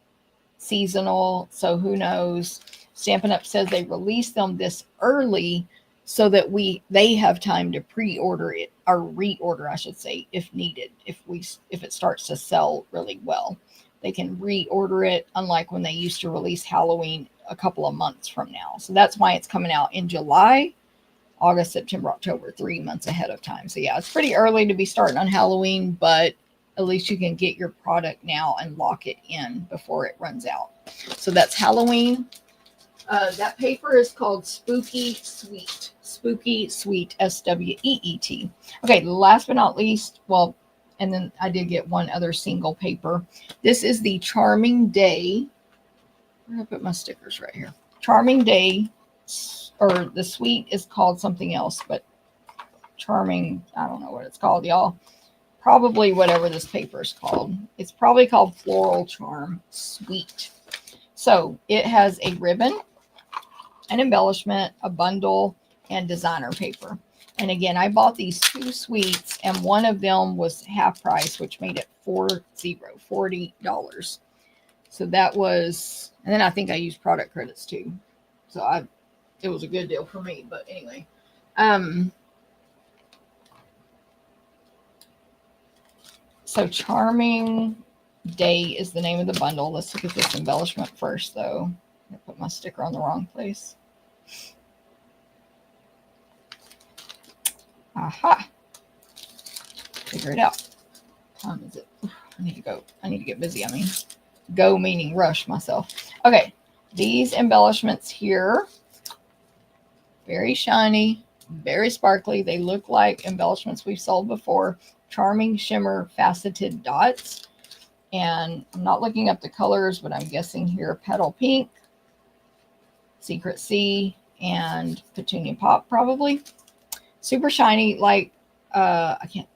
seasonal. So who knows? Stampin' Up! Says they released them this early so that they have time to pre-order it, or reorder, I should say, if needed. If it starts to sell really well, they can reorder it, unlike when they used to release Halloween a couple of months from now. So that's why it's coming out in July, August, September, October, 3 months ahead of time. So yeah, it's pretty early to be starting on Halloween, but at least you can get your product now and lock it in before it runs out. So that's Halloween. That paper is called Spooky Sweet. Spooky Sweet, SWEET. Okay, last but not least, well, and then I did get one other single paper. This is the Charming Day. Where did I put my stickers? Right here. Charming Day, or the sweet is called something else, but Charming, I don't know what it's called, y'all. Probably whatever this paper is called. It's probably called Floral Charm Sweet. So it has a ribbon, an embellishment, a bundle, and designer paper. And again, I bought these 2 suites, and one of them was half price, which made it $40. So that was, and then I think I used product credits too. So it was a good deal for me. But anyway, so Charming Day is the name of the bundle. Let's look at this embellishment first, though. I put my sticker on the wrong place. Aha. Figure it out. What time is it? I need to go. I need to get busy. I mean, go meaning rush myself. Okay. These embellishments here, very shiny, very sparkly. They look like embellishments we've sold before. Charming Shimmer Faceted Dots. And I'm not looking up the colors, but I'm guessing here Petal Pink, Secret Sea, and Petunia Pop probably. Super shiny, like I can't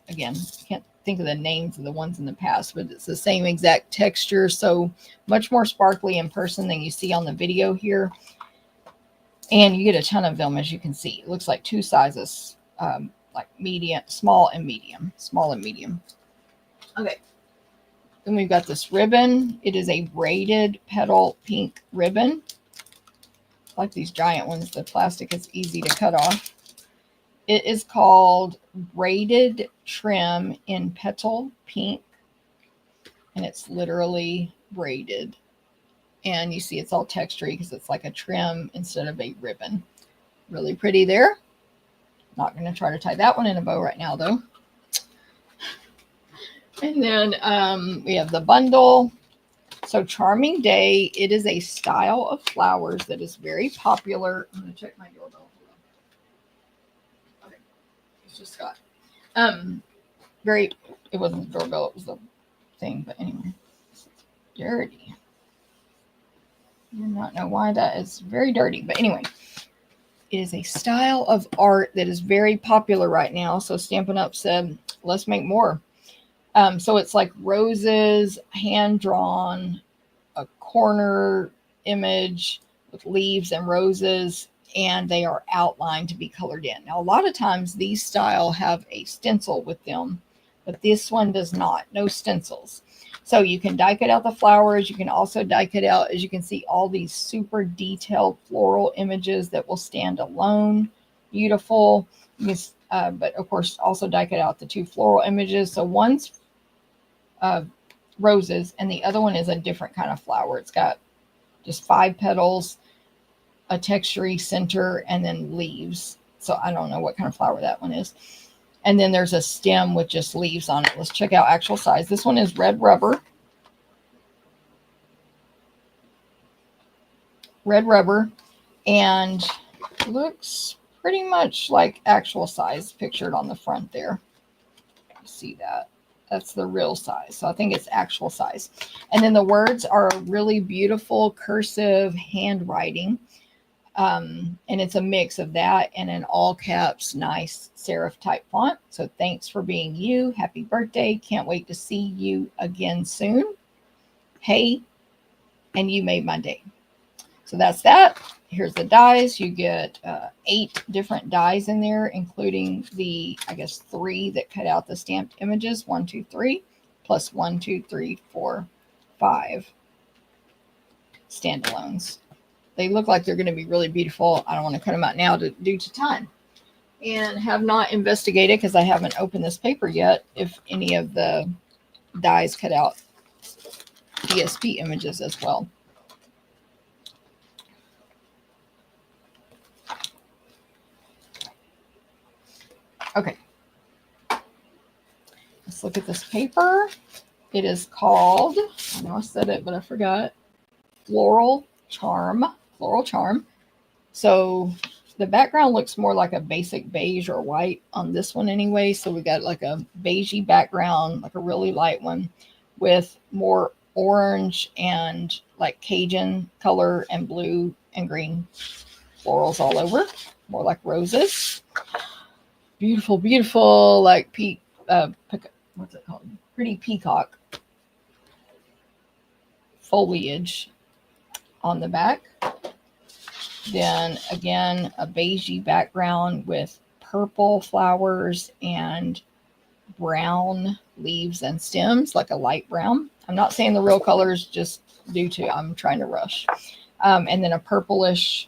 think of the names of the ones in the past, but it's the same exact texture, so much more sparkly in person than you see on the video here. And you get a ton of them, as you can see. It looks like 2 sizes, like medium, small and medium. Okay. Then we've got this ribbon. It is a braided petal pink ribbon. Like these giant ones, the plastic is easy to cut off. It is called Braided Trim in Petal Pink. And it's literally braided. And you see it's all textury because it's like a trim instead of a ribbon. Really pretty there. Not going to try to tie that one in a bow right now, though. And then we have the bundle. So Charming Day, it is a style of flowers that is very popular. I'm going to check my doorbell. Okay. It's just got it wasn't the doorbell, it was the thing, but anyway. It's dirty. I do not know why that is very dirty, but anyway. It is a style of art that is very popular right now. So Stampin' Up said, let's make more. So it's like roses, hand-drawn, a corner image with leaves and roses, and they are outlined to be colored in. Now, a lot of times these style have a stencil with them, but this one does not. No stencils. So you can die cut out the flowers. You can also die cut out, as you can see, all these super detailed floral images that will stand alone. Beautiful. But of course, also die cut out the 2 floral images. So one's roses, and the other one is a different kind of flower. It's got just 5 petals, a textury center, and then leaves. So I don't know what kind of flower that one is. And then there's a stem with just leaves on it. Let's check out actual size. This one is red rubber. Red rubber. And looks pretty much like actual size pictured on the front there. You see that? That's the real size. So I think it's actual size. And then the words are a really beautiful cursive handwriting. And it's a mix of that and an all caps, nice serif type font. So thanks for being you. Happy birthday. Can't wait to see you again soon. Hey, and you made my day. So that's that. Here's the dies. You get 8 different dies in there, including the, I guess, 3 that cut out the stamped images. 1, 2, 3, plus 1, 2, 3, 4, 5 standalones. They look like they're going to be really beautiful. I don't want to cut them out now due to time. And have not investigated, because I haven't opened this paper yet, if any of the dies cut out DSP images as well. Okay. Let's look at this paper. It is called, I know I said it, but I forgot, Floral Charm. So the background looks more like a basic beige or white on this one anyway. So we got like a beigey background, like a really light one, with more orange and like Cajun color and blue and green florals all over, more like roses. Beautiful, beautiful, like what's it called? Pretty peacock foliage on the back. Then again, a beigey background with purple flowers and brown leaves and stems, like a light brown. I'm not saying the real colors, just due to I'm trying to rush. And then a purplish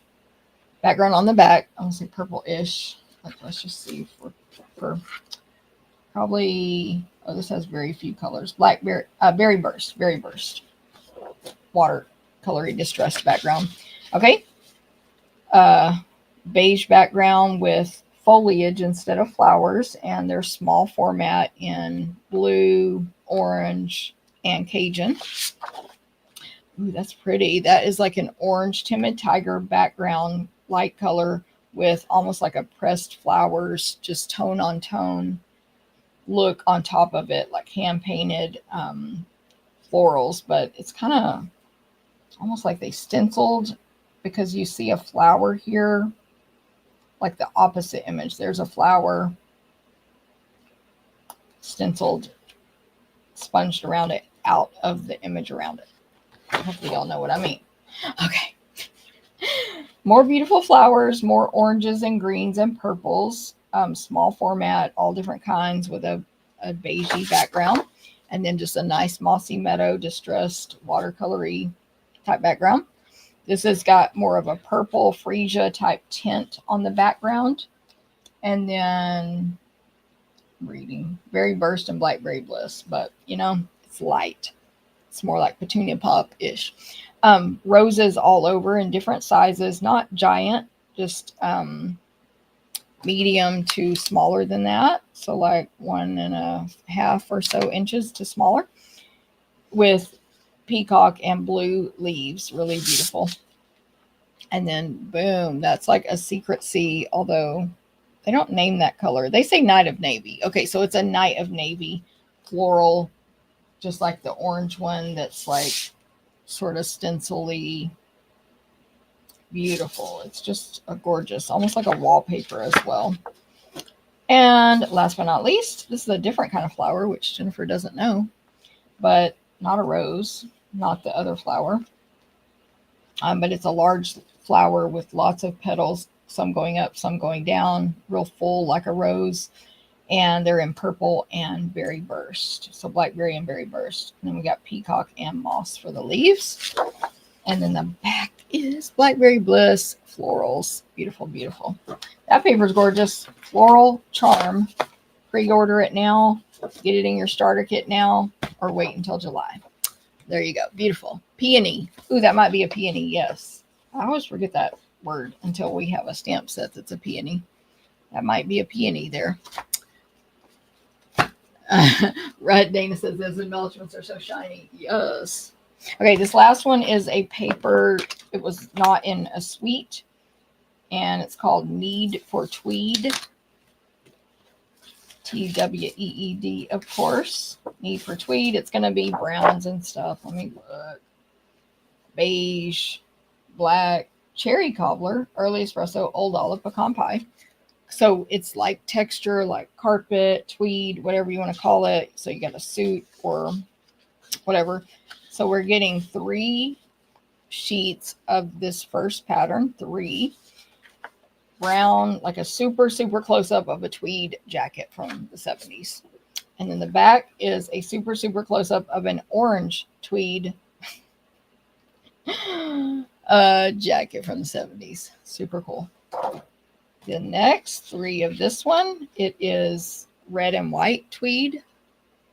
background on the back. I want to say purple-ish. Let's just see for probably. Oh, this has very few colors. Blackberry, berry burst, watercolory distressed background. Okay. Beige background with foliage instead of flowers, and they're small format in blue, orange, and Cajun. Ooh, that's pretty. That is like an orange timid tiger background, light color with almost like a pressed flowers, just tone on tone look on top of it, like hand painted florals, but it's kind of almost like they stenciled, because you see a flower here, like the opposite image. There's a flower stenciled, sponged around it, out of the image around it. Hopefully y'all know what I mean. Okay. More beautiful flowers, more oranges and greens and purples, small format, all different kinds with a beigey background. And then just a nice mossy meadow, distressed watercolory type background. This has got more of a purple freesia type tint on the background. And then I'm reading Berry Burst and Blackberry Bliss, but it's light. It's more like Petunia Pop-ish. Roses all over in different sizes, not giant, just medium to smaller than that. So like 1.5 or so inches to smaller, with peacock and blue leaves. Really beautiful. And then boom, that's like a secret sea, although they don't name that color. They say Night of Navy. Okay, so it's a Night of Navy floral, just like the orange one that's like sort of stencil-y. Beautiful. It's just a gorgeous, almost like a wallpaper as well. And last but not least, this is a different kind of flower, which Jennifer doesn't know, but not a rose, not the other flower. But it's a large flower with lots of petals, some going up, some going down, real full like a rose. And they're in purple and berry burst. So blackberry and berry burst. And then we got peacock and moss for the leaves. And then the back is Blackberry Bliss florals. Beautiful, beautiful. That paper is gorgeous. Floral Charm. Pre-order it now. Get it in your starter kit now, or wait until July. There you go. Beautiful. Peony. Ooh, that might be a peony. Yes. I always forget that word until we have a stamp set that's a peony. That might be a peony there. Right, Dana says those embellishments are so shiny. Yes. Okay, this last one is a paper. It was not in a suite, and it's called Need for Tweed. Tweed, of course. Need for Tweed. It's going to be browns and stuff. Let me look. Beige, black, cherry cobbler, early espresso, old olive, pecan pie. So it's like texture, like carpet, tweed, whatever you want to call it. So you got a suit or whatever. So we're getting 3 sheets of this first pattern, 3. Brown, like a super, super close-up of a tweed jacket from the 70s. And then the back is a super, super close-up of an orange tweed jacket from the 70s. Super cool. The next 3 of this one, it is red and white tweed.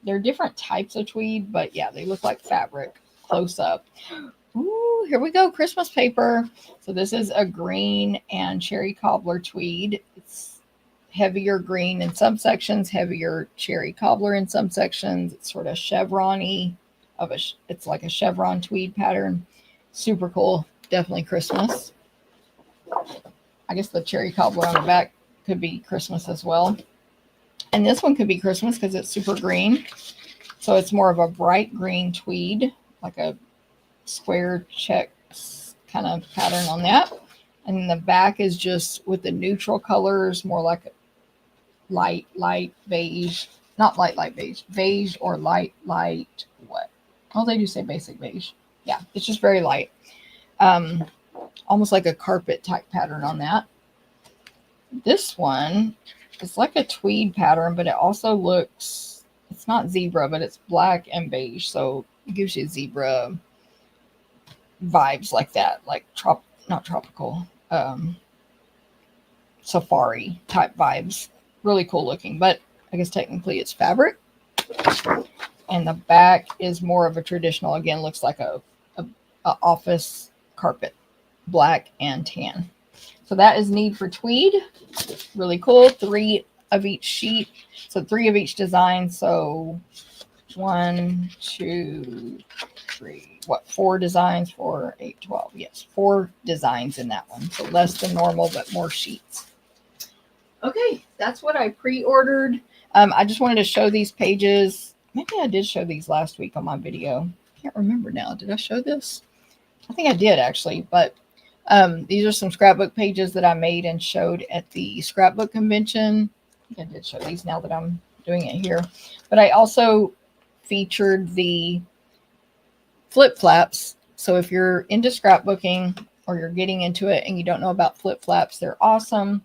They're different types of tweed, but yeah, they look like fabric close up. Ooh, here we go. Christmas paper. So this is a green and cherry cobbler tweed. It's heavier green in some sections, heavier cherry cobbler in some sections. It's sort of chevron-y it's like a chevron tweed pattern. Super cool. Definitely Christmas. I guess the cherry cobbler on the back could be Christmas as well. And this one could be Christmas because it's super green. So it's more of a bright green tweed, like a square checks kind of pattern on that. And then the back is just with the neutral colors, more like light beige. Not light beige. Beige or light what? Oh, they do say basic beige. Yeah, it's just very light. almost like a carpet type pattern on that. This one is like a tweed pattern, but it also looks, it's not zebra, but it's black and beige. So it gives you zebra vibes like that, like not tropical, safari type vibes. Really cool looking, but I guess technically it's fabric. And the back is more of a traditional, again, looks like a office carpet, black and tan. So that is Need for Tweed. Really cool. 3 of each sheet. So 3 of each design. So 1, 2, 3. What, 4 designs? 4, 8, 12. Yes, 4 designs in that one. So less than normal, but more sheets. Okay, that's what I pre-ordered. I just wanted to show these pages. Maybe I did show these last week on my video. I can't remember now. Did I show this? I think I did actually, but these are some scrapbook pages that I made and showed at the scrapbook convention. I think I did show these now that I'm doing it here. But I also featured the flip flaps. So if you're into scrapbooking or you're getting into it and you don't know about flip flaps, they're awesome.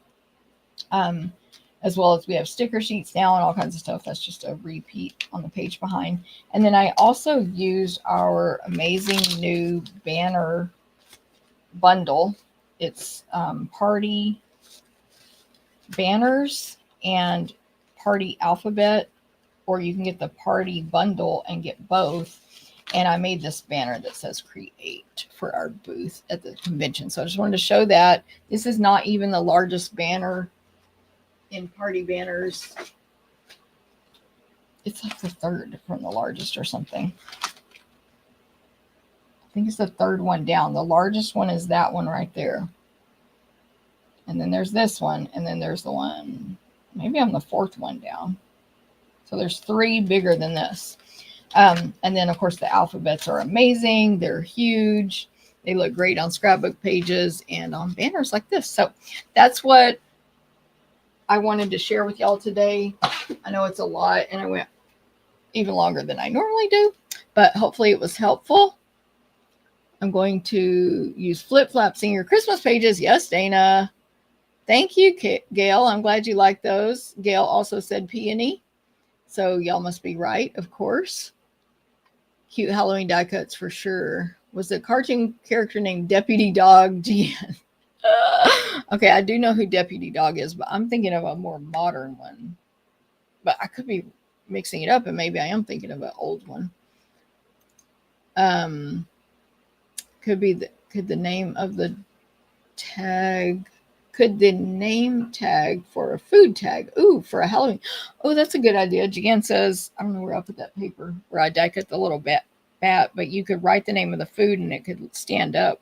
As well as we have sticker sheets now and all kinds of stuff. That's just a repeat on the page behind. And then I also used our amazing new banner bundle. It's party banners and party alphabet, or you can get the party bundle and get both. And I made this banner that says create for our booth at the convention. So I just wanted to show that. This is not even the largest banner in party banners. It's like the 3rd from the largest or something. I think it's the 3rd one down. The largest one is that one right there. And then there's this one. And then there's the one, maybe I'm the 4th one down. So there's 3 bigger than this. And then of course the alphabets are amazing. They're huge. They look great on scrapbook pages and on banners like this. So that's what I wanted to share with y'all today. I know it's a lot and I went even longer than I normally do, but hopefully it was helpful. I'm going to use flip flaps in your Christmas pages. Yes, Dana. Thank you, Gail. I'm glad you like those. Gail also said peony. So y'all must be right, of course. Cute Halloween die cuts for sure. Was the cartoon character named Deputy Dog Gian? Okay, I do know who Deputy Dog is, but I'm thinking of a more modern one. But I could be mixing it up, and maybe I am thinking of an old one. Could the name of the tag? Could the name tag for a food tag? Ooh, for a Halloween. Oh, that's a good idea. Jan says, I don't know where I put that paper, where I die cut the little bat, but you could write the name of the food and it could stand up.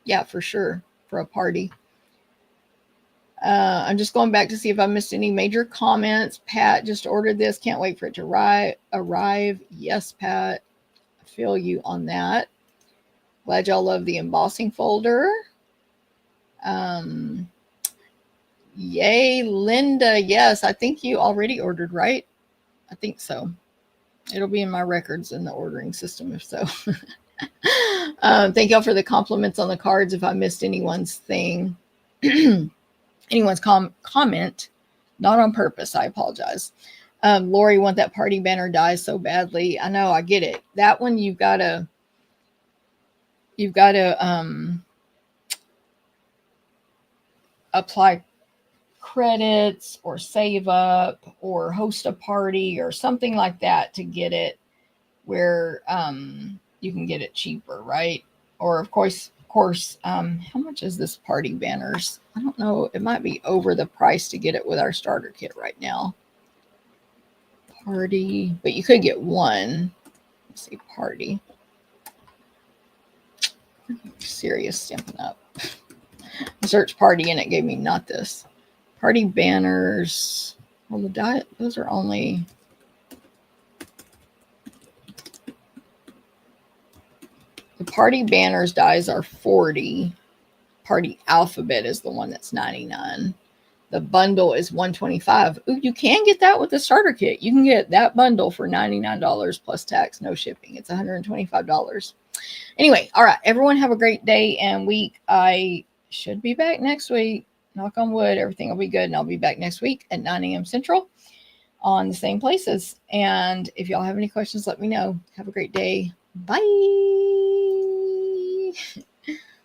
Yeah, for sure, for a party. I'm just going back to see if I missed any major comments. Pat just ordered this. Can't wait for it to arrive. Yes, Pat. I feel you on that. Glad y'all love the embossing folder. Yay, Linda. Yes, I think you already ordered, right? I think so. It'll be in my records in the ordering system if so. Thank y'all for the compliments on the cards. If I missed anyone's thing, anyone's comment, not on purpose, I apologize. Lori want that party banner die so badly. I know, I get it. That one you've got to apply credits or save up or host a party or something like that to get it where you can get it cheaper, right? Or of course, how much is this party banners? I don't know. It might be over the price to get it with our starter kit right now. Party, but you could get one. Let's see, party. Serious Stampin' Up. Search party and it gave me not this. Party banners. Well, the diet, those are only. The party banners dies are 40. Party alphabet is the one that's 99. The bundle is 125. Ooh, you can get that with the starter kit. You can get that bundle for $99 plus tax, no shipping. It's $125. Anyway, all right, everyone have a great day and week. I should be back next week. Knock on wood, everything will be good. And I'll be back next week at 9 a.m. Central on the same places. And if y'all have any questions, let me know. Have a great day. Bye.